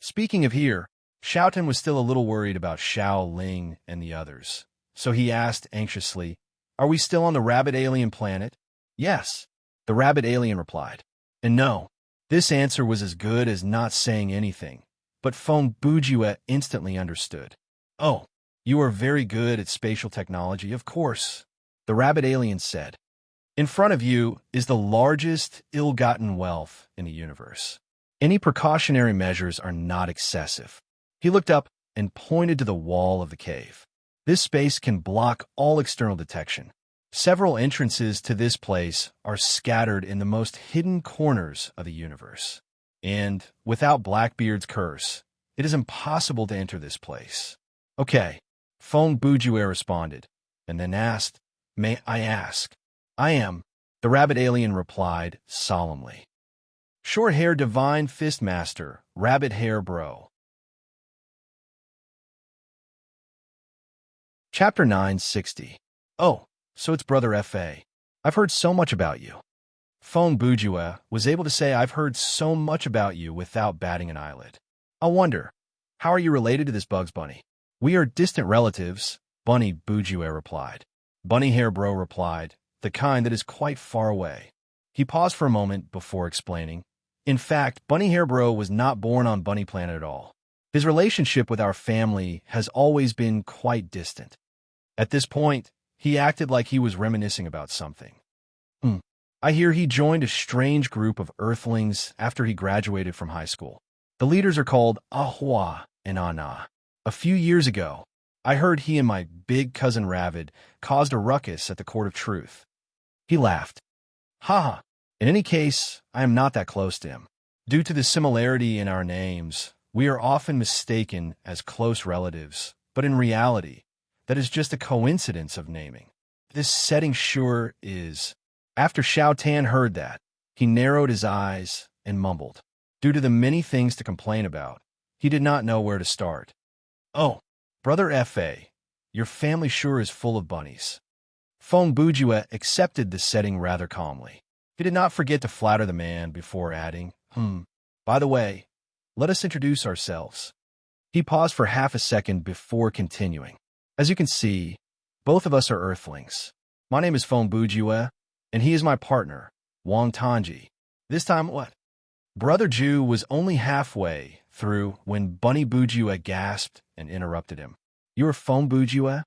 Speaking of here, Xiao Tan was still a little worried about Xiao Ling and the others, so he asked anxiously, "Are we still on the rabbit alien planet?" "Yes," the rabbit alien replied. And no, this answer was as good as not saying anything, but Feng Bujue instantly understood. "Oh, you are very good at spatial technology, of course," the rabbit alien said. "In front of you is the largest ill-gotten wealth in the universe. Any precautionary measures are not excessive." He looked up and pointed to the wall of the cave. "This space can block all external detection. Several entrances to this place are scattered in the most hidden corners of the universe. And without Blackbeard's curse, it is impossible to enter this place." "Okay," Feng Bujue responded, and then asked, "May I ask?" "I am," the rabbit alien replied solemnly. Short hair divine fist master, rabbit hair bro. Chapter 960. Oh, so it's Brother F.A. I've heard so much about you. Phone Bujua was able to say I've heard so much about you without batting an eyelid. I wonder, how are you related to this Bugs Bunny? We are distant relatives, Bunny Bujua replied. Bunny Hair Bro replied, the kind that is quite far away. He paused for a moment before explaining. In fact, Bunny Hair Bro was not born on Bunny Planet at all. His relationship with our family has always been quite distant. At this point, he acted like he was reminiscing about something. I hear he joined a strange group of Earthlings after he graduated from high school. The leaders are called Ahua and Ana. A few years ago, I heard he and my big cousin Ravid caused a ruckus at the Court of Truth. He laughed. Haha. In any case, I am not that close to him. Due to the similarity in our names, we are often mistaken as close relatives, but in reality, that is just a coincidence of naming. This setting sure is. After Xiao Tan heard that, he narrowed his eyes and mumbled. Due to the many things to complain about, he did not know where to start. Oh, Brother F.A., your family sure is full of bunnies. Feng Bujua accepted the setting rather calmly. He did not forget to flatter the man before adding, By the way, let us introduce ourselves. He paused for half a second before continuing. As you can see, both of us are Earthlings. My name is Feng Bujua, and he is my partner, Wang Tanji. This time what? Brother Ju was only halfway through when Bunny Bujua gasped and interrupted him. You are Feng Bujua?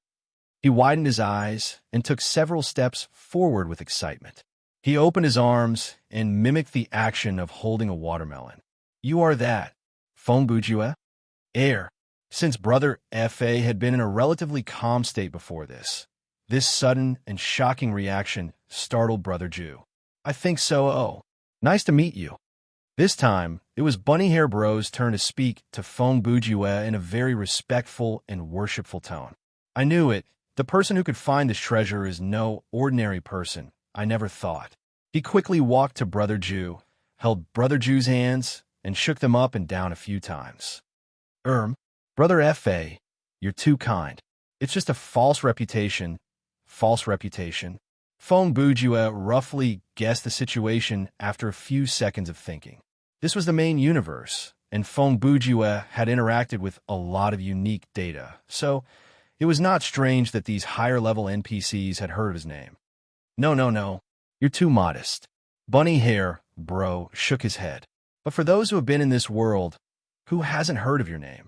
He widened his eyes and took several steps forward with excitement. He opened his arms and mimicked the action of holding a watermelon. You are that, Feng Bujua? Air. Since Brother F.A. had been in a relatively calm state before this sudden and shocking reaction startled Brother Ju. I think so. Oh, nice to meet you. This time, it was Bunny Hair Bro's turn to speak to Feng Bujua in a very respectful and worshipful tone. I knew it. The person who could find this treasure is no ordinary person. I never thought. He quickly walked to Brother Ju, held Brother Ju's hands, and shook them up and down a few times. Brother F.A., you're too kind. It's just a false reputation. False reputation. Feng Bujua roughly guessed the situation after a few seconds of thinking. This was the main universe, and Feng Bujua had interacted with a lot of unique data, so it was not strange that these higher-level NPCs had heard his name. No. You're too modest. Bunny Hair Bro shook his head. But for those who have been in this world, who hasn't heard of your name?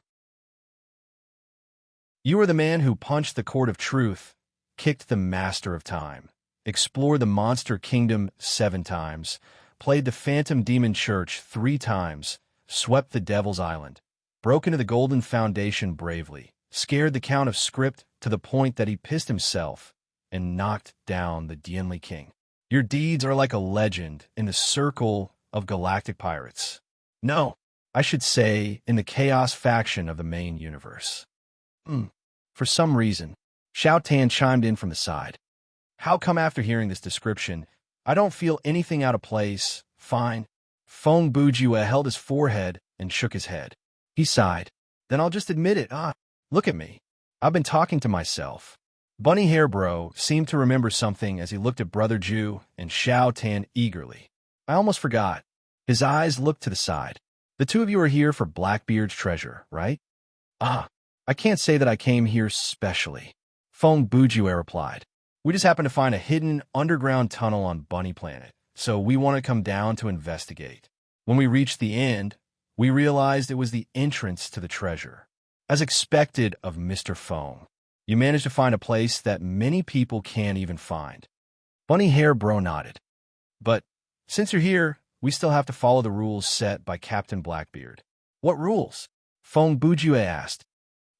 You are the man who punched the Court of Truth, kicked the Master of Time, explored the Monster Kingdom 7 times, played the Phantom Demon Church 3 times, swept the Devil's Island, broke into the Golden Foundation bravely, scared the Count of Script to the point that he pissed himself, and knocked down the Dienli King. Your deeds are like a legend in the circle of galactic pirates. No, I should say in the Chaos faction of the main universe. For some reason, Xiao Tan chimed in from the side. How come after hearing this description, I don't feel anything out of place? Fine. Feng Bujua held his forehead and shook his head. He sighed. Then I'll just admit it. Look at me. I've been talking to myself. Bunny Hair Bro seemed to remember something as he looked at Brother Ju and Xiao Tan eagerly. I almost forgot. His eyes looked to the side. The two of you are here for Blackbeard's treasure, right? I can't say that I came here specially. Feng Bujua replied. We just happened to find a hidden underground tunnel on Bunny Planet, so we want to come down to investigate. When we reached the end, we realized it was the entrance to the treasure. As expected of Mr. Feng, you managed to find a place that many people can't even find. Bunny Hair Bro nodded. But since you're here, we still have to follow the rules set by Captain Blackbeard. What rules? Feng Bujua asked.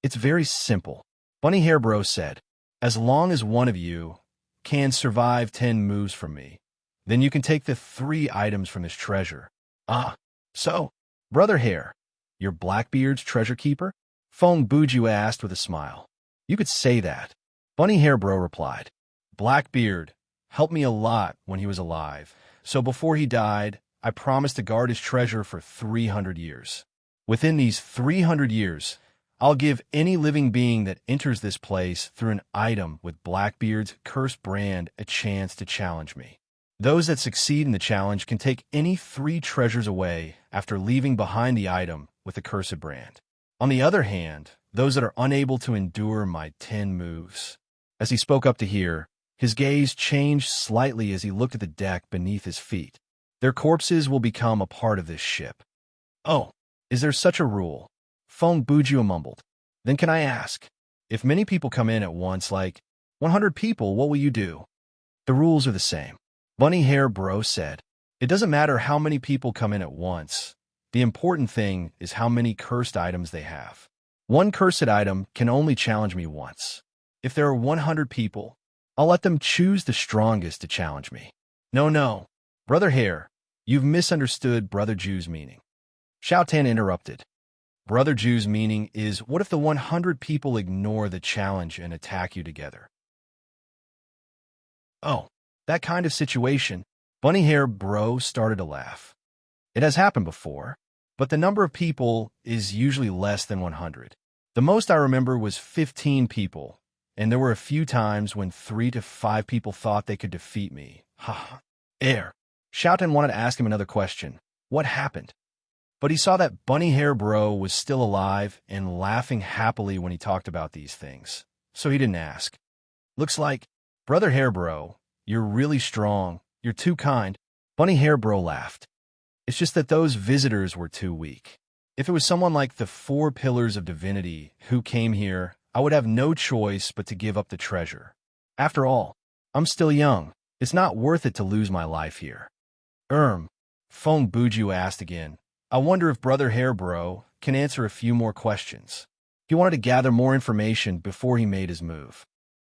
It's very simple. Bunny Hair Bro said, as long as one of you can survive 10 moves from me, then you can take the 3 items from this treasure. So, Brother Hair, you're Blackbeard's treasure keeper? Feng Bujua asked with a smile. You could say that. Bunny Hair Bro replied. Blackbeard helped me a lot when he was alive, so before he died, I promise to guard his treasure for 300 years. Within these 300 years, I'll give any living being that enters this place through an item with Blackbeard's cursed brand a chance to challenge me. Those that succeed in the challenge can take any 3 treasures away after leaving behind the item with the cursed brand. On the other hand, those that are unable to endure my 10 moves. As he spoke up to here, his gaze changed slightly as he looked at the deck beneath his feet. Their corpses will become a part of this ship. Oh, is there such a rule? Feng Bujua mumbled. Then can I ask, if many people come in at once, like 100 people, what will you do? The rules are the same. Bunny Hair Bro said. It doesn't matter how many people come in at once. The important thing is how many cursed items they have. One cursed item can only challenge me once. If there are 100 people, I'll let them choose the strongest to challenge me. No, Brother Hare, you've misunderstood Brother Jew's meaning. Xiao Tan interrupted. Brother Jew's meaning is, what if the 100 people ignore the challenge and attack you together? Oh, that kind of situation. Bunny Hair Bro started to laugh. It has happened before, but the number of people is usually less than 100. The most I remember was 15 people, and there were a few times when 3 to 5 people thought they could defeat me. Ha! Xiao Tan wanted to ask him another question. What happened? But he saw that Bunny Hair Bro was still alive and laughing happily when he talked about these things, so he didn't ask. Looks like, Brother Hair Bro, you're really strong. You're too kind. Bunny Hair Bro laughed. It's just that those visitors were too weak. If it was someone like the 4 pillars of divinity who came here, I would have no choice but to give up the treasure. After all, I'm still young. It's not worth it to lose my life here. Feng Buju asked again. I wonder if Brother Hair Bro can answer a few more questions. He wanted to gather more information before he made his move.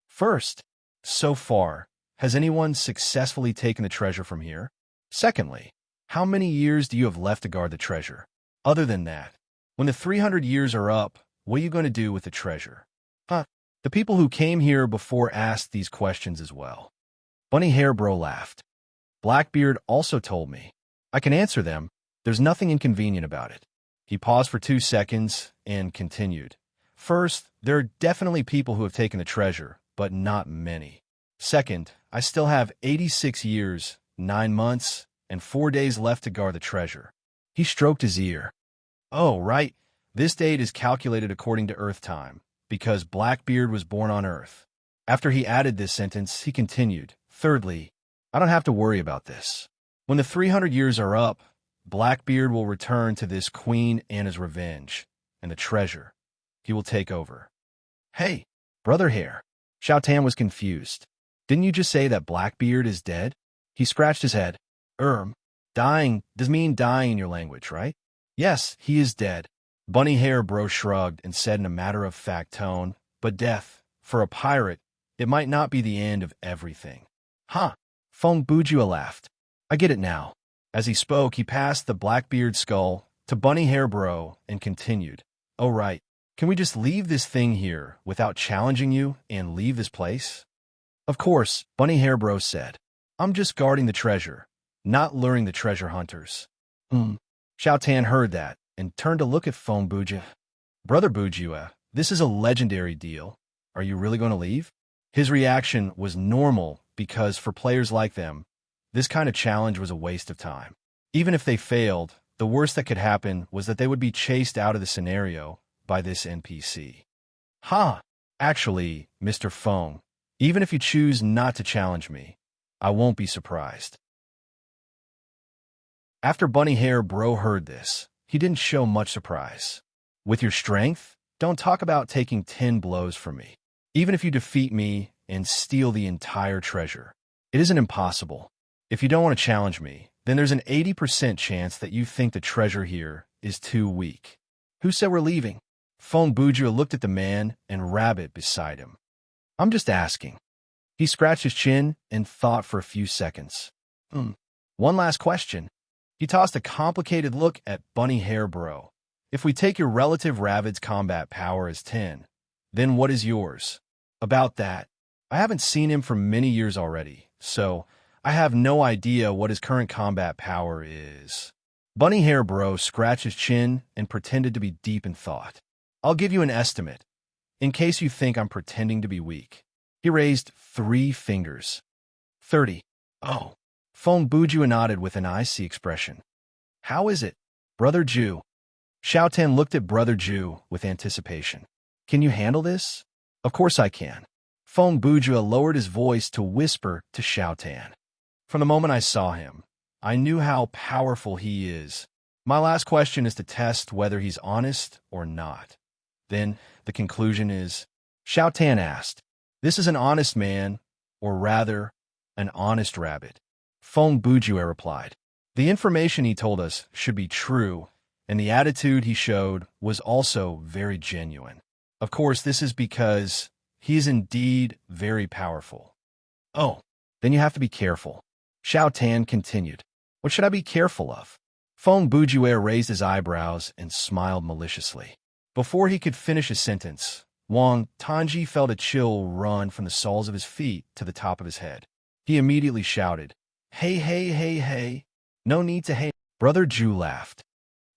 First, so far, has anyone successfully taken the treasure from here? Secondly, how many years do you have left to guard the treasure? Other than that, when the 300 years are up, what are you going to do with the treasure? The people who came here before asked these questions as well. Bunny Hair Bro laughed. Blackbeard also told me. I can answer them. There's nothing inconvenient about it. He paused for 2 seconds and continued. First, there are definitely people who have taken the treasure, but not many. Second, I still have 86 years, 9 months, and 4 days left to guard the treasure. He stroked his ear. Oh, right. This date is calculated according to Earth time, because Blackbeard was born on Earth. After he added this sentence, he continued. Thirdly, I don't have to worry about this. When the 300 years are up, Blackbeard will return to this Queen Anna's revenge, and the treasure. He will take over. Hey, Brother Hare. Xiao Tan was confused. Didn't you just say that Blackbeard is dead? He scratched his head. Dying does mean dying in your language, right? Yes, he is dead. Bunny Hair Bro shrugged and said in a matter-of-fact tone, but death, for a pirate, it might not be the end of everything. Feng Bujua laughed. I get it now. As he spoke, he passed the Blackbeard skull to Bunny Hair Bro and continued. Oh, right. Can we just leave this thing here without challenging you and leave this place? Of course, Bunny Hair Bro said. I'm just guarding the treasure, not luring the treasure hunters. Xiao Tan heard that and turned to look at Feng Bujua. Brother Bujua, this is a legendary deal. Are you really going to leave? His reaction was normal because for players like them, this kind of challenge was a waste of time. Even if they failed, the worst that could happen was that they would be chased out of the scenario by this NPC. Actually, Mr. Feng, even if you choose not to challenge me, I won't be surprised. After Bunny Hair Bro heard this, he didn't show much surprise. With your strength, don't talk about taking 10 blows from me. Even if you defeat me and steal the entire treasure, it isn't impossible. If you don't want to challenge me, then there's an 80% chance that you think the treasure here is too weak. Who said we're leaving? Feng Bujua looked at the man and rabbit beside him. I'm just asking. He scratched his chin and thought for a few seconds. One last question. He tossed a complicated look at Bunny Hair Bro. If we take your relative rabbit's combat power as 10, then what is yours? About that, I haven't seen him for many years already, so I have no idea what his current combat power is. Bunny Hair Bro scratched his chin and pretended to be deep in thought. I'll give you an estimate, in case you think I'm pretending to be weak. He raised 3 fingers. 30. Oh. Feng Bujue nodded with an icy expression. How is it, Brother Ju? Xiao Tan looked at Brother Ju with anticipation. Can you handle this? Of course I can. Feng Bujue lowered his voice to whisper to Xiao Tan. From the moment I saw him, I knew how powerful he is. My last question is to test whether he's honest or not. Then, the conclusion is, Xiao Tan asked, this is an honest man, or rather, an honest rabbit. Feng Bujue replied, the information he told us should be true, and the attitude he showed was also very genuine. Of course, this is because he is indeed very powerful. Oh, then you have to be careful. Xiao Tan continued. What should I be careful of? Feng Bujue raised his eyebrows and smiled maliciously. Before he could finish his sentence, Wang Tanji felt a chill run from the soles of his feet to the top of his head. He immediately shouted, Hey, hey, hey, hey. No need to hey. Brother Ju laughed.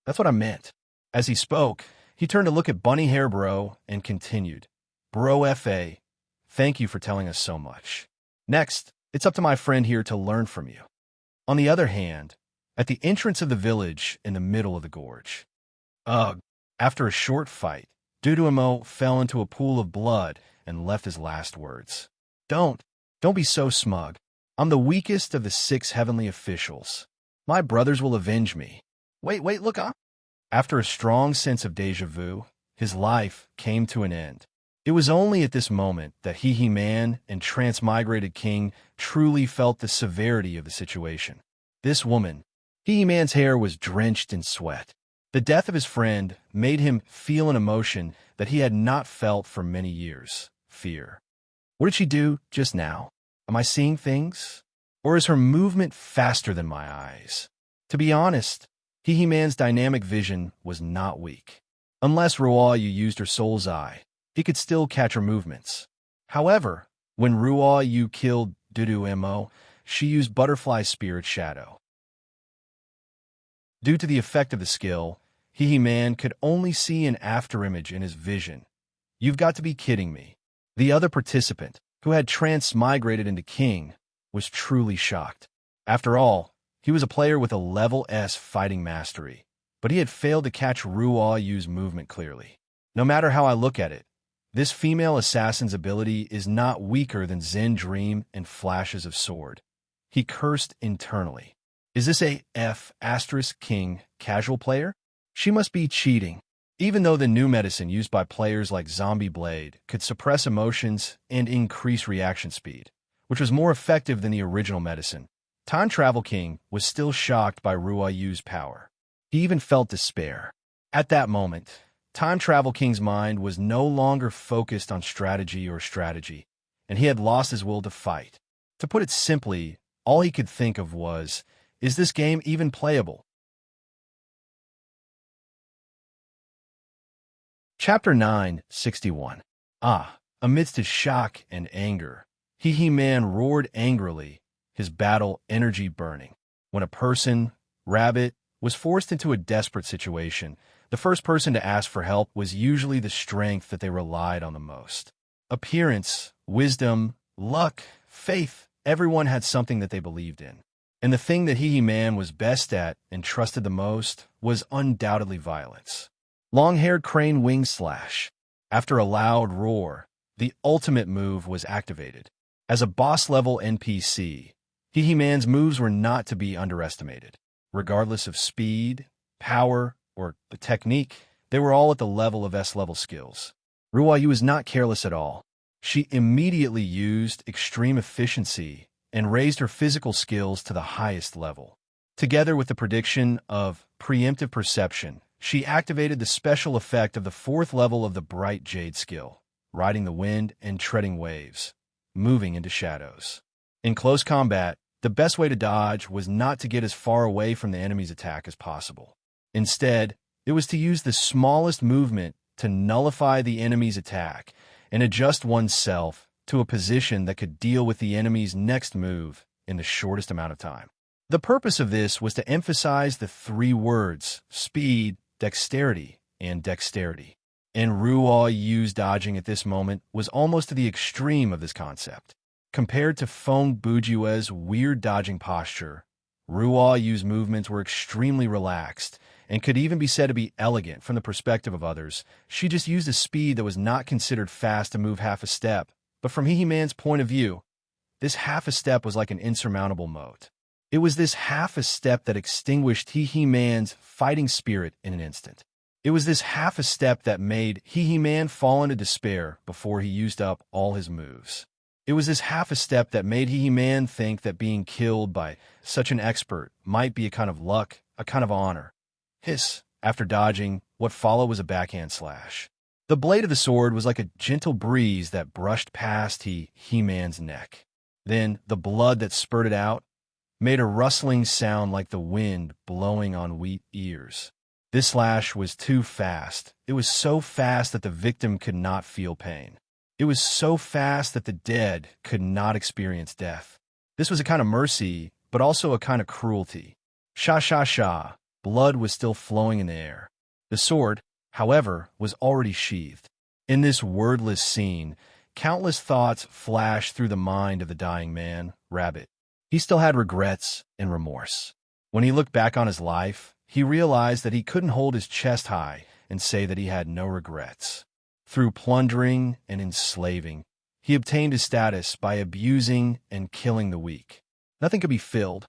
That's what I meant. As he spoke, he turned to look at Bunny Hair Bro and continued, Bro F.A., thank you for telling us so much. Next, it's up to my friend here to learn from you. On the other hand, at the entrance of the village in the middle of the gorge. Ugh. After a short fight, Duduemo fell into a pool of blood and left his last words. Don't be so smug. I'm the weakest of the 6 heavenly officials. My brothers will avenge me. Wait, look up. After a strong sense of déjà vu, his life came to an end. It was only at this moment that He-Man and Transmigrated King truly felt the severity of the situation. This woman, He-Man's hair was drenched in sweat. The death of his friend made him feel an emotion that he had not felt for many years, fear. What did she do just now? Am I seeing things? Or is her movement faster than my eyes? To be honest, He-Man's dynamic vision was not weak. Unless Ruoyu used her soul's eye, he could still catch her movements. However, when Ruoyu killed Duduemo, she used Butterfly Spirit Shadow. Due to the effect of the skill, He-Man could only see an afterimage in his vision. You've got to be kidding me. The other participant, who had transmigrated into King, was truly shocked. After all, he was a player with a level S fighting mastery, but he had failed to catch Ruoyu's movement clearly. No matter how I look at it, this female assassin's ability is not weaker than Zen Dream and Flashes of Sword. He cursed internally. Is this a F***King casual player? She must be cheating. Even though the new medicine used by players like Zombie Blade could suppress emotions and increase reaction speed, which was more effective than the original medicine, Time Travel King was still shocked by Ruoyu's power. He even felt despair. At that moment, Time Travel King's mind was no longer focused on strategy, and he had lost his will to fight. To put it simply, all he could think of was, is this game even playable? Chapter 961. Amidst his shock and anger, He-Man roared angrily, his battle energy burning. When a person, rabbit, was forced into a desperate situation, the first person to ask for help was usually the strength that they relied on the most. Appearance, wisdom, luck, faith, everyone had something that they believed in. And the thing that He-Man was best at and trusted the most was undoubtedly violence. Long-haired crane wing slash. After a loud roar, the ultimate move was activated. As a boss-level NPC, He-Man's moves were not to be underestimated. Regardless of speed, power, or the technique, they were all at the level of S-level skills. Ruoyu was not careless at all. She immediately used extreme efficiency and raised her physical skills to the highest level. Together with the prediction of preemptive perception, she activated the special effect of the 4th level of the Bright Jade skill, riding the wind and treading waves, moving into shadows. In close combat, the best way to dodge was not to get as far away from the enemy's attack as possible. Instead, it was to use the smallest movement to nullify the enemy's attack and adjust oneself to a position that could deal with the enemy's next move in the shortest amount of time. The purpose of this was to emphasize the three words, speed, dexterity, and dexterity. And Ruo Yu's dodging at this moment was almost to the extreme of this concept. Compared to Feng Bujue's weird dodging posture, Ruo Yu's movements were extremely relaxed and could even be said to be elegant from the perspective of others. She just used a speed that was not considered fast to move half a step, but from He-Man's point of view, this half a step was like an insurmountable moat. It was this half a step that extinguished He-Man's fighting spirit in an instant. It was this half a step that made He-Man fall into despair before he used up all his moves. It was this half a step that made He-Man think that being killed by such an expert might be a kind of luck, a kind of honor. Hiss! After dodging, what followed was a backhand slash. The blade of the sword was like a gentle breeze that brushed past He-Man's neck. Then, the blood that spurted out made a rustling sound like the wind blowing on wheat ears. This slash was too fast. It was so fast that the victim could not feel pain. It was so fast that the dead could not experience death. This was a kind of mercy, but also a kind of cruelty. Sha. Blood was still flowing in the air. The sword, however, was already sheathed. In this wordless scene, countless thoughts flashed through the mind of the dying man, Rabbit. He still had regrets and remorse. When he looked back on his life, he realized that he couldn't hold his chest high and say that he had no regrets. Through plundering and enslaving, he obtained his status by abusing and killing the weak. Nothing could be filled.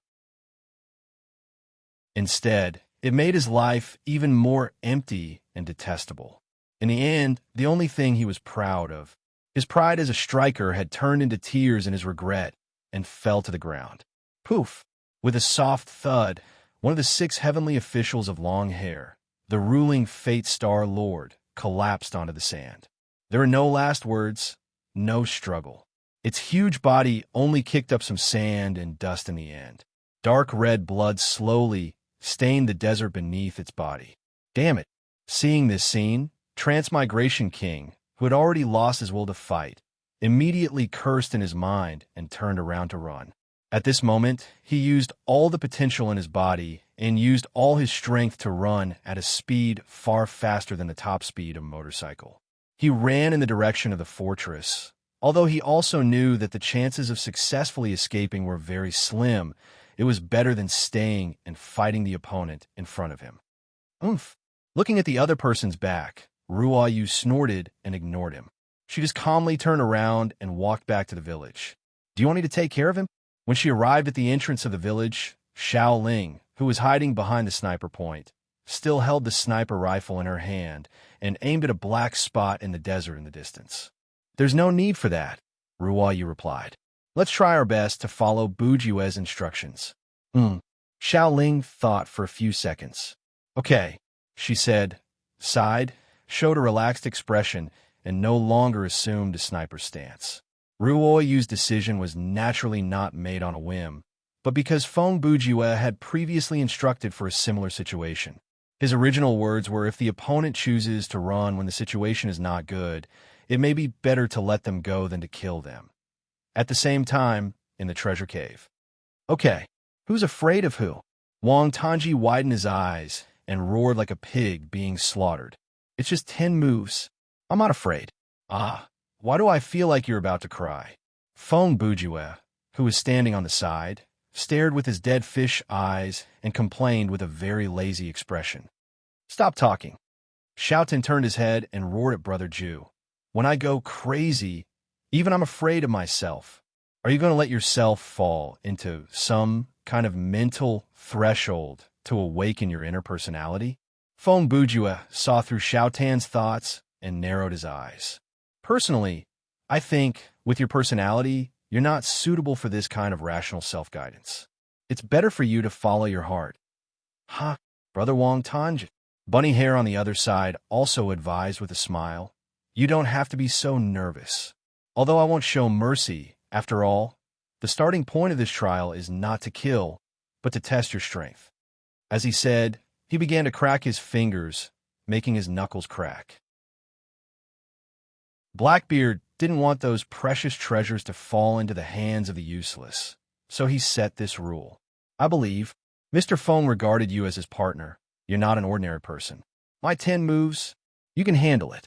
Instead, it made his life even more empty and detestable. In the end, the only thing he was proud of, his pride as a striker, had turned into tears in his regret and fell to the ground. Poof! With a soft thud, one of the 6 heavenly officials of long hair, the ruling Fate Star Lord, collapsed onto the sand. There were no last words, no struggle. Its huge body only kicked up some sand and dust in the end. Dark red blood slowly stained the desert beneath its body. Damn it! Seeing this scene, Transmigration King, who had already lost his will to fight, immediately cursed in his mind and turned around to run. At this moment, he used all the potential in his body and used all his strength to run at a speed far faster than the top speed of a motorcycle. He ran in the direction of the fortress, although he also knew that the chances of successfully escaping were very slim. It was better than staying and fighting the opponent in front of him. Oomph! Looking at the other person's back, Ruo Yu snorted and ignored him. She just calmly turned around and walked back to the village. Do you want me to take care of him? When she arrived at the entrance of the village, Xiao Ling, who was hiding behind the sniper point, still held the sniper rifle in her hand and aimed at a black spot in the desert in the distance. There's no need for that, Ruo Yu replied. Let's try our best to follow Bujue's instructions. Xiao Ling thought for a few seconds. Okay, she said, sighed, showed a relaxed expression, and no longer assumed a sniper stance. Ruo Yu's decision was naturally not made on a whim, but because Feng Bujue had previously instructed for a similar situation. His original words were, if the opponent chooses to run when the situation is not good, it may be better to let them go than to kill them. At the same time, in the treasure cave. Okay, who's afraid of who? Wang Tanji widened his eyes and roared like a pig being slaughtered. It's just 10 moves. I'm not afraid. Why do I feel like you're about to cry? Feng Bujue, who was standing on the side, stared with his dead fish eyes and complained with a very lazy expression. Stop talking. Xiaotin turned his head and roared at Brother Ju. When I go crazy, even I'm afraid of myself. Are you going to let yourself fall into some kind of mental threshold to awaken your inner personality? Feng Bujue saw through Xiaotan's thoughts and narrowed his eyes. Personally, I think, with your personality, you're not suitable for this kind of rational self-guidance. It's better for you to follow your heart. Brother Wang Tanji. Bunny Hair on the other side also advised with a smile. You don't have to be so nervous. Although I won't show mercy, after all, the starting point of this trial is not to kill, but to test your strength. As he said, he began to crack his fingers, making his knuckles crack. Blackbeard didn't want those precious treasures to fall into the hands of the useless. so he set this rule. I believe Mr. Feng regarded you as his partner. You're not an ordinary person. My 10 moves, you can handle it.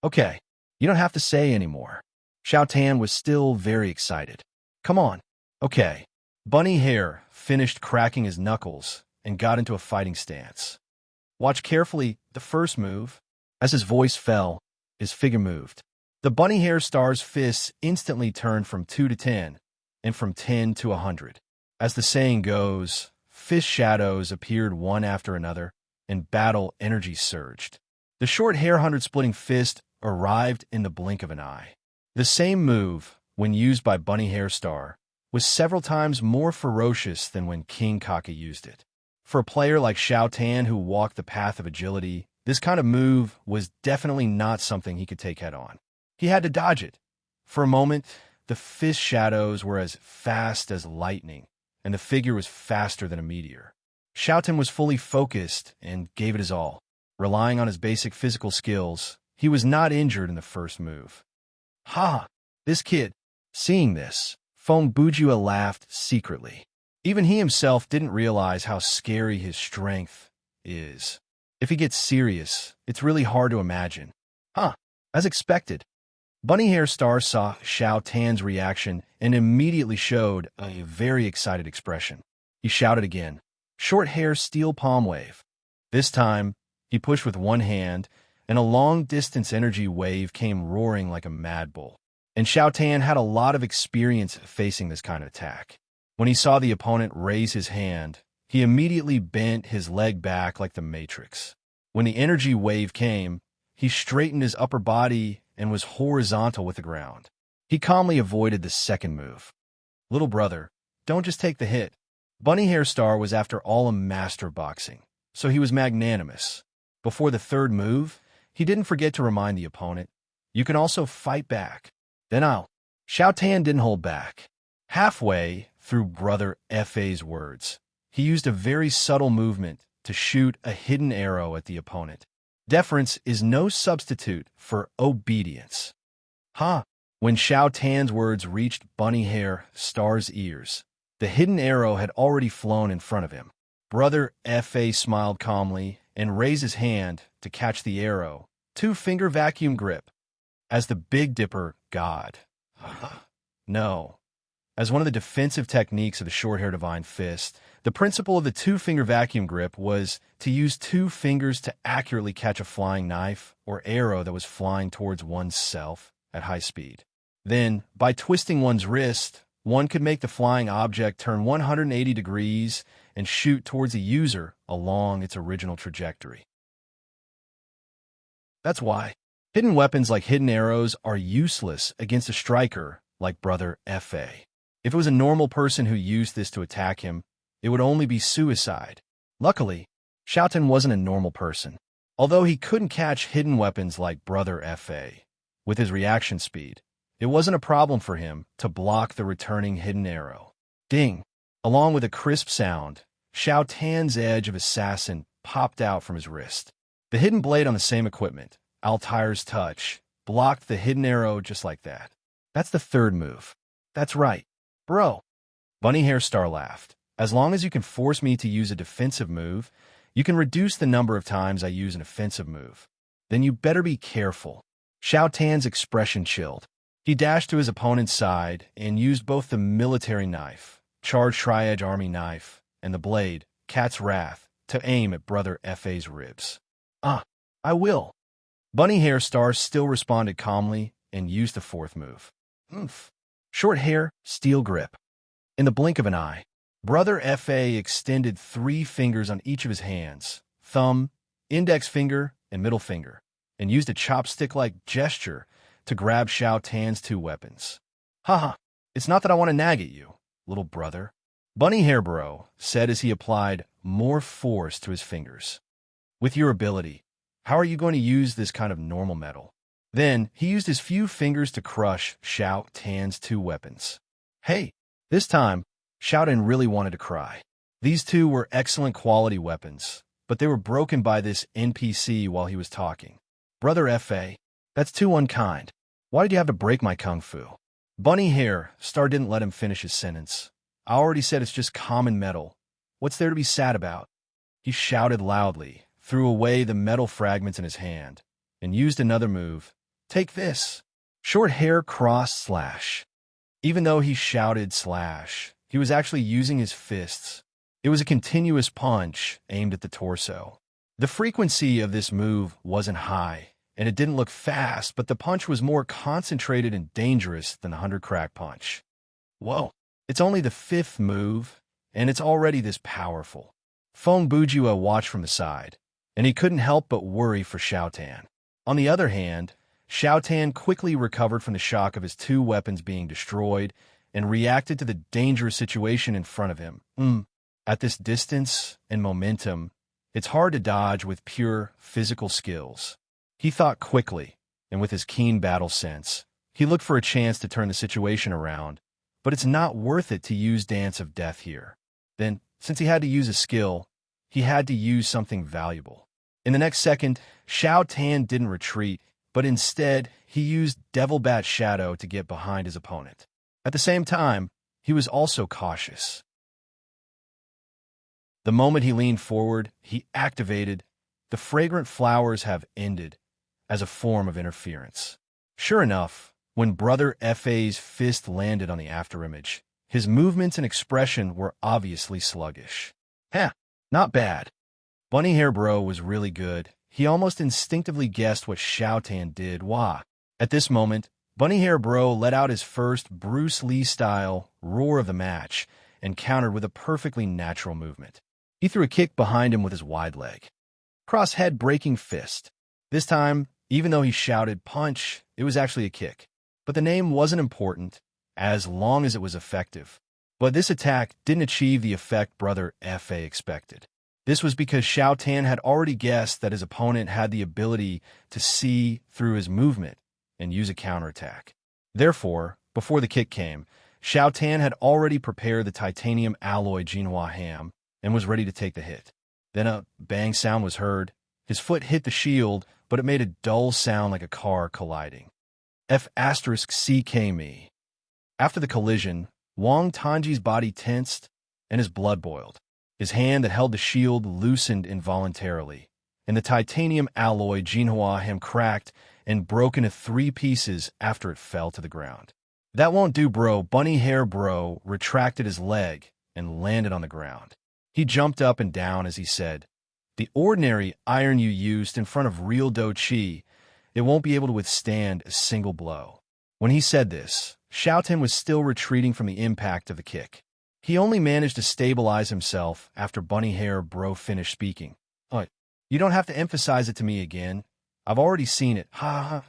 Okay, you don't have to say anymore. Xiao Tan was still very excited. Come on. Okay. Bunny Hare finished cracking his knuckles and got into a fighting stance. Watch carefully the first move. As his voice fell, his figure moved. The Bunny Hare Star's fists instantly turned from 2 to 10, and from 10 to 100. As the saying goes, fist shadows appeared one after another, and battle energy surged. The short hair 100-splitting fist arrived in the blink of an eye. The same move, when used by Bunny Hare Star, was several times more ferocious than when King Kaka used it. For a player like Xiao Tan who walked the path of agility, this kind of move was definitely not something he could take head-on. He had to dodge it. For a moment, the fist shadows were as fast as lightning, and the figure was faster than a meteor. Xiao Tan was fully focused and gave it his all. Relying on his basic physical skills, he was not injured in the first move. Ha! This kid. Seeing this, Feng Bujua laughed secretly. Even he himself didn't realize how scary his strength is. If he gets serious, it's really hard to imagine. Huh, as expected. Bunny Hare Star saw Xiao Tan's reaction and immediately showed a very excited expression. He shouted again, "Short hair steel palm wave." This time, he pushed with one hand, and a long-distance energy wave came roaring like a mad bull. And Xiao Tan had a lot of experience facing this kind of attack. When he saw the opponent raise his hand, he immediately bent his leg back like the Matrix. When the energy wave came, he straightened his upper body and was horizontal with the ground. He calmly avoided the second move. Little brother, don't just take the hit. Bunny Hare Star was after all a master of boxing, so he was magnanimous. Before the third move, he didn't forget to remind the opponent, you can also fight back. Then Xiao Tan didn't hold back. Halfway through Brother F.A.'s words, he used a very subtle movement to shoot a hidden arrow at the opponent. Deference is no substitute for obedience. When Xiao Tan's words reached Bunny Hare Star's ears, the hidden arrow had already flown in front of him. Brother F.A. smiled calmly and raised his hand to catch the arrow, two-finger vacuum grip. As the Big Dipper God. No. As one of the defensive techniques of the short-hair divine fist, the principle of the two-finger vacuum grip was to use two fingers to accurately catch a flying knife or arrow that was flying towards one's self at high speed. Then, by twisting one's wrist, one could make the flying object turn 180 degrees and shoot towards the user along its original trajectory. That's why hidden weapons like hidden arrows are useless against a striker like Brother F.A. If it was a normal person who used this to attack him, it would only be suicide. Luckily, Xiao Tan wasn't a normal person. Although he couldn't catch hidden weapons like Brother F.A. with his reaction speed, it wasn't a problem for him to block the returning hidden arrow. Ding! Along with a crisp sound, Xiao Tan's edge of assassin popped out from his wrist. The hidden blade on the same equipment, Altair's touch, blocked the hidden arrow just like that. That's the third move. That's right. Bro. Bunny Hare Star laughed. As long as you can force me to use a defensive move, you can reduce the number of times I use an offensive move. Then you better be careful. Xiao Tan's expression chilled. He dashed to his opponent's side and used both the military knife, charged tri-edge army knife, and the blade, Cat's Wrath, to aim at Brother F.A.'s ribs. I will. Bunny Hare Star still responded calmly and used the fourth move. Short hair, steel grip. In the blink of an eye, Brother F.A. extended 3 fingers on each of his hands, thumb, index finger, and middle finger, and used a chopstick-like gesture to grab Xiao Tan's 2 weapons. It's not that I want to nag at you, little brother, Bunny Hare Bro said as he applied more force to his fingers. With your ability, how are you going to use this kind of normal metal? Then, he used his few fingers to crush Xiao Tan's 2 weapons. Hey, this time, Xiao Tan really wanted to cry. These 2 were excellent quality weapons, but they were broken by this NPC while he was talking. Brother F.A., that's too unkind. Why did you have to break my kung fu? Bunny Hare Star didn't let him finish his sentence. I already said it's just common metal. What's there to be sad about? He shouted loudly, threw away the metal fragments in his hand, and used another move. Take this. Short hair cross slash. Even though he shouted slash, he was actually using his fists. It was a continuous punch aimed at the torso. The frequency of this move wasn't high, and it didn't look fast, but the punch was more concentrated and dangerous than the 100-crack punch. Whoa, it's only the 5th move, and it's already this powerful. Feng Bujue watched from the side, and he couldn't help but worry for Xiao Tan. On the other hand, Xiao Tan quickly recovered from the shock of his 2 weapons being destroyed and reacted to the dangerous situation in front of him. At this distance and momentum, it's hard to dodge with pure physical skills. He thought quickly, and with his keen battle sense, he looked for a chance to turn the situation around, but it's not worth it to use Dance of Death here. Then, since he had to use a skill, he had to use something valuable. In the next second, Xiao Tan didn't retreat, but instead, he used Devil Bat Shadow to get behind his opponent. At the same time, he was also cautious. The moment he leaned forward, he activated the fragrant flowers have ended as a form of interference. Sure enough, when Brother Fa's fist landed on the afterimage, his movements and expression were obviously sluggish. Not bad. Bunny Hair Bro was really good. He almost instinctively guessed what Xiao Tan did. Wah. At this moment, Bunny Hair Bro let out his first Bruce Lee-style roar of the match and countered with a perfectly natural movement. He threw a kick behind him with his wide leg. Cross-head breaking fist. This time, even though he shouted punch, it was actually a kick. But the name wasn't important, as long as it was effective. But this attack didn't achieve the effect Brother Fa expected. This was because Xiao Tan had already guessed that his opponent had the ability to see through his movement and use a counterattack. Therefore, before the kick came, Xiao Tan had already prepared the titanium alloy Jinhua ham and was ready to take the hit. Then a bang sound was heard. His foot hit the shield, but it made a dull sound like a car colliding. F***ck me. After the collision, Wang Tanji's body tensed and his blood boiled. His hand that held the shield loosened involuntarily, and the titanium alloy Jinhua ham cracked and broke into 3 pieces after it fell to the ground. That won't do, bro. Bunny Hair Bro retracted his leg and landed on the ground. He jumped up and down as he said, "The ordinary iron you used in front of real Do Chi, it won't be able to withstand a single blow." When he said this, Xiao Tan was still retreating from the impact of the kick. He only managed to stabilize himself after Bunny Hair Bro finished speaking. You don't have to emphasize it to me again. I've already seen it. Ha ha.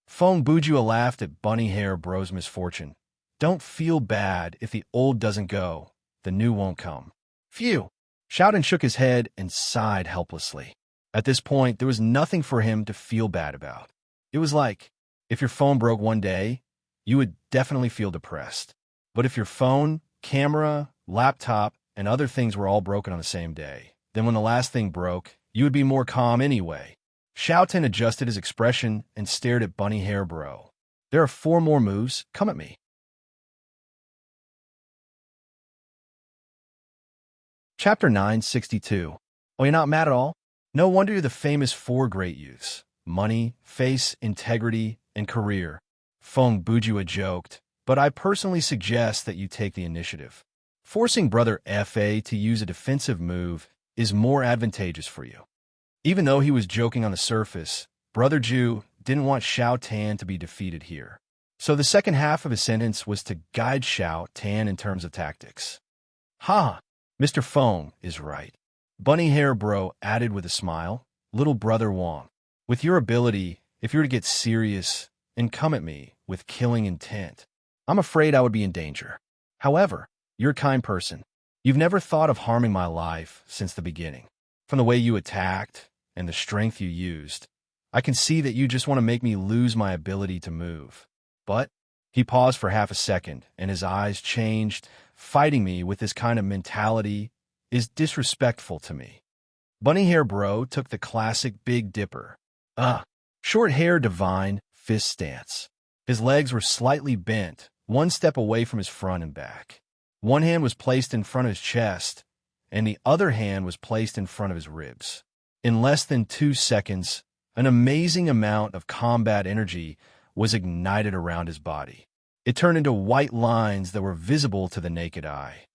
Feng Bujue laughed at Bunny Hair Bro's misfortune. Don't feel bad if the old doesn't go. The new won't come. Phew. Xiao Tan shook his head and sighed helplessly. At this point, there was nothing for him to feel bad about. It was like, if your phone broke one day, you would definitely feel depressed. But if your phone, camera, laptop, and other things were all broken on the same day, then when the last thing broke, you would be more calm anyway. Xiao Tan adjusted his expression and stared at Bunny Hair Bro. There are 4 more moves. Come at me. Chapter 962. Oh, you're not mad at all? No wonder you're the famous 4 great youths. Money, face, integrity, and career. Feng Bujue joked, but I personally suggest that you take the initiative. Forcing Brother Fa to use a defensive move is more advantageous for you. Even though he was joking on the surface, Brother Ju didn't want Xiao Tan to be defeated here. So the second half of his sentence was to guide Xiao Tan in terms of tactics. Ha! Mr. Feng is right. Bunny Hair Bro added with a smile. Little Brother Wang, with your ability, if you were to get serious and come at me with killing intent, I'm afraid I would be in danger. However, you're a kind person. You've never thought of harming my life since the beginning. From the way you attacked and the strength you used, I can see that you just want to make me lose my ability to move. But he paused for half a second, and his eyes changed. Fighting me with this kind of mentality is disrespectful to me. Bunny Hair Bro took the classic Big Dipper. Short hair divine fist stance. His legs were slightly bent, 1 step away from his front and back. One hand was placed in front of his chest, and the other hand was placed in front of his ribs. In less than 2 seconds, an amazing amount of combat energy was ignited around his body. It turned into white lines that were visible to the naked eye.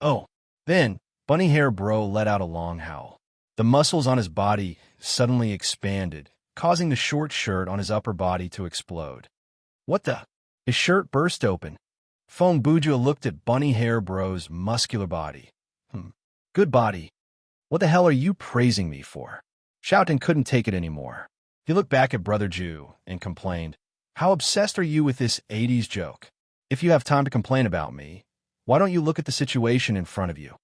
Oh, then, Bunny Hair Bro let out a long howl. The muscles on his body suddenly expanded, causing the short shirt on his upper body to explode. What the? His shirt burst open. Fong Bujua looked at Bunny Hair Bro's muscular body. Good body. What the hell are you praising me for? Xiaotan couldn't take it anymore. He looked back at Brother Ju and complained, How obsessed are you with this 80s joke? If you have time to complain about me, why don't you look at the situation in front of you?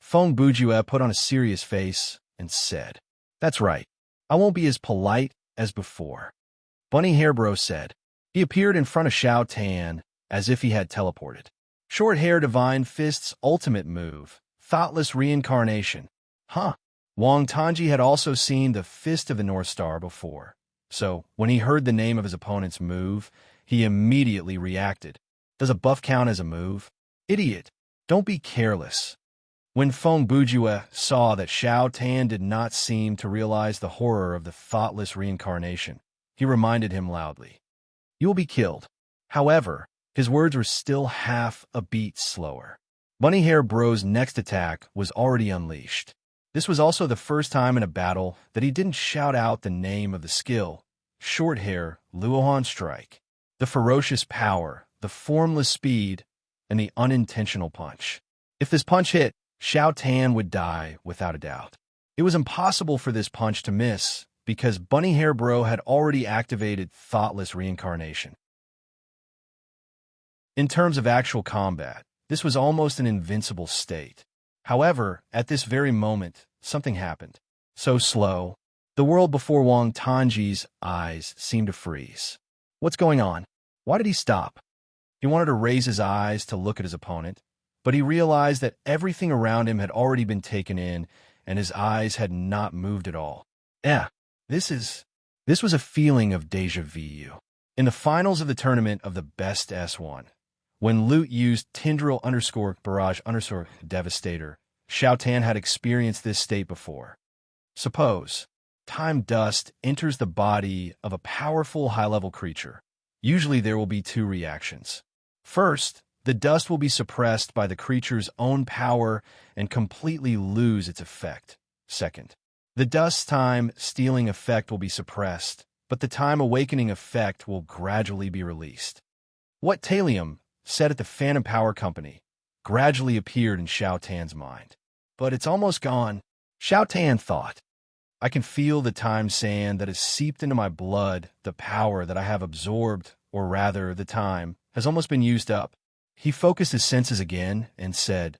Fong Bujua put on a serious face and said, That's right. I won't be as polite as before. Bunny Hair Bro said. He appeared in front of Xiaotan as if he had teleported. Short Hair Divine Fist's ultimate move, Thoughtless Reincarnation. Wang Tanji had also seen the Fist of the North Star before, so when he heard the name of his opponent's move, he immediately reacted. Does a buff count as a move? Idiot! Don't be careless. When Fong Bujua saw that Xiaotan did not seem to realize the horror of the Thoughtless Reincarnation, he reminded him loudly. You will be killed. However, his words were still half a beat slower. Bunny Hair Bro's next attack was already unleashed. This was also the first time in a battle that he didn't shout out the name of the skill, Short Hair Luohan Strike. The ferocious power, the formless speed, and the unintentional punch. If this punch hit, Xiaotan would die without a doubt. It was impossible for this punch to miss because Bunny Hair Bro had already activated Thoughtless Reincarnation. In terms of actual combat, this was almost an invincible state. However, at this very moment, something happened. So slow, the world before Wang Tanji's eyes seemed to freeze. What's going on? Why did he stop? He wanted to raise his eyes to look at his opponent, but he realized that everything around him had already been taken in, and his eyes had not moved at all. This was a feeling of déjà vu. In the finals of the tournament of the Best S1, when Lute used Tindril_Barrage_Devastator, Xiaotan had experienced this state before. Suppose time dust enters the body of a powerful high-level creature. Usually there will be 2 reactions. First, the dust will be suppressed by the creature's own power and completely lose its effect. Second, the dust time stealing effect will be suppressed, but the time awakening effect will gradually be released. What Talium said at the Phantom Power Company gradually appeared in Xiaotan's mind. But it's almost gone. Xiaotan thought. I can feel the time sand that has seeped into my blood, the power that I have absorbed, or rather, the time, has almost been used up. He focused his senses again and said,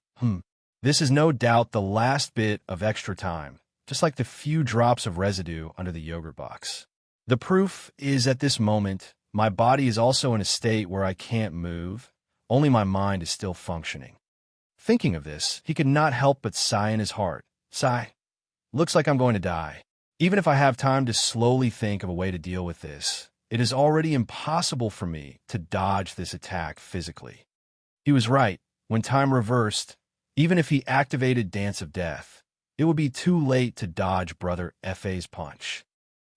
This is no doubt the last bit of extra time, just like the few drops of residue under the yogurt box. The proof is at this moment, my body is also in a state where I can't move, only my mind is still functioning. Thinking of this, he could not help but sigh in his heart. Sigh. Looks like I'm going to die. Even if I have time to slowly think of a way to deal with this, it is already impossible for me to dodge this attack physically. He was right. When time reversed, even if he activated Dance of Death, it would be too late to dodge Brother Fa's punch.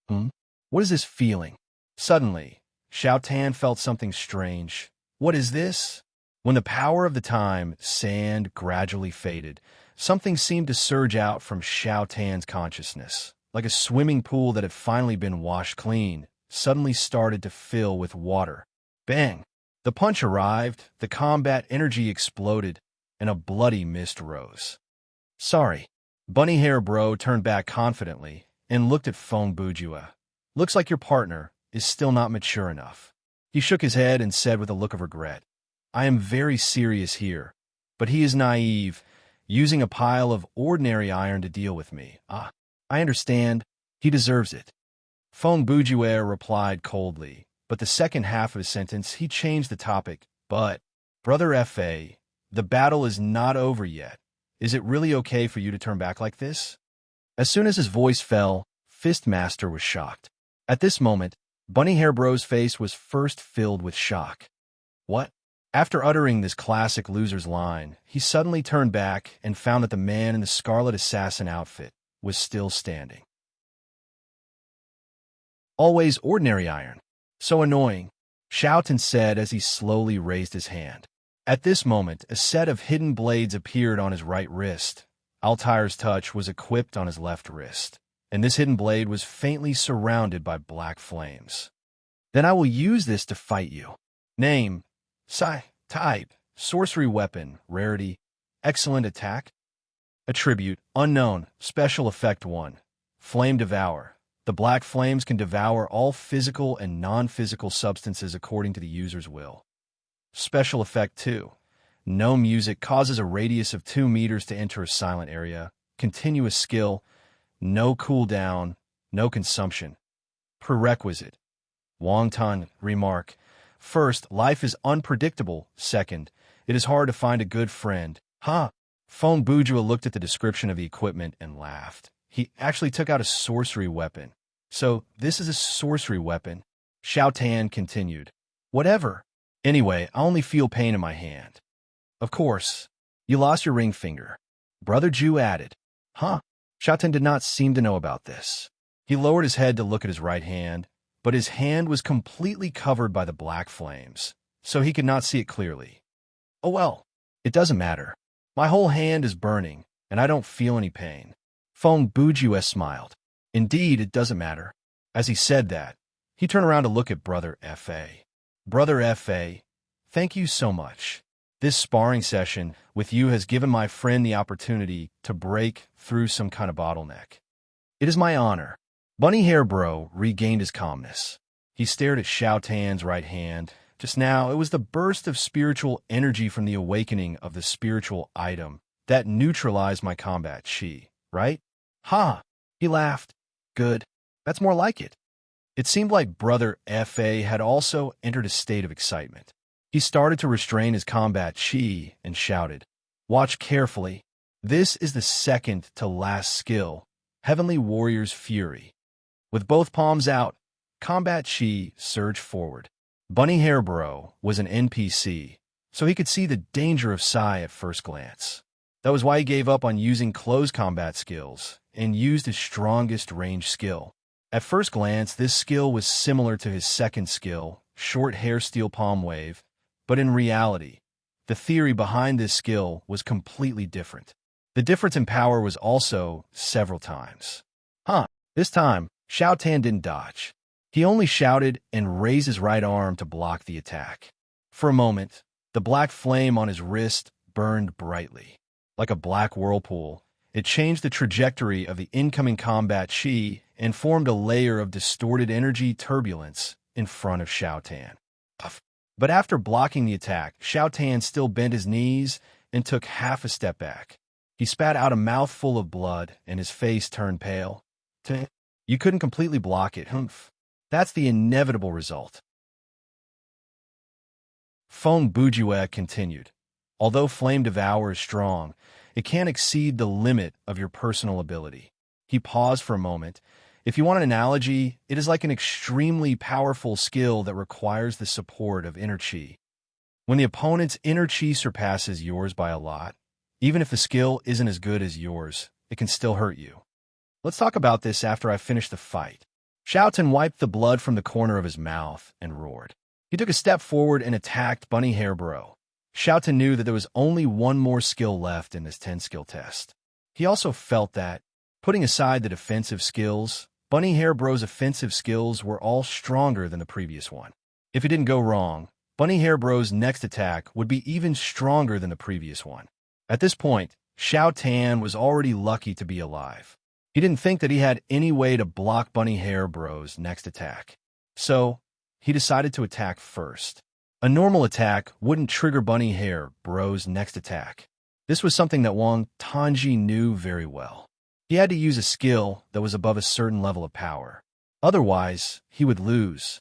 What is this feeling? Suddenly, Xiaotan felt something strange. What is this? When the power of the time sand gradually faded, something seemed to surge out from Xiaotan's consciousness, like a swimming pool that had finally been washed clean, suddenly started to fill with water. Bang! The punch arrived, the combat energy exploded, and a bloody mist rose. Sorry. Bunny Hair Bro turned back confidently and looked at Fong Bujua. Looks like your partner is still not mature enough. He shook his head and said with a look of regret, I am very serious here, but he is naive, using a pile of ordinary iron to deal with me. I understand. He deserves it. Fong Bujua replied coldly, but the second half of his sentence he changed the topic. But, Brother Fa, the battle is not over yet. Is it really okay for you to turn back like this? As soon as his voice fell, Fistmaster was shocked. At this moment, Bunny Hair Bro's face was first filled with shock. What? After uttering this classic loser's line, he suddenly turned back and found that the man in the scarlet assassin outfit was still standing. Always ordinary iron. So annoying, Shoughton said as he slowly raised his hand. At this moment, a set of hidden blades appeared on his right wrist. Altair's touch was equipped on his left wrist, and this hidden blade was faintly surrounded by black flames. Then I will use this to fight you. Name, type, sorcery weapon, rarity, excellent attack. Attribute, unknown, special effect 1. Flame devour. The black flames can devour all physical and non-physical substances according to the user's will. Special effect 2. No music causes a radius of 2 meters to enter a silent area. Continuous skill. No cooldown. No consumption. Prerequisite. Wongtan, remark. First, life is unpredictable. Second, it is hard to find a good friend. Huh? Feng Bujua looked at the description of the equipment and laughed. He actually took out a sorcery weapon. So, this is a sorcery weapon? Xiao Tan continued. Whatever. Anyway, I only feel pain in my hand. Of course. You lost your ring finger. Brother Ju added. Huh? Xiao Tan did not seem to know about this. He lowered his head to look at his right hand, but his hand was completely covered by the black flames, so he could not see it clearly. Oh well, it doesn't matter. My whole hand is burning, and I don't feel any pain. Feng Bujue smiled. Indeed, it doesn't matter. As he said that, he turned around to look at Brother F.A. Brother F.A., thank you so much. This sparring session with you has given my friend the opportunity to break through some kind of bottleneck. It is my honor. Bunny Hair Bro regained his calmness. He stared at Xiao Tan's right hand. Just now, it was the burst of spiritual energy from the awakening of the spiritual item that neutralized my combat chi, right? Ha! He laughed. Good. That's more like it. It seemed like Brother F.A. had also entered a state of excitement. He started to restrain his combat chi and shouted, Watch carefully. This is the second to last skill, Heavenly Warrior's Fury. With both palms out, combat chi surged forward. Bunny Hair Bro was an NPC, so he could see the danger of Sai at first glance. That was why he gave up on using close combat skills and used his strongest range skill. At first glance, this skill was similar to his second skill, Short Hair Steel Palm Wave, but in reality, the theory behind this skill was completely different. The difference in power was also several times. This time, Xiao Tan didn't dodge. He only shouted and raised his right arm to block the attack. For a moment, the black flame on his wrist burned brightly. Like a black whirlpool, it changed the trajectory of the incoming combat chi and formed a layer of distorted energy turbulence in front of Xiao Tan. But after blocking the attack, Xiao Tan still bent his knees and took half a step back. He spat out a mouthful of blood and his face turned pale. You couldn't completely block it, humph. That's the inevitable result. Feng Bujue continued. Although Flame Devour is strong, it can't exceed the limit of your personal ability. He paused for a moment. If you want an analogy, it is like an extremely powerful skill that requires the support of inner chi. When the opponent's inner chi surpasses yours by a lot, even if the skill isn't as good as yours, it can still hurt you. Let's talk about this after I finish the fight. Xiao Tan wiped the blood from the corner of his mouth and roared. He took a step forward and attacked Bunny Hair Bro. Xiao Tan knew that there was only one more skill left in this 10-skill test. He also felt that, putting aside the defensive skills, Bunny Hair Bro's offensive skills were all stronger than the previous one. If it didn't go wrong, Bunny Hair Bro's next attack would be even stronger than the previous one. At this point, Xiao Tan was already lucky to be alive. He didn't think that he had any way to block Bunny Hair Bro's next attack. So, he decided to attack first. A normal attack wouldn't trigger Bunny Hair Bro's next attack. This was something that Wang Tanji knew very well. He had to use a skill that was above a certain level of power. Otherwise, he would lose.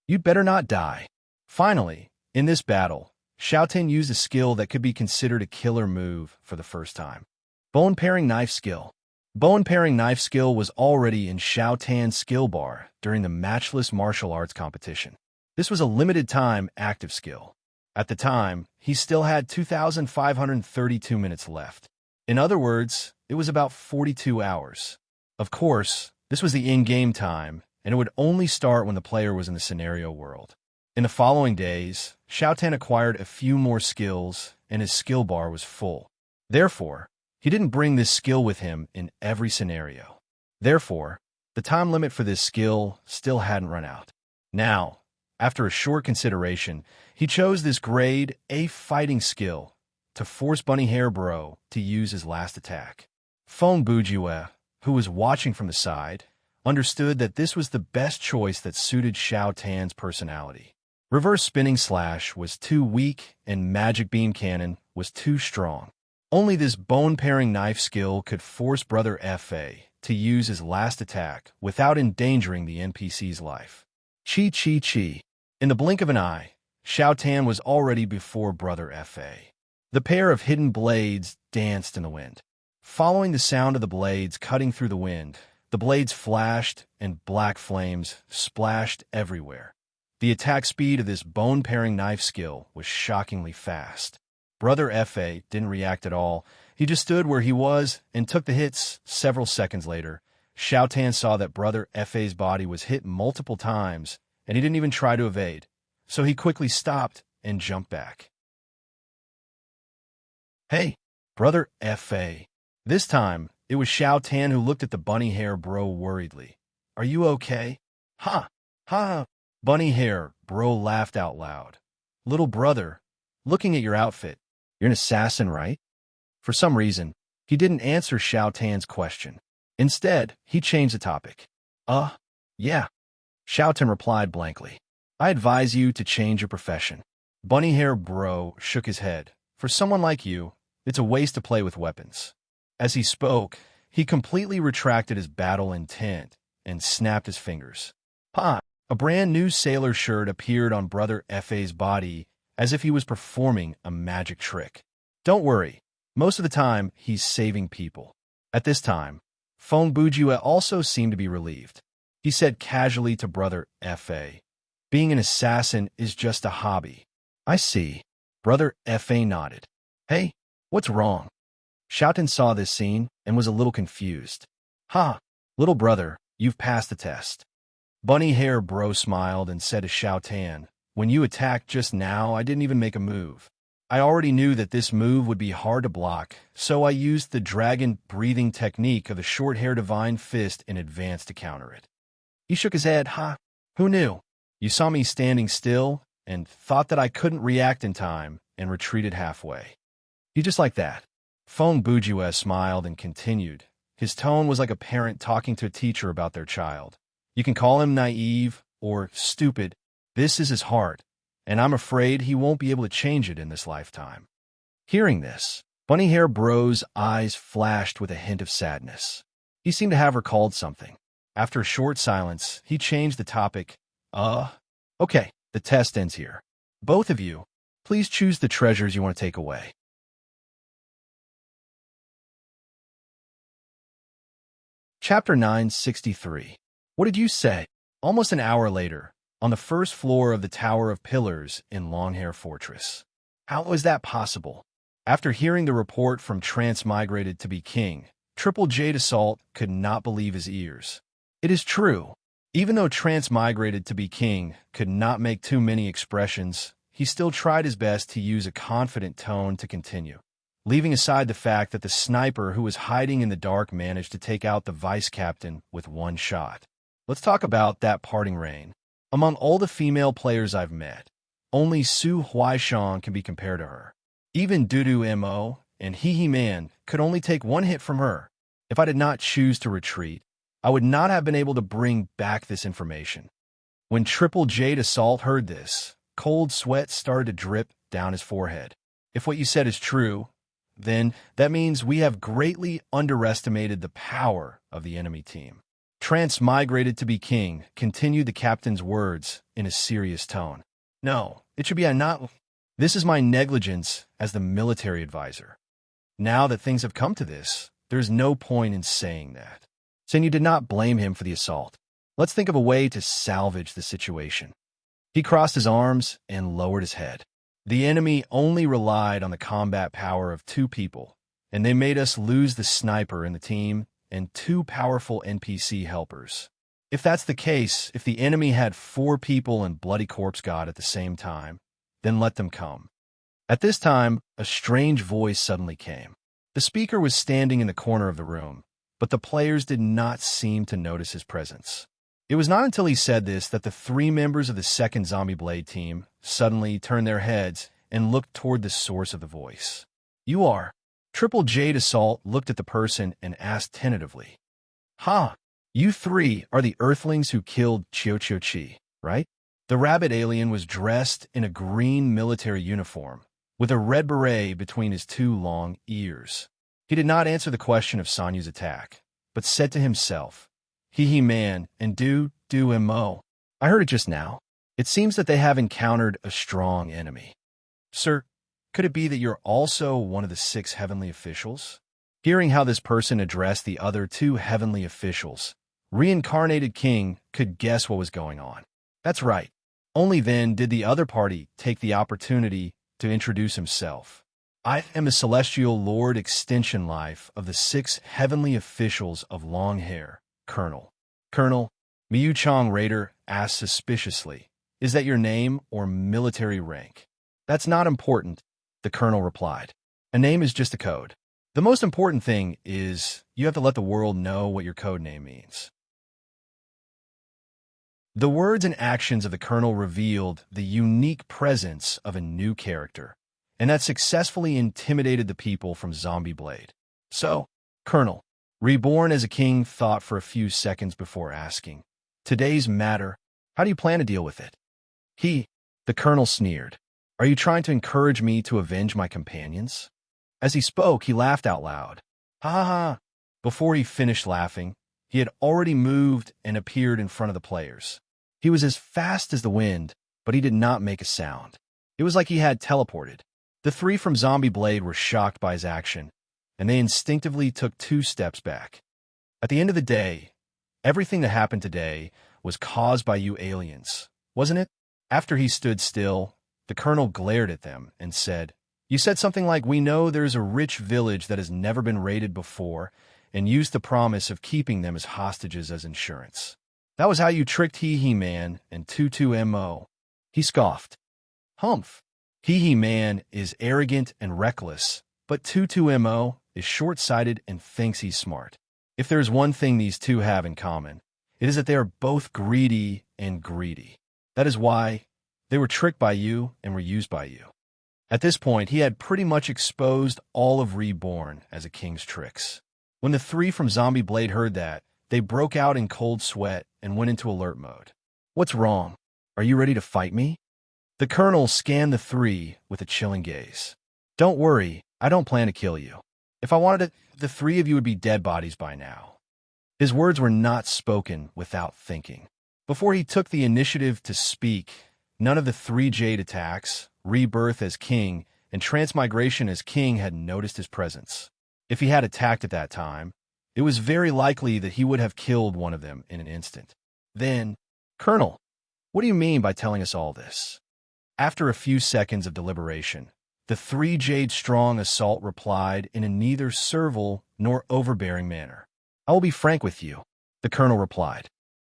You'd better not die. Finally, in this battle, Xiao Tan used a skill that could be considered a killer move for the first time. Bone-pairing knife skill. Bone-pairing knife skill was already in Xiao Tan's skill bar during the matchless martial arts competition. This was a limited-time active skill. At the time, he still had 2,532 minutes left. In other words, it was about 42 hours. Of course, this was the in-game time, and it would only start when the player was in the scenario world. In the following days, Xiao Tan acquired a few more skills, and his skill bar was full. Therefore, he didn't bring this skill with him in every scenario. Therefore, the time limit for this skill still hadn't run out. Now, after a short consideration, he chose this grade A fighting skill to force Bunny Hair Bro to use his last attack. Feng Bujue, who was watching from the side, understood that this was the best choice that suited Xiao Tan's personality. Reverse Spinning Slash was too weak and Magic Beam Cannon was too strong. Only this bone-pairing knife skill could force Brother Fa to use his last attack without endangering the NPC's life. Chi Chi Chi. In the blink of an eye, Xiao Tan was already before Brother Fa. The pair of hidden blades danced in the wind. Following the sound of the blades cutting through the wind, the blades flashed and black flames splashed everywhere. The attack speed of this bone-pairing knife skill was shockingly fast. Brother Fa didn't react at all. He just stood where he was and took the hits. Several seconds later, Xiao Tan saw that Brother Fa's body was hit multiple times, and he didn't even try to evade. So he quickly stopped and jumped back. Hey, Brother Fa. This time, it was Xiao Tan who looked at the Bunny Hair Bro worriedly. Are you okay? Ha! Ha! Bunny Hair Bro laughed out loud. Little brother, looking at your outfit, you're an assassin, right? For some reason, he didn't answer Xiao Tan's question. Instead, he changed the topic. Yeah. Xiao Tan replied blankly. I advise you to change your profession. Bunny Hair Bro shook his head. For someone like you, it's a waste to play with weapons. As he spoke, he completely retracted his battle intent and snapped his fingers. Ha! A brand new sailor shirt appeared on Brother Fa's body as if he was performing a magic trick. Don't worry, most of the time he's saving people. At this time, Feng Bujue also seemed to be relieved. He said casually to Brother Fa, being an assassin is just a hobby. I see. Brother Fa nodded. Hey, what's wrong? Xiao Tan saw this scene and was a little confused. Ha! Little brother, you've passed the test. Bunny Hair Bro smiled and said to Xiao Tan, when you attacked just now, I didn't even make a move. I already knew that this move would be hard to block, so I used the dragon breathing technique of the short hair divine fist in advance to counter it. He shook his head. Ha! Who knew? You saw me standing still and thought that I couldn't react in time and retreated halfway. You just like that. Feng Bujue smiled and continued. His tone was like a parent talking to a teacher about their child. You can call him naive or stupid. This is his heart, and I'm afraid he won't be able to change it in this lifetime. Hearing this, Bunny Hair Bro's eyes flashed with a hint of sadness. He seemed to have recalled something. After a short silence, he changed the topic. Okay, the test ends here. Both of you, please choose the treasures you want to take away. Chapter 963. What did you say? Almost an hour later, on the first floor of the Tower of Pillars in Longhair Fortress. How was that possible? After hearing the report from Transmigrated to be King, Triple Jade Assault could not believe his ears. It is true. Even though Transmigrated to be King could not make too many expressions, he still tried his best to use a confident tone to continue. Leaving aside the fact that the sniper who was hiding in the dark managed to take out the vice captain with one shot. Let's talk about that parting reign. Among all the female players I've met, only Su Huaishang can be compared to her. Even Dudu Mo and He Man could only take one hit from her. If I did not choose to retreat, I would not have been able to bring back this information. When Triple Jade Assault heard this, cold sweat started to drip down his forehead. If what you said is true, then that means we have greatly underestimated the power of the enemy team. Transmigrated to be King continued the captain's words in a serious tone. No, it should be not. This is my negligence as the military advisor. Now that things have come to this, there's no point in saying that. Saying you did not blame him for the assault. Let's think of a way to salvage the situation. He crossed his arms and lowered his head. The enemy only relied on the combat power of 2 people, and they made us lose the sniper in the team and 2 powerful NPC helpers. If that's the case, if the enemy had 4 people and Bloody Corpse God at the same time, then let them come. At this time, a strange voice suddenly came. The speaker was standing in the corner of the room, but the players did not seem to notice his presence. It was not until he said this that the 3 members of the second Zombie Blade team suddenly turned their heads and looked toward the source of the voice. "You are?" Triple Jade Assault looked at the person and asked tentatively. "Ha! You 3 are the Earthlings who killed Chi, right?" The rabbit alien was dressed in a green military uniform, with a red beret between his 2 long ears. He did not answer the question of Sonyu's attack, but said to himself, man, and mo. I heard it just now. It seems that they have encountered a strong enemy. Sir, could it be that you're also one of the 6 heavenly officials? Hearing how this person addressed the other 2 heavenly officials, Reincarnated King could guess what was going on. That's right. Only then did the other party take the opportunity to introduce himself. I am the Celestial Lord Extension Life of the 6 heavenly officials of long hair, Colonel. Colonel, Miyu Chong Raider asked suspiciously, "Is that your name or military rank?" "That's not important," the colonel replied. "A name is just a code. The most important thing is you have to let the world know what your code name means." The words and actions of the colonel revealed the unique presence of a new character, and that successfully intimidated the people from Zombie Blade. "So, Colonel, Reborn as a King thought for a few seconds before asking, "Today's matter, how do you plan to deal with it?" The colonel sneered. "Are you trying to encourage me to avenge my companions?" As he spoke, he laughed out loud. "Ha ha ha." Before he finished laughing, he had already moved and appeared in front of the players. He was as fast as the wind, but he did not make a sound. It was like he had teleported. The 3 from Zombie Blade were shocked by his action, and they instinctively took 2 steps back. At the end of the day, everything that happened today was caused by you aliens, wasn't it? After he stood still, the colonel glared at them and said, "You said something like, 'We know there's a rich village that has never been raided before,' and used the promise of keeping them as hostages as insurance. That was how you tricked He-Man and 22MO. He scoffed. "Humph. He-Man is arrogant and reckless, but 22MO is short-sighted and thinks he's smart. If there's one thing these 2 have in common, it is that they are both greedy and greedy. That is why they were tricked by you and were used by you." At this point, he had pretty much exposed all of Reborn as a king's tricks. When the 3 from Zombie Blade heard that, they broke out in cold sweat and went into alert mode. "What's wrong? Are you ready to fight me?" The colonel scanned the 3 with a chilling gaze. "Don't worry, I don't plan to kill you. If I wanted to, the 3 of you would be dead bodies by now." His words were not spoken without thinking. Before he took the initiative to speak, none of the 3 Jade attacks, Rebirth as King, and Transmigration as King had noticed his presence. If he had attacked at that time, it was very likely that he would have killed one of them in an instant. Then, "Colonel, what do you mean by telling us all this?" After a few seconds of deliberation, the 3 Jade Strong Assault replied in a neither servile nor overbearing manner. "I will be frank with you," the colonel replied.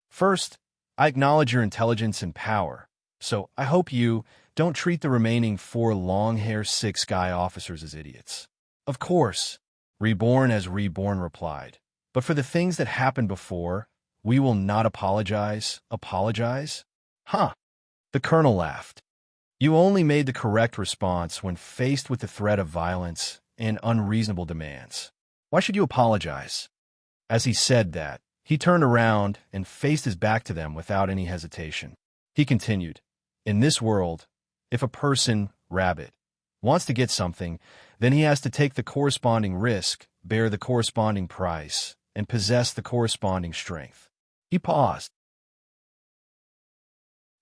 "First, I acknowledge your intelligence and power, so I hope you don't treat the remaining 4 long-hair 6 Sky officers as idiots." "Of course," Reborn as Reborn replied, "but for the things that happened before, we will not apologize. Apologize?" "Huh." The colonel laughed. "You only made the correct response when faced with the threat of violence and unreasonable demands. Why should you apologize?" As he said that, he turned around and faced his back to them without any hesitation. He continued, "In this world, if a person, rabbit, wants to get something, then he has to take the corresponding risk, bear the corresponding price, and possess the corresponding strength." He paused.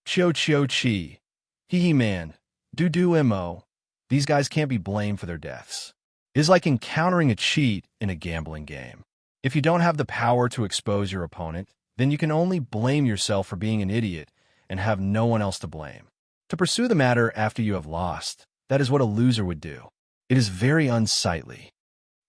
Chi. He-Man. Mo. These guys can't be blamed for their deaths. It is like encountering a cheat in a gambling game. If you don't have the power to expose your opponent, then you can only blame yourself for being an idiot and have no one else to blame. To pursue the matter after you have lost, that is what a loser would do. It is very unsightly.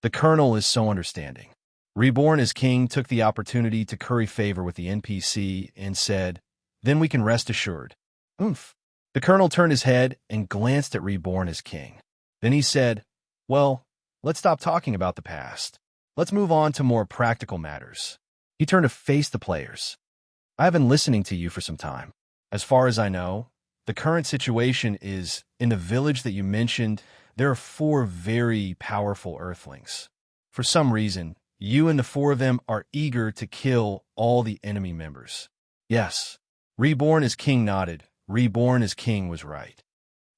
The colonel is so understanding. Reborn as king took the opportunity to curry favor with the NPC and said, "Then we can rest assured." Oomph. The colonel turned his head and glanced at Reborn as king. Then he said, "Well, let's stop talking about the past. Let's move on to more practical matters." He turned to face the players. "I have been listening to you for some time. As far as I know, the current situation is, in the village that you mentioned, there are 4 very powerful earthlings. For some reason, you and the 4 of them are eager to kill all the enemy members." Yes. Reborn as king nodded. Reborn as king was right.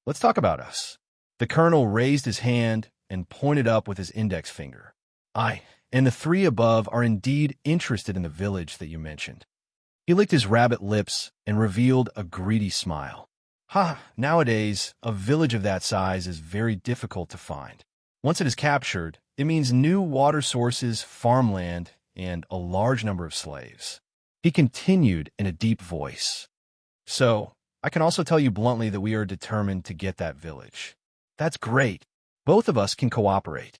"Let's talk about us." The colonel raised his hand and pointed up with his index finger. "I and the 3 above are indeed interested in the village that you mentioned." He licked his rabbit lips and revealed a greedy smile. "Ha! Nowadays, a village of that size is very difficult to find. Once it is captured, it means new water sources, farmland, and a large number of slaves." He continued in a deep voice. "So, I can also tell you bluntly that we are determined to get that village." "That's great. Both of us can cooperate."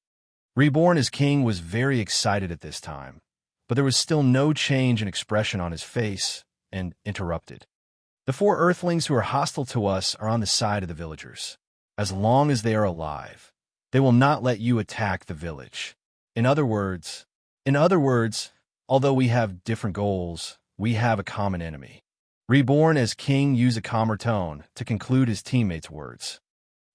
Reborn as king was very excited at this time, but there was still no change in expression on his face, and interrupted. "The 4 earthlings who are hostile to us are on the side of the villagers. As long as they are alive, they will not let you attack the village. In other words, although we have different goals, we have a common enemy." Reborn as king used a calmer tone to conclude his teammates' words.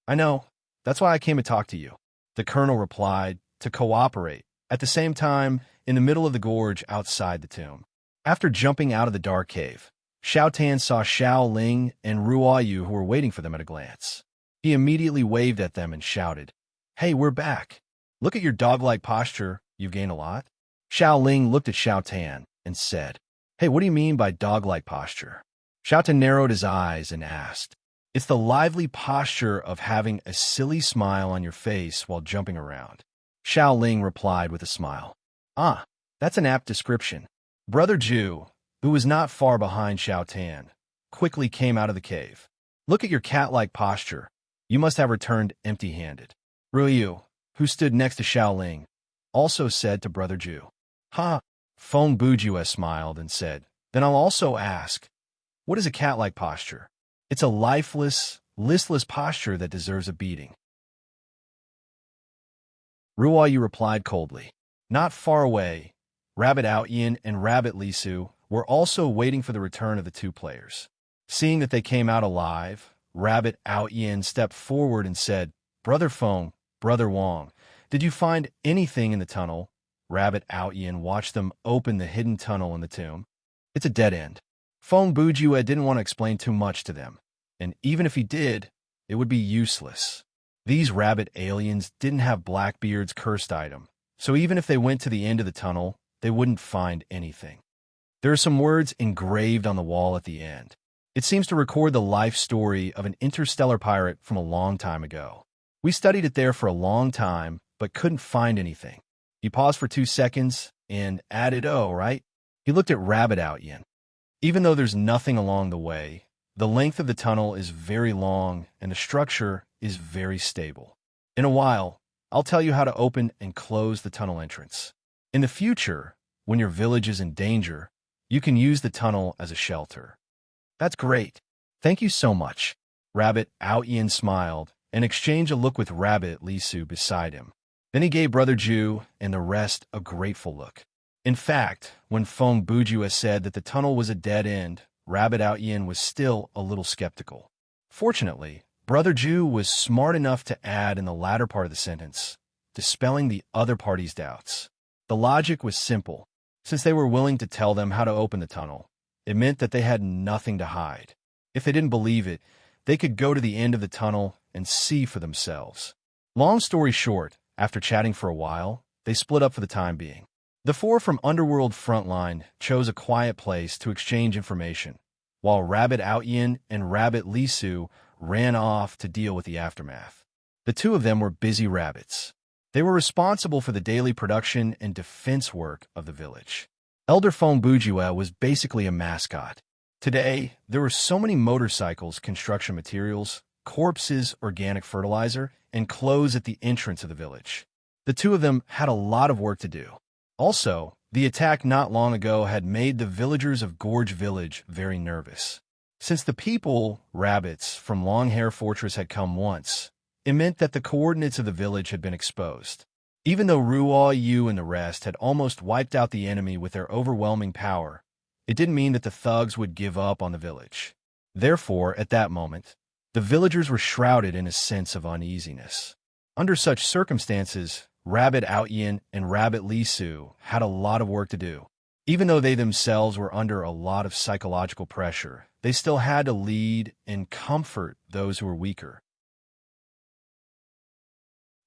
"I know. That's why I came to talk to you." The colonel replied, "To cooperate." At the same time, in the middle of the gorge outside the tomb. After jumping out of the dark cave, Xiao Tan saw Xiao Ling and Ruo Yu who were waiting for them at a glance. He immediately waved at them and shouted, "Hey, we're back. Look at your dog-like posture. You've gained a lot." Xiao Ling looked at Xiao Tan and said, "Hey, what do you mean by dog-like posture?" Xiao Tan narrowed his eyes and asked, "It's the lively posture of having a silly smile on your face while jumping around." Xiao Ling replied with a smile, "Ah, that's an apt description." Brother Ju, who was not far behind Xiao Tan, quickly came out of the cave. "Look at your cat-like posture. You must have returned empty-handed." Ruyu, who stood next to Xiao Ling, also said to Brother Ju. "Ha!" Feng Bujue smiled and said, "Then I'll also ask, what is a cat-like posture?" "It's a lifeless, listless posture that deserves a beating." Ruo Yu replied coldly. Not far away, Rabbit Outyin and Rabbit Lisu were also waiting for the return of the 2 players. Seeing that they came out alive, Rabbit Outyin stepped forward and said, "Brother Feng, Brother Wang, did you find anything in the tunnel?" Rabbit Outyin watched them open the hidden tunnel in the tomb. "It's a dead end." Feng Bujue didn't want to explain too much to them, and even if he did, it would be useless. These rabbit aliens didn't have Blackbeard's cursed item, so even if they went to the end of the tunnel, they wouldn't find anything. There are some words engraved on the wall at the end. It seems to record the life story of an interstellar pirate from a long time ago. We studied it there for a long time, but couldn't find anything. He paused for 2 seconds and added, "Oh, right?" He looked at Rabbit Outyin. "Even though there's nothing along the way, the length of the tunnel is very long and the structure is very stable. In a while, I'll tell you how to open and close the tunnel entrance. In the future, when your village is in danger, you can use the tunnel as a shelter." "That's great. Thank you so much." Rabbit Outyin smiled and exchanged a look with Rabbit Lisu beside him. Then he gave Brother Ju and the rest a grateful look. In fact, when Feng Bujue said that the tunnel was a dead end, Rabbit Outyin was still a little skeptical. Fortunately, Brother Ju was smart enough to add in the latter part of the sentence, dispelling the other party's doubts. The logic was simple. Since they were willing to tell them how to open the tunnel, it meant that they had nothing to hide. If they didn't believe it, they could go to the end of the tunnel and see for themselves. Long story short, after chatting for a while, they split up for the time being. The 4 from Underworld Frontline chose a quiet place to exchange information, while Rabbit Outyin and Rabbit Lisu ran off to deal with the aftermath. The 2 of them were busy rabbits. They were responsible for the daily production and defense work of the village. Elder Feng Bujue was basically a mascot. Today, there were so many motorcycles, construction materials, corpses, organic fertilizer, and clothes at the entrance of the village. The two of them had a lot of work to do. Also, the attack not long ago had made the villagers of Gorge Village very nervous. Since the people, rabbits, from Longhair Fortress had come once, it meant that the coordinates of the village had been exposed. Even though Ruo Yu and the rest had almost wiped out the enemy with their overwhelming power, it didn't mean that the thugs would give up on the village. Therefore, at that moment, the villagers were shrouded in a sense of uneasiness. Under such circumstances, Rabbit Outyin and Rabbit Lisu had a lot of work to do. Even though they themselves were under a lot of psychological pressure, they still had to lead and comfort those who were weaker.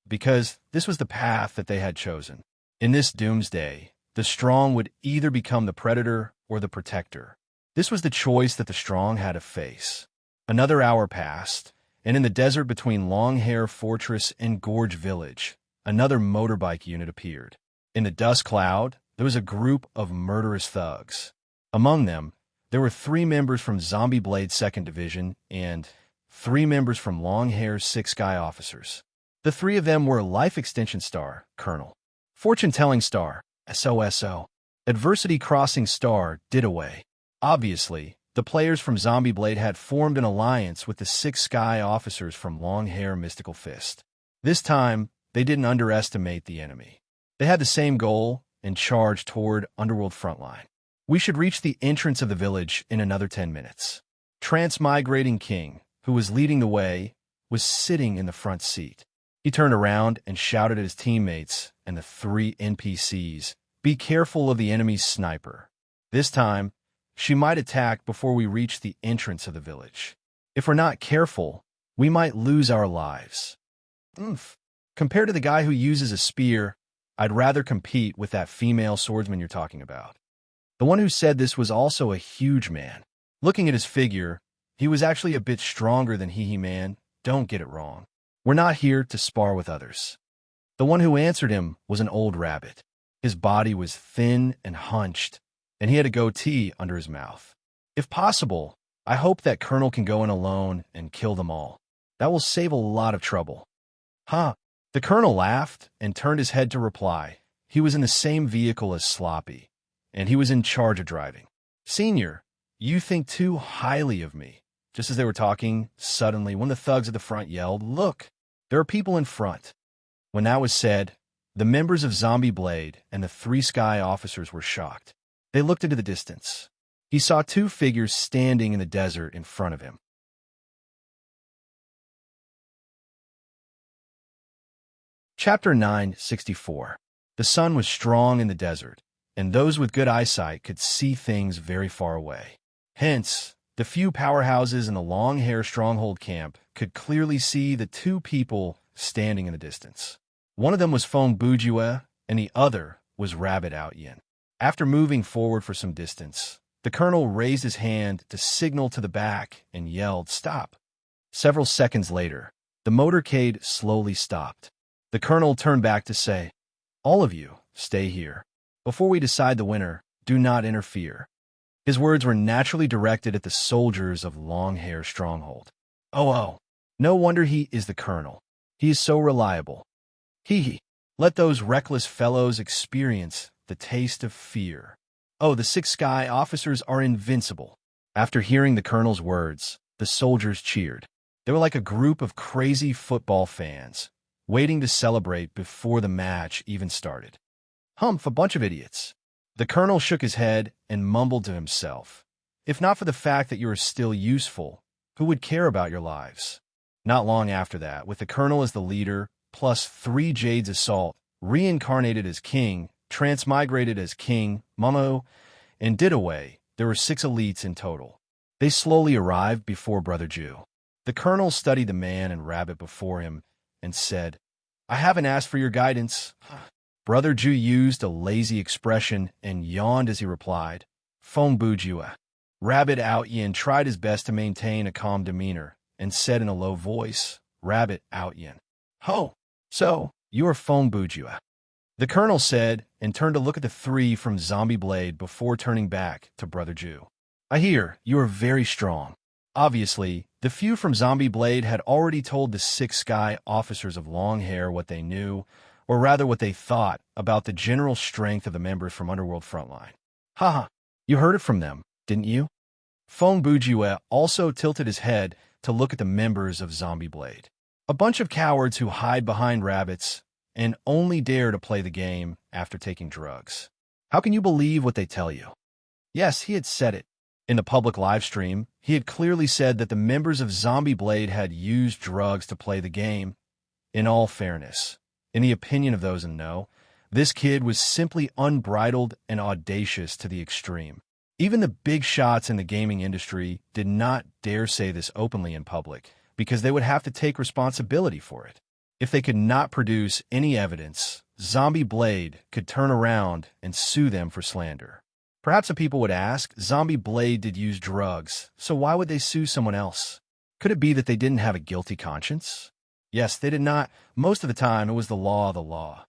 Because this was the path that they had chosen. In this doomsday, the strong would either become the predator or the protector. This was the choice that the strong had to face. Another hour passed, and in the desert between Longhair Fortress and Gorge Village, another motorbike unit appeared. In the dust cloud, there was a group of murderous thugs. Among them, there were 3 members from Zombie Blade's 2nd Division and 3 members from Longhair's 6 Sky Officers. The 3 of them were Life Extension Star, Colonel, Fortune Telling Star, SOSO, Adversity Crossing Star, Didaway. Obviously, the players from Zombie Blade had formed an alliance with the 6 Sky Officers from Longhair Mystical Fist. This time, they didn't underestimate the enemy. They had the same goal and charged toward Underworld Frontline. We should reach the entrance of the village in another 10 minutes. Transmigrating King, who was leading the way, was sitting in the front seat. He turned around and shouted at his teammates and the 3 NPCs, "Be careful of the enemy's sniper. This time, she might attack before we reach the entrance of the village. If we're not careful, we might lose our lives." Compared to the guy who uses a spear, I'd rather compete with that female swordsman you're talking about. The one who said this was also a huge man. Looking at his figure, he was actually a bit stronger than He-Man. Don't get it wrong. We're not here to spar with others. The one who answered him was an old rabbit. His body was thin and hunched, and he had a goatee under his mouth. If possible, I hope that Colonel can go in alone and kill them all. That will save a lot of trouble. Huh? The Colonel laughed and turned his head to reply. He was in the same vehicle as Sloppy, and he was in charge of driving. "Senior, you think too highly of me." Just as they were talking, suddenly one of the thugs at the front yelled, "Look, there are people in front." When that was said, the members of Zombie Blade and the 3 Sky Officers were shocked. They looked into the distance. He saw 2 figures standing in the desert in front of him. Chapter 964. The sun was strong in the desert, and those with good eyesight could see things very far away. Hence, the few powerhouses in the Longhair Stronghold camp could clearly see the 2 people standing in the distance. One of them was Feng Bujue, and the other was Rabbit Outyin. After moving forward for some distance, the Colonel raised his hand to signal to the back and yelled, "Stop." Several seconds later, the motorcade slowly stopped. The Colonel turned back to say, "All of you, stay here. Before we decide the winner, do not interfere." His words were naturally directed at the soldiers of Longhair Stronghold. Oh, no wonder he is the Colonel. He is so reliable. Let those reckless fellows experience the taste of fear. Oh, the 6 Sky Officers are invincible. After hearing the Colonel's words, the soldiers cheered. They were like a group of crazy football fans, waiting to celebrate before the match even started. Humph, a bunch of idiots. The Colonel shook his head and mumbled to himself, "If not for the fact that you are still useful, who would care about your lives?" Not long after that, with the Colonel as the leader, plus 3 Jade's Assault, reincarnated as King, transmigrated as King, Momo, and Didaway, there were 6 elites in total. They slowly arrived before Brother Jew. The Colonel studied the man and rabbit before him and said, "I haven't asked for your guidance." Brother Jew used a lazy expression and yawned as he replied, "Feng Bujue." Rabbit Outyin tried his best to maintain a calm demeanor and said in a low voice, "Rabbit Outyin." "Oh, so you are Feng Bujue." The Colonel said and turned to look at the 3 from Zombie Blade before turning back to Brother Jew. I hear you are very strong. Obviously, the few from Zombie Blade had already told the 6 Sky officers of long hair what they knew, or rather what they thought, about the general strength of the members from Underworld Frontline. Haha, you heard it from them, didn't you? Feng Bujue also tilted his head to look at the members of Zombie Blade. A bunch of cowards who hide behind rabbits and only dare to play the game after taking drugs. How can you believe what they tell you? Yes, he had said it. In the public live stream, he had clearly said that the members of Zombie Blade had used drugs to play the game. In all fairness, in the opinion of those in the know, this kid was simply unbridled and audacious to the extreme. Even the big shots in the gaming industry did not dare say this openly in public because they would have to take responsibility for it. If they could not produce any evidence, Zombie Blade could turn around and sue them for slander. Perhaps some people would ask, Zombie Blade did use drugs, so why would they sue someone else? Could it be that they didn't have a guilty conscience? Yes, they did not. Most of the time, it was the law, the law.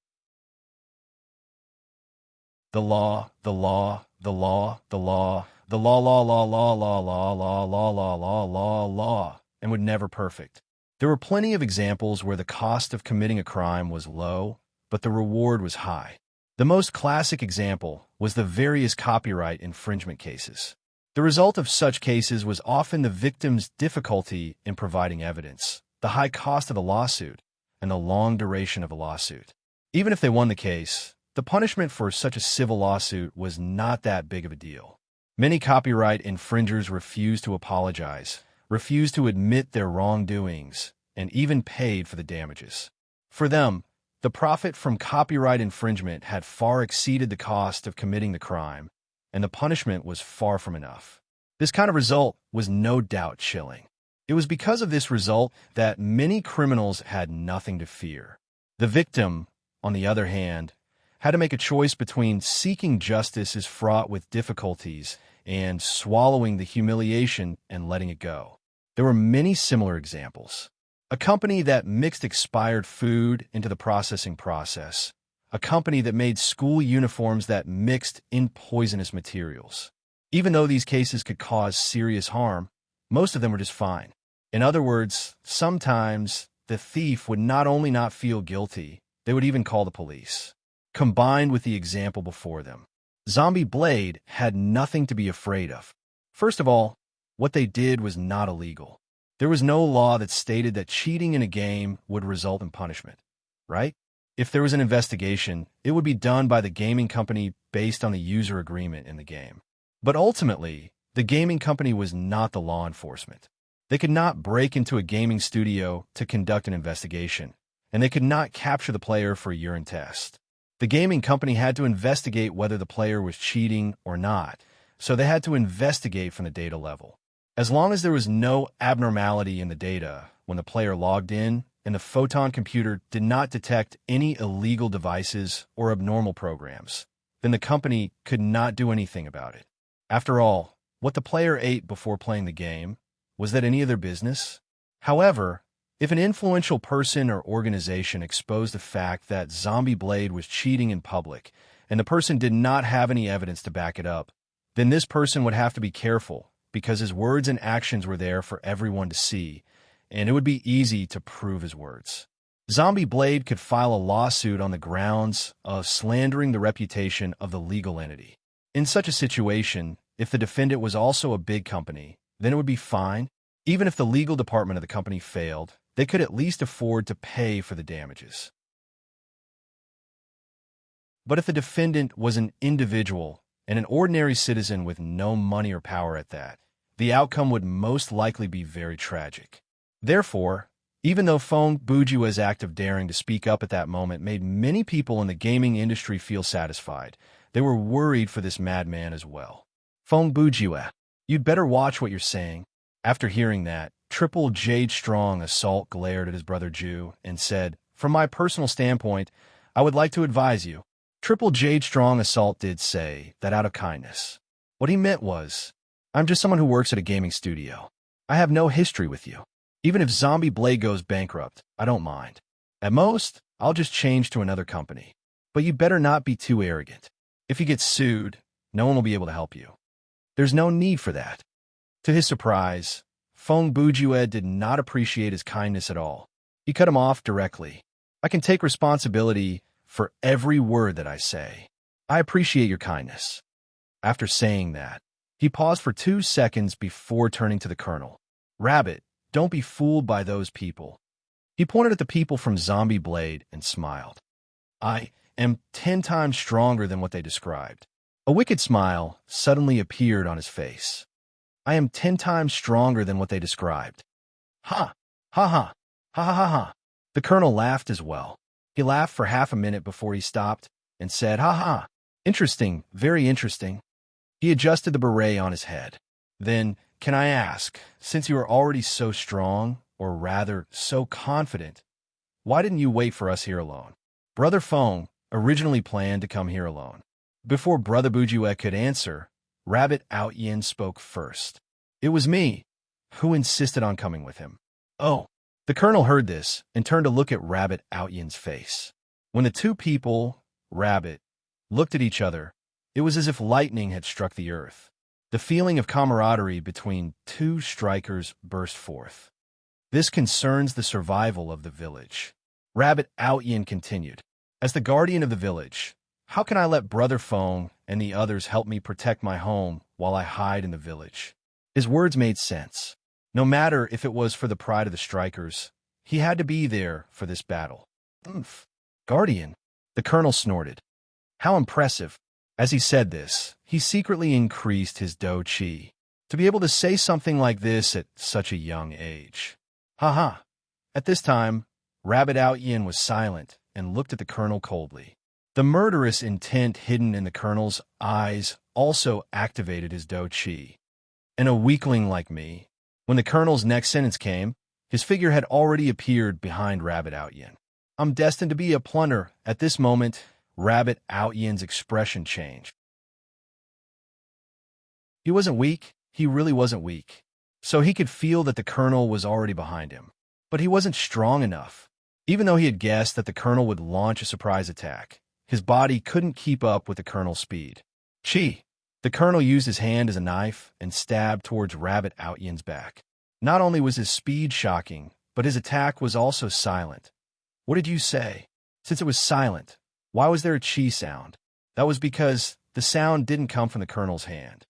The law, the law, the law, the law, the law, law, law, law, law, law, law, law, law, law, law, law, and would never perfect. There were plenty of examples where the cost of committing a crime was low, but the reward was high. The most classic example was the various copyright infringement cases. The result of such cases was often the victim's difficulty in providing evidence, the high cost of the lawsuit, and the long duration of a lawsuit. Even if they won the case, the punishment for such a civil lawsuit was not that big of a deal. Many copyright infringers refused to apologize, refused to admit their wrongdoings, and even paid for the damages. For them, the profit from copyright infringement had far exceeded the cost of committing the crime, and the punishment was far from enough. This kind of result was no doubt chilling. It was because of this result that many criminals had nothing to fear. The victim, on the other hand, had to make a choice between seeking justice is fraught with difficulties and swallowing the humiliation and letting it go. There were many similar examples. A company that mixed expired food into the processing process. A company that made school uniforms that mixed in poisonous materials. Even though these cases could cause serious harm, most of them were just fine. In other words, sometimes the thief would not only not feel guilty, they would even call the police. Combined with the example before them, Zombie Blade had nothing to be afraid of. First of all, what they did was not illegal. There was no law that stated that cheating in a game would result in punishment, right? If there was an investigation, it would be done by the gaming company based on the user agreement in the game. But ultimately, the gaming company was not the law enforcement. They could not break into a gaming studio to conduct an investigation, and they could not capture the player for a urine test. The gaming company had to investigate whether the player was cheating or not, so they had to investigate from the data level. As long as there was no abnormality in the data when the player logged in and the photon computer did not detect any illegal devices or abnormal programs, then the company could not do anything about it. After all, what the player ate before playing the game, was that any of their business? However, if an influential person or organization exposed the fact that Zombie Blade was cheating in public and the person did not have any evidence to back it up, then this person would have to be careful because his words and actions were there for everyone to see, and it would be easy to prove his words. Zombie Blade could file a lawsuit on the grounds of slandering the reputation of the legal entity. In such a situation, if the defendant was also a big company, then it would be fine. Even if the legal department of the company failed, they could at least afford to pay for the damages. But if the defendant was an individual and an ordinary citizen with no money or power at that, the outcome would most likely be very tragic. Therefore, even though Feng Bujue's act of daring to speak up at that moment made many people in the gaming industry feel satisfied, they were worried for this madman as well. Feng Bujue, you'd better watch what you're saying. After hearing that, Triple Jade Strong Assault glared at his brother Ju and said, "From my personal standpoint, I would like to advise you." Triple Jade Strong Assault did say that out of kindness. What he meant was, I'm just someone who works at a gaming studio. I have no history with you. Even if Zombie Blade goes bankrupt, I don't mind. At most, I'll just change to another company. But you better not be too arrogant. If you get sued, no one will be able to help you. There's no need for that. To his surprise, Feng Bujue did not appreciate his kindness at all. He cut him off directly. I can take responsibility for every word that I say. I appreciate your kindness. After saying that, he paused for 2 seconds before turning to the colonel. Rabbit, don't be fooled by those people. He pointed at the people from Zombie Blade and smiled. I am 10 times stronger than what they described. A wicked smile suddenly appeared on his face. I am 10 times stronger than what they described. Ha! Ha ha! Ha ha ha ha! The colonel laughed as well. He laughed for half a minute before he stopped and said, ha ha! Interesting, very interesting. He adjusted the beret on his head. Then, can I ask, since you are already so strong, or rather, so confident, why didn't you wait for us here alone? Brother Feng originally planned to come here alone. Before Brother Bujue could answer, Rabbit Outyin spoke first. It was me who insisted on coming with him. Oh. The colonel heard this and turned to look at Rabbit Outyin's face. When the two people, Rabbit, looked at each other, it was as if lightning had struck the earth. The feeling of camaraderie between two strikers burst forth. This concerns the survival of the village. Rabbit Outyin continued. As the guardian of the village, how can I let Brother Feng and the others help me protect my home while I hide in the village? His words made sense. No matter if it was for the pride of the strikers, he had to be there for this battle. Oomph. Guardian, the colonel snorted. How impressive. As he said this, he secretly increased his do chi. To be able to say something like this at such a young age. Ha. At this time, Rabbit Outyin was silent and looked at the colonel coldly. The murderous intent hidden in the colonel's eyes also activated his do chi. And a weakling like me. When the colonel's next sentence came, his figure had already appeared behind Rabbit Outyin. I'm destined to be a plunder. At this moment, Rabbit Outyin's expression changed. He wasn't weak. He really wasn't weak. So he could feel that the colonel was already behind him. But he wasn't strong enough. Even though he had guessed that the colonel would launch a surprise attack, his body couldn't keep up with the colonel's speed. Chi! The colonel used his hand as a knife and stabbed towards Rabbit Outyin's back. Not only was his speed shocking, but his attack was also silent. What did you say? Since it was silent, why was there a chi sound? That was because the sound didn't come from the colonel's hand.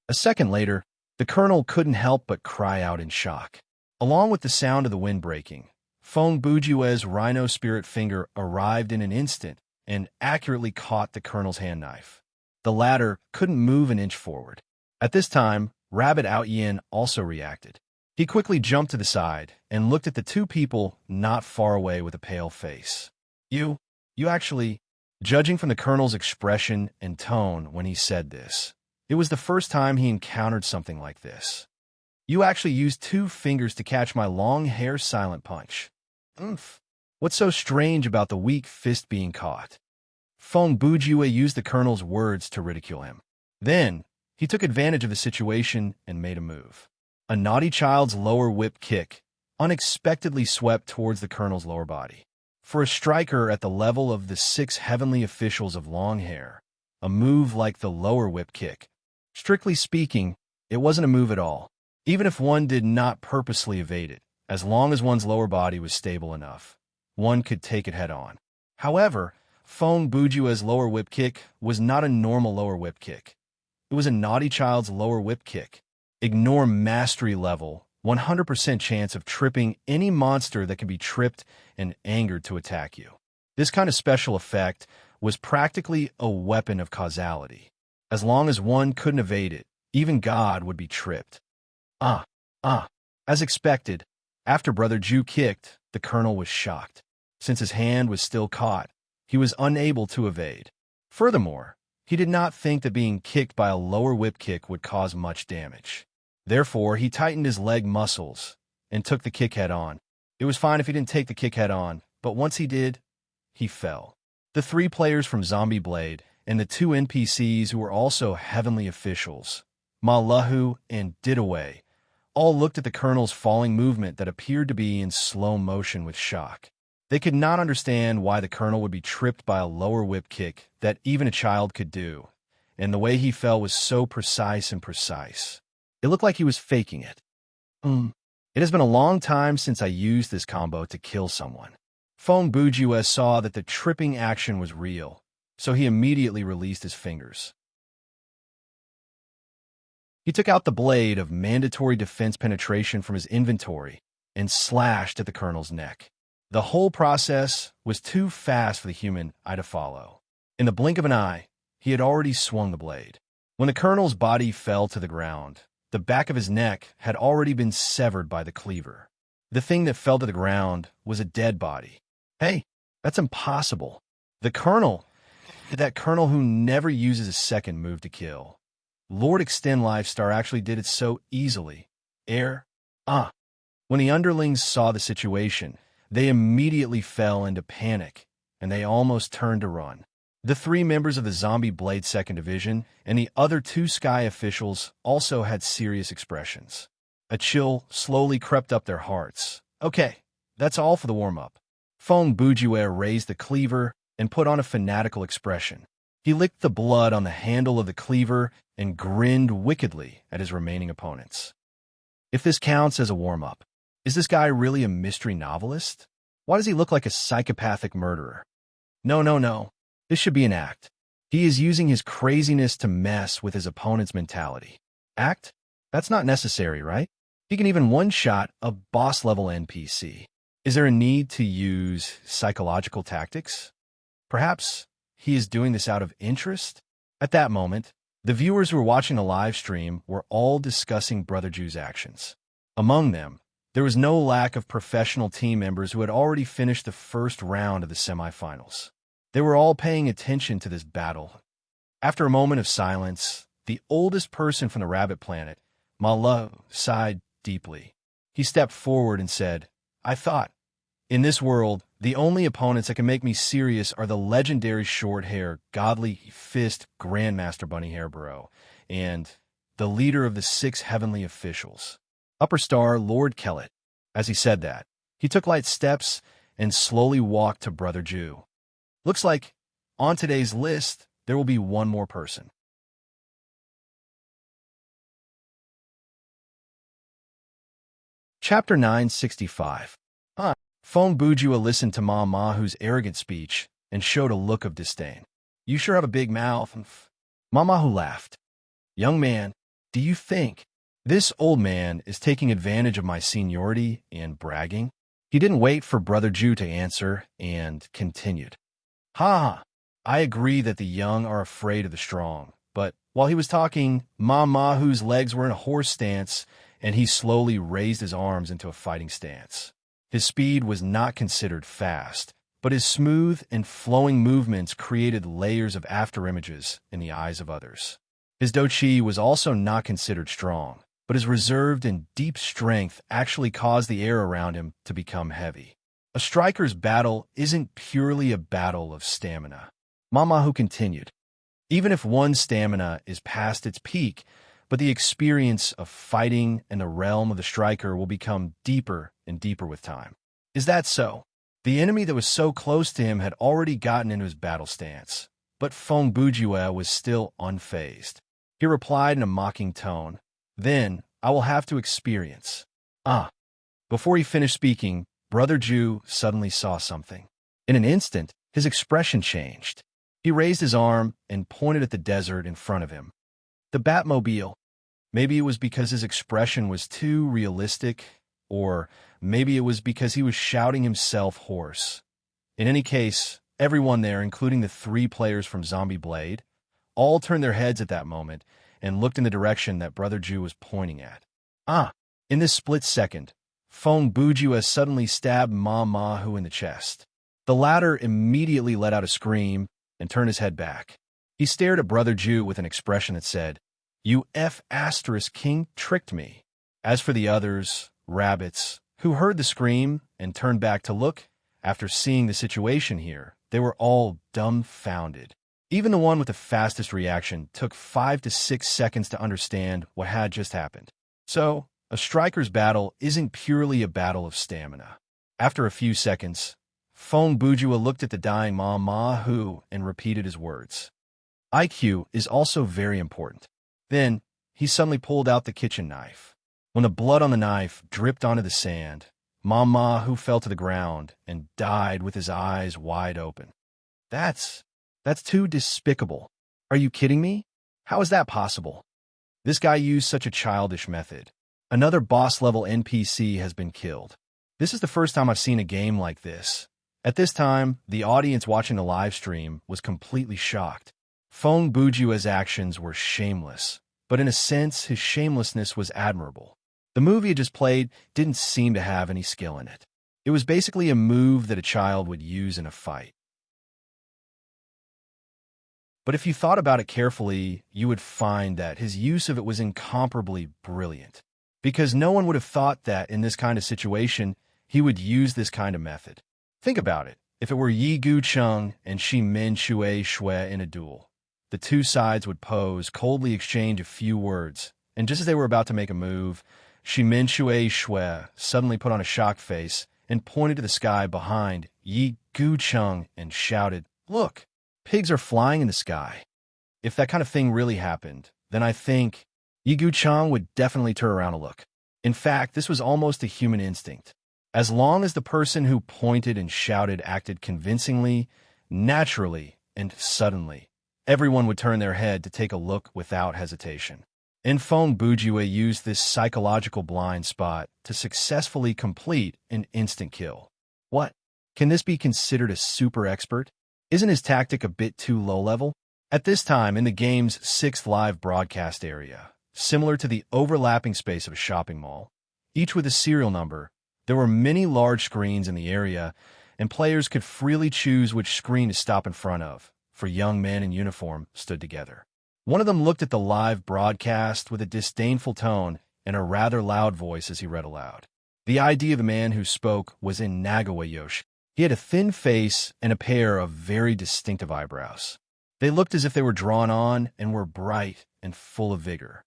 A second later, the colonel couldn't help but cry out in shock. Along with the sound of the wind breaking, Feng Bujue's rhino spirit finger arrived in an instant and accurately caught the colonel's hand knife. The latter couldn't move an inch forward. At this time, Rabbit Outyin also reacted. He quickly jumped to the side and looked at the two people not far away with a pale face. You actually, judging from the colonel's expression and tone when he said this, it was the first time he encountered something like this. You actually used 2 fingers to catch my long hair silent punch. Oomph. What's so strange about the weak fist being caught? Feng Bujue used the colonel's words to ridicule him. Then, he took advantage of the situation and made a move. A naughty child's lower whip kick unexpectedly swept towards the colonel's lower body. For a striker at the level of the 6 heavenly officials of long hair, a move like the lower whip kick, strictly speaking, it wasn't a move at all. Even if one did not purposely evade it, as long as one's lower body was stable enough, one could take it head-on. However, Feng Bujue's lower whip kick was not a normal lower whip kick. It was a naughty child's lower whip kick. Ignore mastery level, 100% chance of tripping any monster that can be tripped and angered to attack you. This kind of special effect was practically a weapon of causality. As long as one couldn't evade it, even God would be tripped. As expected, after Brother Ju kicked, the colonel was shocked. Since his hand was still caught, he was unable to evade. Furthermore, he did not think that being kicked by a lower whip kick would cause much damage. Therefore, he tightened his leg muscles and took the kick head-on. It was fine if he didn't take the kick head-on, but once he did, he fell. The 3 players from Zombie Blade and the 2 NPCs who were also heavenly officials, Malahu and Didaway, all looked at the colonel's falling movement that appeared to be in slow motion with shock. They could not understand why the colonel would be tripped by a lower whip kick that even a child could do, and the way he fell was so precise and precise. It looked like he was faking it. It has been a long time since I used this combo to kill someone. Feng Bujue saw that the tripping action was real, so he immediately released his fingers. He took out the blade of mandatory defense penetration from his inventory and slashed at the colonel's neck. The whole process was too fast for the human eye to follow. In the blink of an eye, he had already swung the blade. When the colonel's body fell to the ground, the back of his neck had already been severed by the cleaver. The thing that fell to the ground was a dead body. Hey, that's impossible. That colonel who never uses a second move to kill. Lord Extend Lifestar actually did it so easily. When the underlings saw the situation, they immediately fell into panic, and they almost turned to run. The 3 members of the Zombie Blade 2nd Division and the other 2 Sky officials also had serious expressions. A chill slowly crept up their hearts. Okay, that's all for the warm-up. Feng Bujue raised the cleaver and put on a fanatical expression. He licked the blood on the handle of the cleaver and grinned wickedly at his remaining opponents. If this counts as a warm-up, is this guy really a mystery novelist? Why does he look like a psychopathic murderer? No. This should be an act. He is using his craziness to mess with his opponent's mentality. Act? That's not necessary, right? He can even one-shot a boss-level NPC. Is there a need to use psychological tactics? Perhaps he is doing this out of interest? At that moment, the viewers who were watching the live stream were all discussing Brother Ju's actions. Among them, there was no lack of professional team members who had already finished the first round of the semifinals. They were all paying attention to this battle. After a moment of silence, the oldest person from the rabbit planet, Malo, sighed deeply. He stepped forward and said, I thought, in this world, the only opponents that can make me serious are the legendary short-hair, godly fist Grandmaster Bunny Hairborough, and the leader of the 6 heavenly officials, Upper Star Lord Kellett. As he said that, he took light steps and slowly walked to Brother Ju. Looks like, on today's list, there will be one more person. Chapter 965. Feng Bujue listened to Ma Mahu's arrogant speech and showed a look of disdain. You sure have a big mouth. Ma Mahu laughed. Young man, do you think this old man is taking advantage of my seniority and bragging? He didn't wait for Brother Ju to answer and continued. I agree that the young are afraid of the strong, but while he was talking, Ma Mahu's legs were in a horse stance, and he slowly raised his arms into a fighting stance. His speed was not considered fast, but his smooth and flowing movements created layers of afterimages in the eyes of others. His dochi was also not considered strong, but his reserved and deep strength actually caused the air around him to become heavy. A striker's battle isn't purely a battle of stamina. Ma Mahu continued. Even if one's stamina is past its peak, but the experience of fighting in the realm of the striker will become deeper and deeper with time. Is that so? The enemy that was so close to him had already gotten into his battle stance, but Feng Bujue was still unfazed. He replied in a mocking tone, Then I will have to experience. Before he finished speaking, Brother Ju suddenly saw something. In an instant, his expression changed. He raised his arm and pointed at the desert in front of him. The Batmobile. Maybe it was because his expression was too realistic, or maybe it was because he was shouting himself hoarse. In any case, everyone there, including the 3 players from Zombie Blade, all turned their heads at that moment and looked in the direction that Brother Ju was pointing at. In this split second, Feng Bujue suddenly stabbed Ma Mahu in the chest. The latter immediately let out a scream and turned his head back. He stared at Brother Ju with an expression that said, You King tricked me. As for the others, rabbits, who heard the scream and turned back to look, after seeing the situation here, they were all dumbfounded. Even the one with the fastest reaction took 5 to 6 seconds to understand what had just happened. So, a striker's battle isn't purely a battle of stamina. After a few seconds, Feng Bujue looked at the dying Ma Mahu and repeated his words. IQ is also very important. Then, he suddenly pulled out the kitchen knife. When the blood on the knife dripped onto the sand, Mama Hu fell to the ground and died with his eyes wide open. That's too despicable. Are you kidding me? How is that possible? This guy used such a childish method. Another boss-level NPC has been killed. This is the first time I've seen a game like this. At this time, the audience watching the live stream was completely shocked. Feng Bujue's actions were shameless, but in a sense, his shamelessness was admirable. The move he had just played didn't seem to have any skill in it. It was basically a move that a child would use in a fight. But if you thought about it carefully, you would find that his use of it was incomparably brilliant. Because no one would have thought that in this kind of situation, he would use this kind of method. Think about it. If it were Yi Gu Cheng and Shi Min Shui Shui in a duel, the two sides would pose, coldly exchange a few words, and just as they were about to make a move, Shi Min Shui Shui suddenly put on a shocked face and pointed to the sky behind Yi Gu Cheng and shouted, "Look, pigs are flying in the sky." If that kind of thing really happened, then I think Yi Gu Cheng would definitely turn around and look. In fact, this was almost a human instinct. As long as the person who pointed and shouted acted convincingly, naturally, and suddenly, everyone would turn their head to take a look without hesitation. Feng Bujue used this psychological blind spot to successfully complete an instant kill. What? Can this be considered a super expert? Isn't his tactic a bit too low-level? At this time, in the game's 6th live broadcast area, similar to the overlapping space of a shopping mall, each with a serial number, there were many large screens in the area, and players could freely choose which screen to stop in front of, for young men in uniform stood together. One of them looked at the live broadcast with a disdainful tone and a rather loud voice as he read aloud. The ID of the man who spoke was in Nagawa Yoshi. He had a thin face and a pair of very distinctive eyebrows. They looked as if they were drawn on and were bright and full of vigor.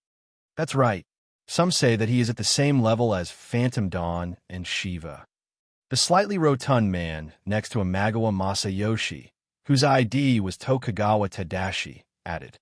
That's right. Some say that he is at the same level as Phantom Dawn and Shiva. The slightly rotund man next to Imagawa Masayoshi, whose ID was Tokugawa Tadashi, added,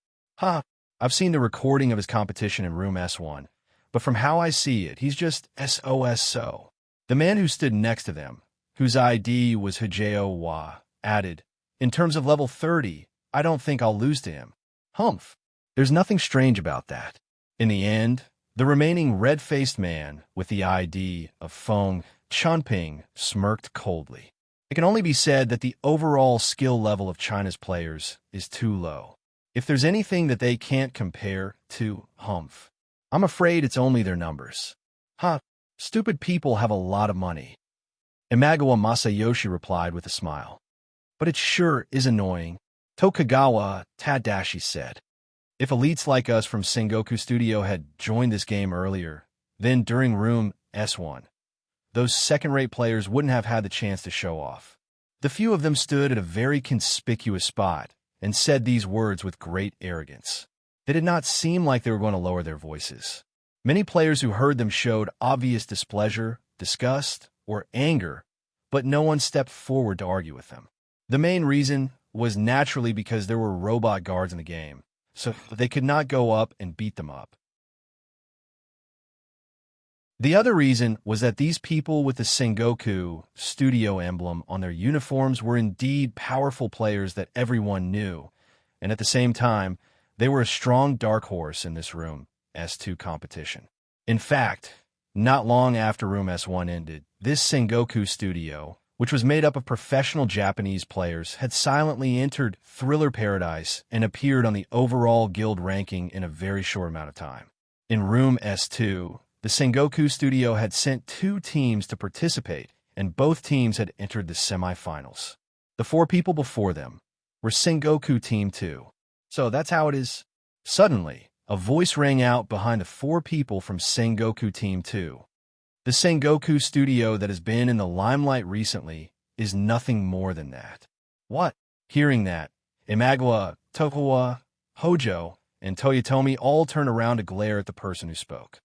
I've seen the recording of his competition in room S1, but from how I see it, he's just SOSO. The man who stood next to them, whose ID was Hijeo Wa, added, in terms of level 30, I don't think I'll lose to him. Humph. There's nothing strange about that. In the end, the remaining red-faced man with the ID of Feng Chunping smirked coldly. It can only be said that the overall skill level of China's players is too low. If there's anything that they can't compare to, humph, I'm afraid it's only their numbers. Stupid people have a lot of money. Imagawa Masayoshi replied with a smile. But it sure is annoying, Tokugawa Tadashi said. If elites like us from Sengoku Studio had joined this game earlier, then during room S1, those second-rate players wouldn't have had the chance to show off. The few of them stood at a very conspicuous spot and said these words with great arrogance. They did not seem like they were going to lower their voices. Many players who heard them showed obvious displeasure, disgust, or anger, but no one stepped forward to argue with them. The main reason was naturally because there were robot guards in the game, so they could not go up and beat them up. The other reason was that these people with the Sengoku Studio emblem on their uniforms were indeed powerful players that everyone knew, and at the same time, they were a strong dark horse in this room S2 competition. In fact, not long after room S1 ended, this Sengoku Studio, which was made up of professional Japanese players, had silently entered Thriller Paradise and appeared on the overall guild ranking in a very short amount of time. In room S2, the Sengoku Studio had sent 2 teams to participate, and both teams had entered the semifinals. The 4 people before them were Sengoku Team 2. So that's how it is. Suddenly, a voice rang out behind the 4 people from Sengoku Team 2. The Sengoku Studio that has been in the limelight recently is nothing more than that. What? Hearing that, Imagawa, Tokugawa, Hojo, and Toyotomi all turned around to glare at the person who spoke.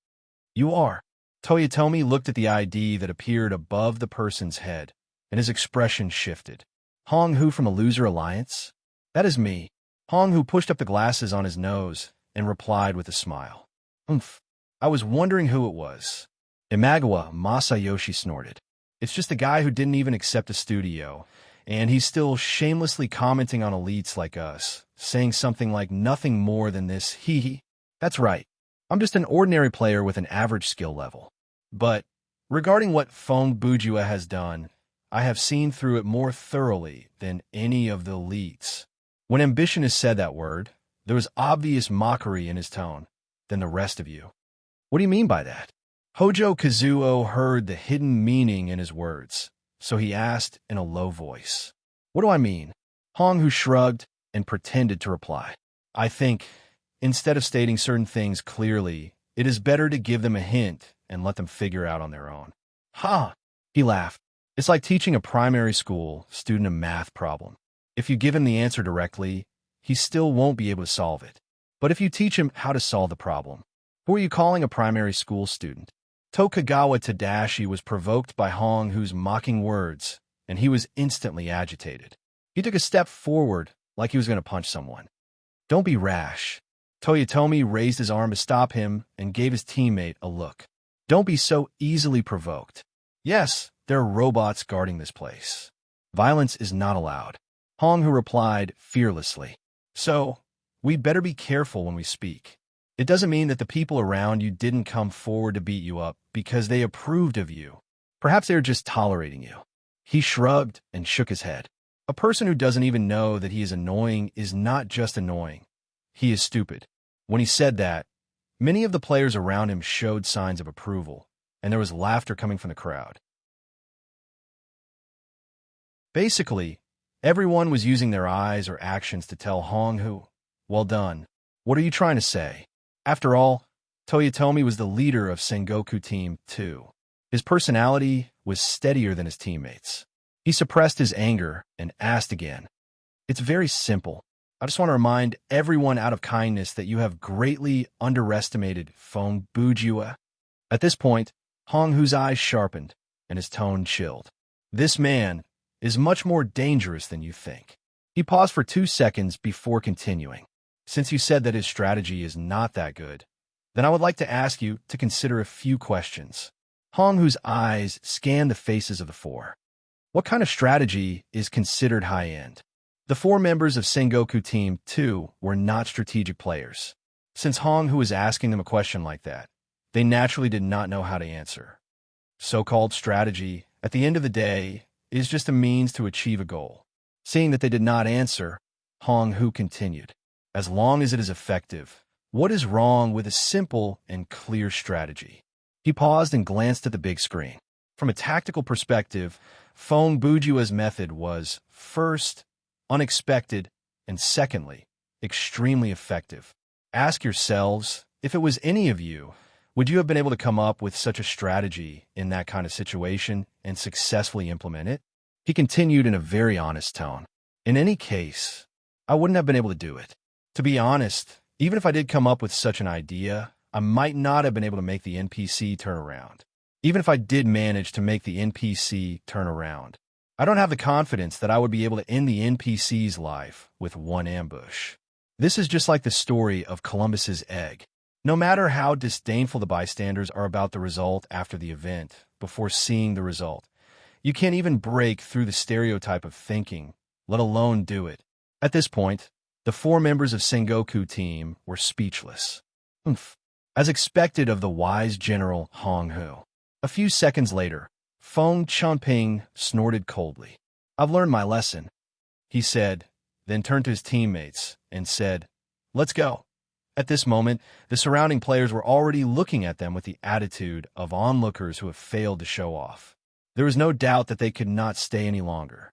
You are. Toyotomi looked at the ID that appeared above the person's head, and his expression shifted. Hong Hu from a loser alliance? That is me. Hong Hu pushed up the glasses on his nose and replied with a smile. Umph. I was wondering who it was. Imagawa Masayoshi snorted. It's just the guy who didn't even accept a studio, and he's still shamelessly commenting on elites like us, saying something like nothing more than this, hee hee. That's right. I'm just an ordinary player with an average skill level. But regarding what Feng Bujua has done, I have seen through it more thoroughly than any of the elites. When ambition is said that word, there was obvious mockery in his tone than the rest of you. What do you mean by that? Hojo Kazuo heard the hidden meaning in his words, so he asked in a low voice. What do I mean? Hong Hu shrugged and pretended to reply. I think, instead of stating certain things clearly, it is better to give them a hint and let them figure out on their own. Ha! He laughed. It's like teaching a primary school student a math problem. If you give him the answer directly, he still won't be able to solve it. But if you teach him how to solve the problem, who are you calling a primary school student? Tokugawa Tadashi was provoked by Hong Hu's mocking words, and he was instantly agitated. He took a step forward like he was going to punch someone. Don't be rash. Toyotomi raised his arm to stop him and gave his teammate a look. Don't be so easily provoked. Yes, there are robots guarding this place. Violence is not allowed. Hong Hu replied fearlessly. So, we better be careful when we speak. It doesn't mean that the people around you didn't come forward to beat you up because they approved of you. Perhaps they were just tolerating you. He shrugged and shook his head. A person who doesn't even know that he is annoying is not just annoying. He is stupid. When he said that, many of the players around him showed signs of approval, and there was laughter coming from the crowd. Basically, everyone was using their eyes or actions to tell Hong Hu, well done. What are you trying to say? After all, Toyotomi was the leader of Sengoku Team 2. His personality was steadier than his teammates. He suppressed his anger and asked again. It's very simple. I just want to remind everyone out of kindness that you have greatly underestimated Feng Bujua. At this point, Hong Hu's eyes sharpened and his tone chilled. This man is much more dangerous than you think. He paused for 2 seconds before continuing. Since you said that his strategy is not that good, then I would like to ask you to consider a few questions. Hong Hu's eyes scanned the faces of the four. What kind of strategy is considered high-end? The 4 members of Sengoku Team 2 were not strategic players. Since Hong Hu was asking them a question like that, they naturally did not know how to answer. So-called strategy, at the end of the day, is just a means to achieve a goal. Seeing that they did not answer, Hong Hu continued. As long as it is effective, what is wrong with a simple and clear strategy? He paused and glanced at the big screen. From a tactical perspective, Feng Bujua's method was, first, unexpected, and secondly, extremely effective. Ask yourselves, if it was any of you, would you have been able to come up with such a strategy in that kind of situation and successfully implement it? He continued in a very honest tone. In any case, I wouldn't have been able to do it. To be honest, even if I did come up with such an idea, I might not have been able to make the NPC turn around. Even if I did manage to make the NPC turn around, I don't have the confidence that I would be able to end the NPC's life with one ambush. This is just like the story of Columbus's egg. No matter how disdainful the bystanders are about the result after the event, before seeing the result, you can't even break through the stereotype of thinking, let alone do it. At this point, the 4 members of Sengoku Team were speechless. As expected of the wise General Hong Hu. A few seconds later, Feng Chunping snorted coldly. I've learned my lesson, he said, then turned to his teammates and said, let's go. At this moment, the surrounding players were already looking at them with the attitude of onlookers who have failed to show off. There was no doubt that they could not stay any longer.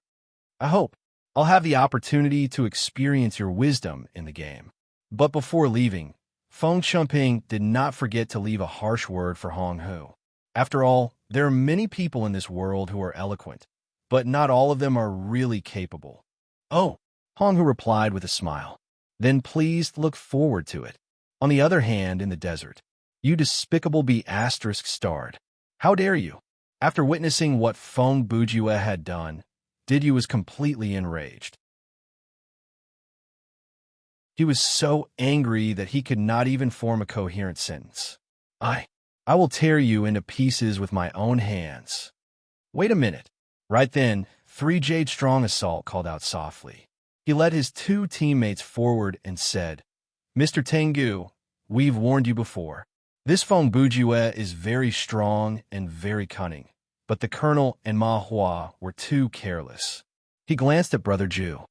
I hope I'll have the opportunity to experience your wisdom in the game. But before leaving, Feng Chunping did not forget to leave a harsh word for Hong Hu. After all, there are many people in this world who are eloquent, but not all of them are really capable. Oh, Hong Hu replied with a smile. Then please look forward to it. On the other hand, in the desert, you despicable be***starred. How dare you? After witnessing what Feng Bujua had done, Didyu was completely enraged. He was so angry that he could not even form a coherent sentence. I, I will tear you into pieces with my own hands. Wait a minute. Right then, 3 Jade Strong Assault called out softly. He led his 2 teammates forward and said, Mr. Tengu, we've warned you before. This Feng Bujue is very strong and very cunning, but the Colonel and Ma Hua were too careless. He glanced at Brother Ju.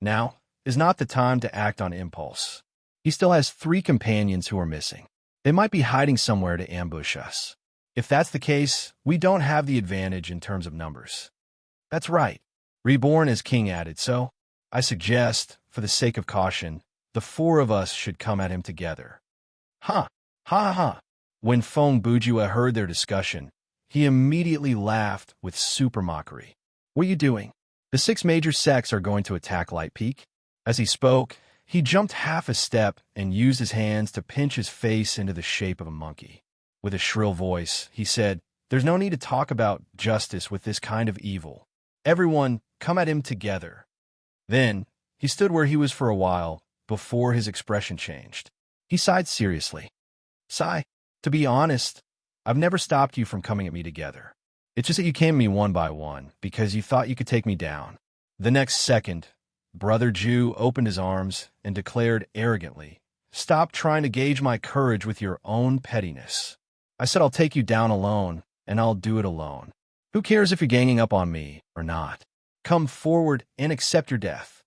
Now is not the time to act on impulse. He still has 3 companions who are missing. They might be hiding somewhere to ambush us. If that's the case, we don't have the advantage in terms of numbers. That's right. Reborn as king added, so I suggest, for the sake of caution, the 4 of us should come at him together. Ha! Ha ha! When Feng Bujue heard their discussion, he immediately laughed with super mockery. What are you doing? The 6 major sects are going to attack Light Peak. As he spoke, he jumped half a step and used his hands to pinch his face into the shape of a monkey. With a shrill voice, he said, There's no need to talk about justice with this kind of evil. Everyone, come at him together. Then, he stood where he was for a while, before his expression changed. He sighed seriously. Sigh, to be honest, I've never stopped you from coming at me together. It's just that you came at me one by one, because you thought you could take me down. The next second, Brother Ju opened his arms and declared arrogantly, Stop trying to gauge my courage with your own pettiness. I said I'll take you down alone, and I'll do it alone. Who cares if you're ganging up on me or not? Come forward and accept your death.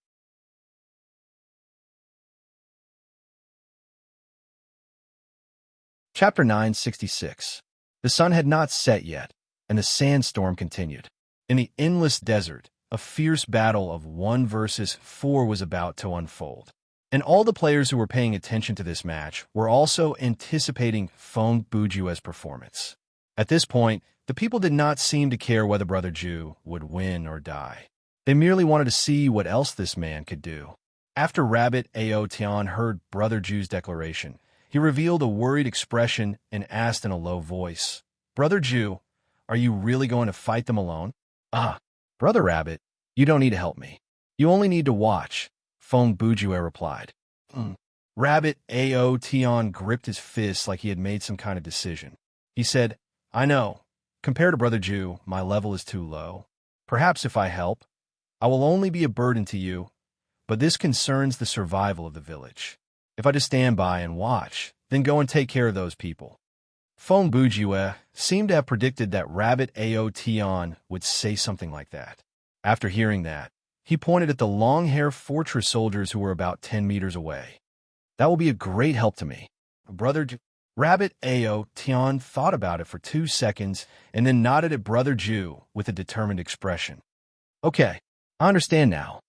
Chapter 966. The sun had not set yet, and the sandstorm continued. In the endless desert, a fierce battle of 1 versus 4 was about to unfold. And all the players who were paying attention to this match were also anticipating Feng Bujue's performance. At this point, the people did not seem to care whether Brother Ju would win or die. They merely wanted to see what else this man could do. After Rabbit Ao Tian heard Brother Ju's declaration, he revealed a worried expression and asked in a low voice, Brother Ju, are you really going to fight them alone? Ah, Brother Rabbit, you don't need to help me. You only need to watch, Feng Bujue replied. Rabbit Ao Tian gripped his fist like he had made some kind of decision. He said, I know. Compared to Brother Ju, my level is too low. Perhaps if I help, I will only be a burden to you, but this concerns the survival of the village. If I just stand by and watch, then go and take care of those people. Feng Bujue seemed to have predicted that Rabbit Ao Tian would say something like that. After hearing that, he pointed at the long-hair fortress soldiers who were about 10 meters away. That will be a great help to me. Rabbit Ao Tian thought about it for 2 seconds and then nodded at Brother Ju with a determined expression. Okay, I understand now.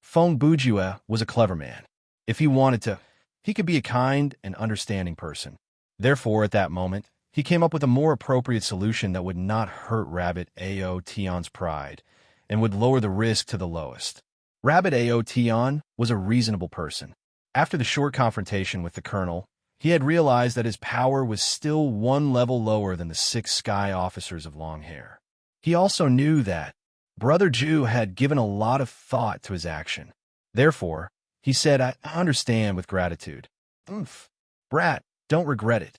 Feng Bujue was a clever man. If he wanted to, he could be a kind and understanding person. Therefore, at that moment, he came up with a more appropriate solution that would not hurt Rabbit Ao Tian's pride and would lower the risk to the lowest. Rabbit Ao Tian was a reasonable person. After the short confrontation with the colonel, he had realized that his power was still 1 level lower than the 6 sky officers of long hair. He also knew that Brother Ju had given a lot of thought to his action. Therefore, he said, I understand with gratitude. Brat, don't regret it.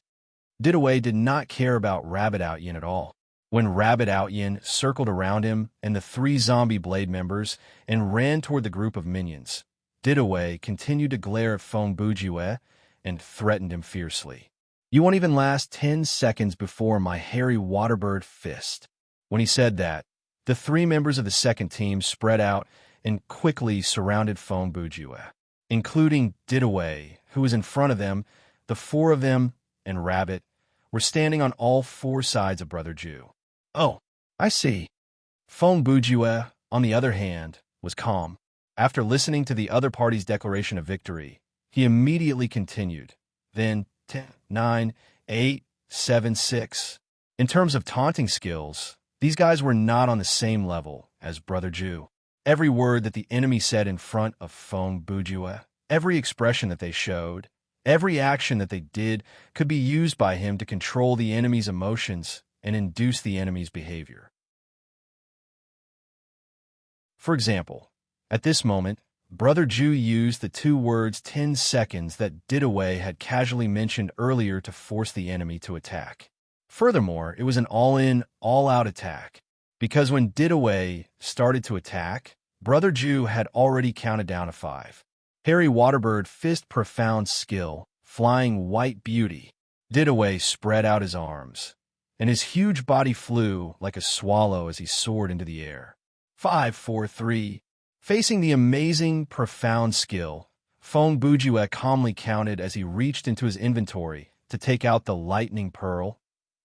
Didaway did not care about Rabbit Outyin at all. When Rabbit Outyin circled around him and the 3 zombie blade members and ran toward the group of minions, Didaway continued to glare at Feng Bujue and threatened him fiercely. You won't even last 10 seconds before my hairy waterbird fist. When he said that, the 3 members of the second team spread out and quickly surrounded Feng Bujue, including Didaway, who was in front of them. The 4 of them and Rabbit were standing on all 4 sides of Brother Ju. Oh, I see. Feng Bujue, on the other hand, was calm. After listening to the other party's declaration of victory, he immediately continued. Then 10, 9, 8, 7, 6. In terms of taunting skills, these guys were not on the same level as Brother Ju. Every word that the enemy said in front of Feng Bujue, every expression that they showed, every action that they did could be used by him to control the enemy's emotions and induce the enemy's behavior. For example, at this moment, Brother Ju used the two words 10 seconds that Didaway had casually mentioned earlier to force the enemy to attack. Furthermore, it was an all-in, all-out attack, because when Didaway started to attack, Brother Ju had already counted down to 5. Harry Waterbird fist profound skill, flying white beauty. Didaway spread out his arms, and his huge body flew like a swallow as he soared into the air. 5, 4, 3. Facing the amazing, profound skill, Feng Bujue calmly counted as he reached into his inventory to take out the lightning pearl,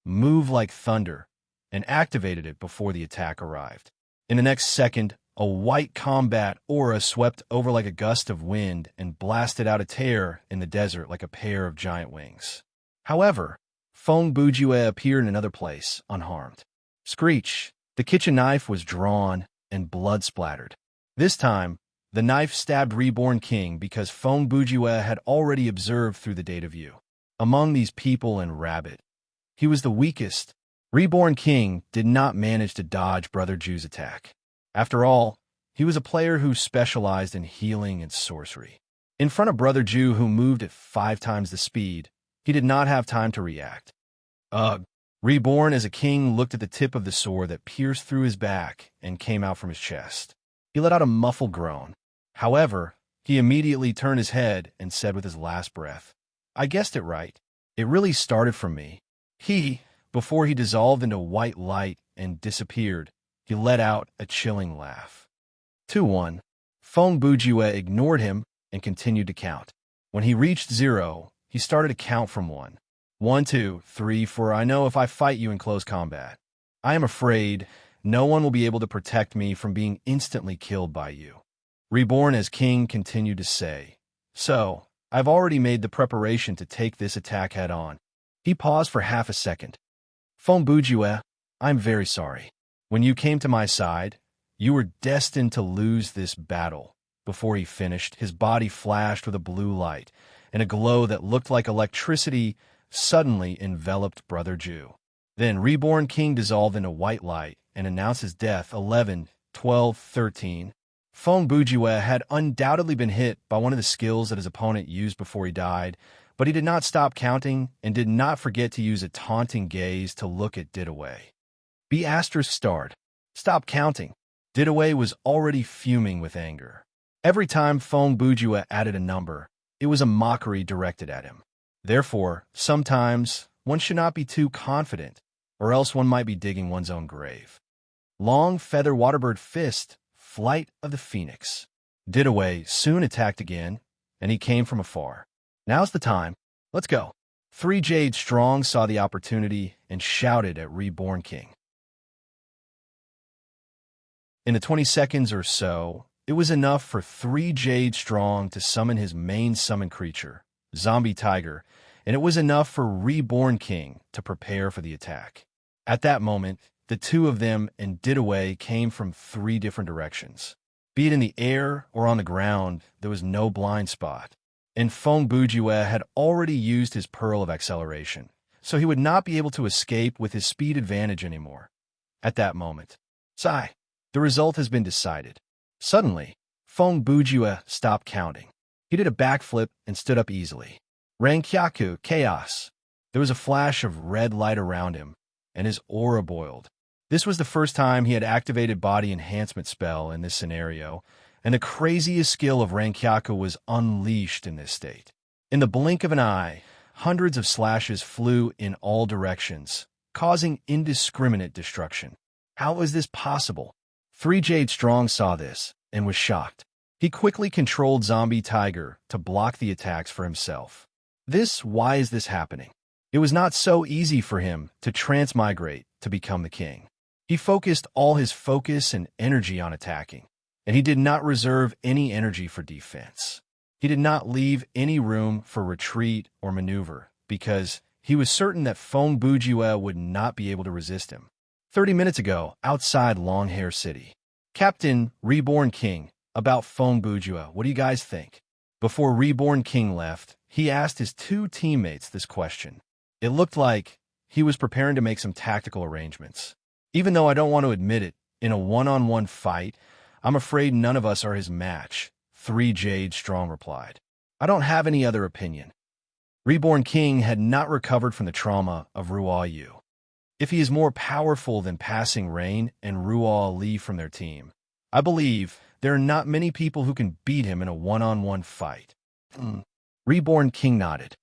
move like thunder, and activated it before the attack arrived. In the next second, a white combat aura swept over like a gust of wind and blasted out a tear in the desert like a pair of giant wings. However, Feng Bujue appeared in another place, unharmed. Screech! The kitchen knife was drawn and blood splattered. This time, the knife stabbed Reborn King because Feng Bujue had already observed through the data view. Among these people and Rabbit, he was the weakest. Reborn King did not manage to dodge Brother Ju's attack. After all, he was a player who specialized in healing and sorcery. In front of Brother Ju, who moved at 5 times the speed, he did not have time to react. Ugh! Reborn as a king looked at the tip of the sword that pierced through his back and came out from his chest. He let out a muffled groan. However, he immediately turned his head and said with his last breath, "I guessed it right. It really started from me." Before he dissolved into white light and disappeared, he let out a chilling laugh. 2-1. Feng Bujue ignored him and continued to count. When he reached 0, he started to count from 1. 1, 2, 3, 4. I know if I fight you in close combat, I am afraid no one will be able to protect me from being instantly killed by you. Reborn as king continued to say, "So, I've already made the preparation to take this attack head on." He paused for half a second. "Feng Bujue, I'm very sorry. When you came to my side, you were destined to lose this battle." Before he finished, his body flashed with a blue light, and a glow that looked like electricity suddenly enveloped Brother Ju. Then Reborn King dissolved into white light and announced his death. 11, 12, 13. Feng Bujue had undoubtedly been hit by one of the skills that his opponent used before he died, but he did not stop counting and did not forget to use a taunting gaze to look at Didaway. B****. Stop counting. Didaway was already fuming with anger. Every time Feng Bujue added a number, it was a mockery directed at him. Therefore, sometimes one should not be too confident, or else one might be digging one's own grave. Long Feather Waterbird Fist, Flight of the Phoenix. Didaway soon attacked again, and he came from afar. "Now's the time. Let's go." 3 Jade Strong saw the opportunity and shouted at Reborn King. In the 20 seconds or so, it was enough for 3 Jade Strong to summon his main summon creature, Zombie Tiger, and it was enough for Reborn King to prepare for the attack. At that moment, the two of them and Didaway came from 3 different directions. Be it in the air or on the ground, there was no blind spot. And Feng Bujue had already used his Pearl of Acceleration, so he would not be able to escape with his speed advantage anymore. At that moment, sigh, the result has been decided. Suddenly, Feng Bujue stopped counting. He did a backflip and stood up easily. Rankyaku, chaos. There was a flash of red light around him, and his aura boiled. This was the first time he had activated body enhancement spell in this scenario, and the craziest skill of Rankyaku was unleashed in this state. In the blink of an eye, hundreds of slashes flew in all directions, causing indiscriminate destruction. How was this possible? 3 Jade Strong saw this and was shocked. He quickly controlled Zombie Tiger to block the attacks for himself. Why is this happening? It was not so easy for him to transmigrate to become the king. He focused all his focus and energy on attacking, and he did not reserve any energy for defense. He did not leave any room for retreat or maneuver, because he was certain that Feng Bujue would not be able to resist him. 30 minutes ago, outside Longhair City. Captain Reborn King, about Feng Bujue, what do you guys think? Before Reborn King left, he asked his 2 teammates this question. It looked like he was preparing to make some tactical arrangements. Even though I don't want to admit it, in a one-on-one fight, I'm afraid none of us are his match, 3 Jade Strong replied. I don't have any other opinion. Reborn King had not recovered from the trauma of Ruo Yu. If he is more powerful than Passing Rain and Ruo Li from their team, I believe there are not many people who can beat him in a one-on-one fight. Reborn King nodded.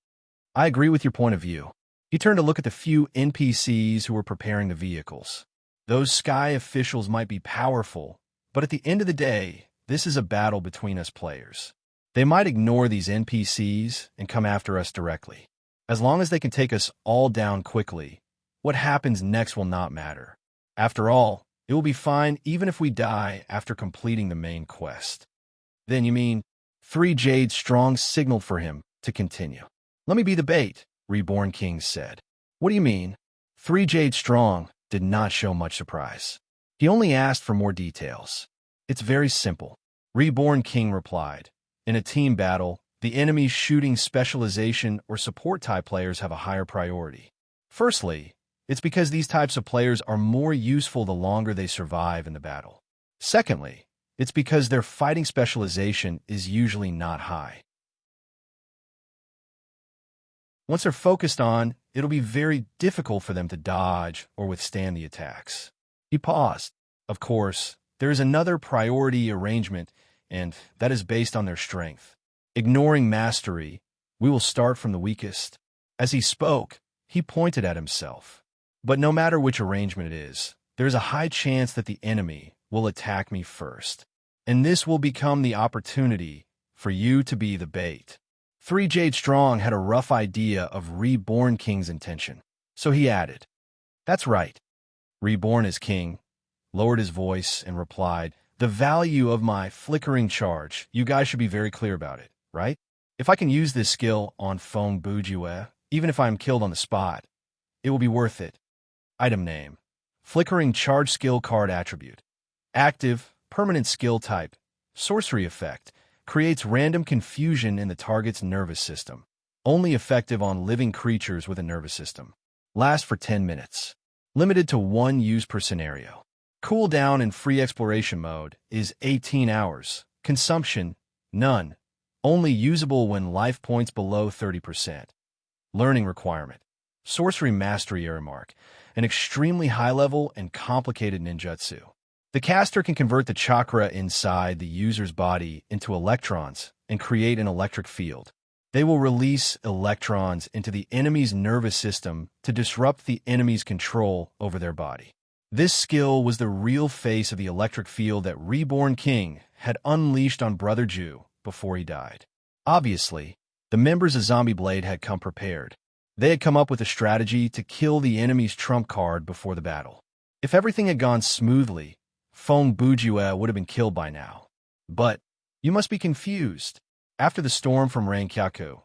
I agree with your point of view. He turned to look at the few NPCs who were preparing the vehicles. Those sky officials might be powerful, but at the end of the day, this is a battle between us players. They might ignore these NPCs and come after us directly. As long as they can take us all down quickly, what happens next will not matter. After all, it will be fine even if we die after completing the main quest. Then you mean 3 Jade Strong signaled for him to continue. Let me be the bait, Reborn King said. What do you mean? 3 Jade Strong did not show much surprise. He only asked for more details. It's very simple, Reborn King replied. In a team battle, the enemy's shooting specialization or support type players have a higher priority. Firstly, it's because these types of players are more useful the longer they survive in the battle. Secondly, it's because their fighting specialization is usually not high. Once they're focused on, it'll be very difficult for them to dodge or withstand the attacks. He paused. Of course, there is another priority arrangement, and that is based on their strength. Ignoring mastery, we will start from the weakest. As he spoke, he pointed at himself. But no matter which arrangement it is, there is a high chance that the enemy will attack me first. And this will become the opportunity for you to be the bait. 3 Jade Strong had a rough idea of Reborn King's intention, so he added, That's right. Reborn as King lowered his voice and replied, The value of my flickering charge, you guys should be very clear about it, right? If I can use this skill on Feng Bujue, even if I am killed on the spot, it will be worth it. Item name: Flickering Charge Skill Card Attribute. Active, permanent skill type. Sorcery effect. Creates random confusion in the target's nervous system. Only effective on living creatures with a nervous system. Last for 10 minutes. Limited to 1 use per scenario. Cooldown in free exploration mode is 18 hours. Consumption: none. Only usable when life points below 30%. Learning requirement: Sorcery Mastery Embark, an extremely high-level and complicated ninjutsu. The caster can convert the chakra inside the user's body into electrons and create an electric field. They will release electrons into the enemy's nervous system to disrupt the enemy's control over their body. This skill was the real face of the electric field that Reborn King had unleashed on Brother Jew before he died. Obviously, the members of Zombie Blade had come prepared. They had come up with a strategy to kill the enemy's trump card before the battle. If everything had gone smoothly, Feng Bujue would have been killed by now. But you must be confused. After the storm from Rankyaku,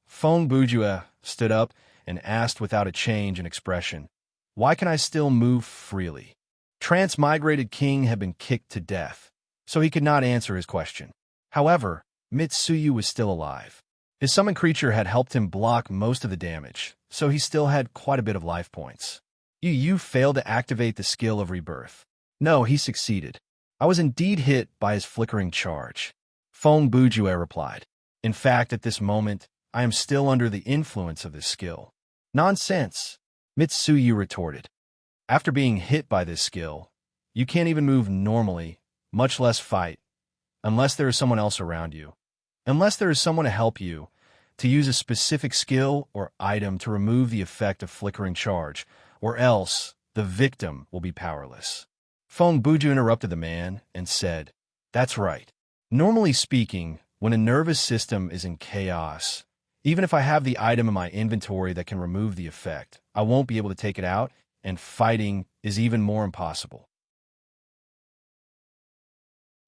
Feng Bujue stood up and asked without a change in expression, Why can I still move freely? Transmigrated King had been kicked to death, so he could not answer his question. However, Mitsuyu was still alive. His summoned creature had helped him block most of the damage, so he still had quite a bit of life points. You failed to activate the skill of rebirth. No, he succeeded. I was indeed hit by his flickering charge. Feng Bujue replied. In fact, at this moment, I am still under the influence of this skill. Nonsense, Mitsuyu retorted. After being hit by this skill, you can't even move normally, much less fight, unless there is someone else around you. Unless there is someone to help you, to use a specific skill or item to remove the effect of flickering charge, or else the victim will be powerless. Feng Bujue interrupted the man and said, That's right. Normally speaking, when a nervous system is in chaos, even if I have the item in my inventory that can remove the effect, I won't be able to take it out, and fighting is even more impossible.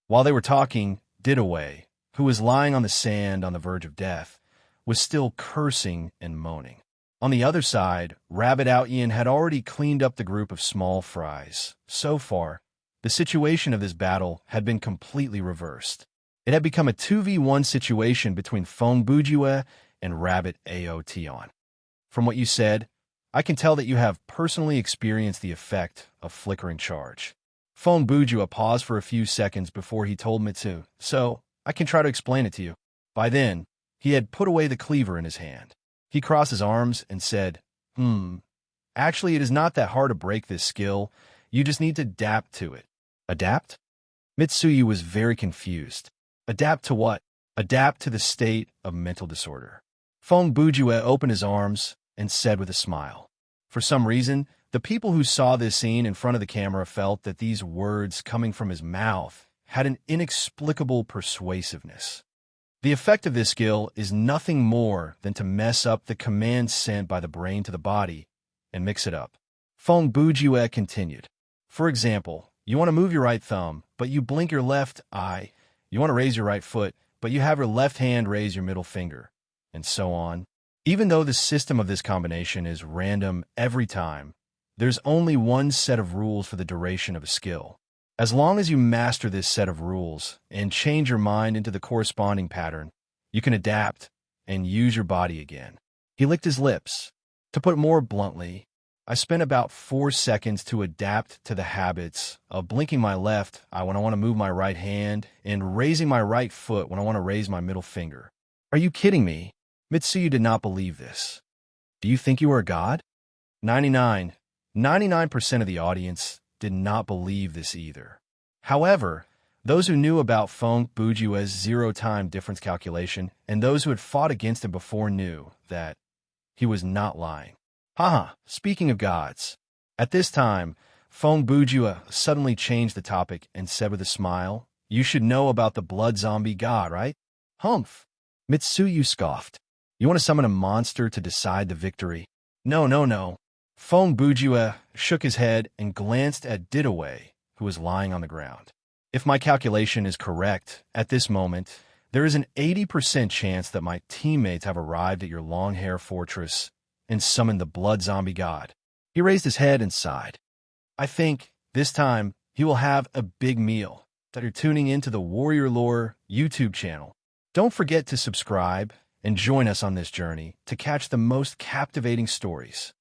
While they were talking, Didaway, who was lying on the sand on the verge of death, was still cursing and moaning. On the other side, Rabbit Outyin had already cleaned up the group of small fries. So far, the situation of this battle had been completely reversed. It had become a 2v1 situation between Feng Bujue and Rabbit Aotion. From what you said, I can tell that you have personally experienced the effect of flickering charge. Feng Bujue paused for a few seconds before he told Mitsu, So, I can try to explain it to you. By then, he had put away the cleaver in his hand. He crossed his arms and said, Actually, it is not that hard to break this skill. You just need to adapt to it. Adapt? Mitsuyu was very confused. Adapt to what? Adapt to the state of mental disorder. Feng Bujue opened his arms and said with a smile. For some reason, the people who saw this scene in front of the camera felt that these words coming from his mouth had an inexplicable persuasiveness. The effect of this skill is nothing more than to mess up the commands sent by the brain to the body and mix it up. Feng Bujue continued. For example, you want to move your right thumb, but you blink your left eye. You want to raise your right foot, but you have your left hand raise your middle finger, and so on. Even though the system of this combination is random every time, there's only one set of rules for the duration of a skill. As long as you master this set of rules and change your mind into the corresponding pattern, you can adapt and use your body again. He licked his lips. To put it more bluntly, I spent about 4 seconds to adapt to the habits of blinking my left eye when I want to move my right hand and raising my right foot when I want to raise my middle finger. Are you kidding me? Mitsuyu did not believe this. Do you think you are a god? 99% of the audience did not believe this either. However, those who knew about Feng Bujue's zero-time difference calculation and those who had fought against him before knew that he was not lying. Haha, speaking of gods. At this time, Feng Bujue suddenly changed the topic and said with a smile, You should know about the blood zombie god, right? Humph. Mitsuyu scoffed. You want to summon a monster to decide the victory? No. Feng Bujue shook his head and glanced at Didaway, who was lying on the ground. If my calculation is correct, at this moment, there is an 80% chance that my teammates have arrived at your long-hair fortress and summoned the blood zombie god. He raised his head and sighed. I think, this time, he will have a big meal. That you're tuning into the Warrior Lore YouTube channel. Don't forget to subscribe and join us on this journey to catch the most captivating stories.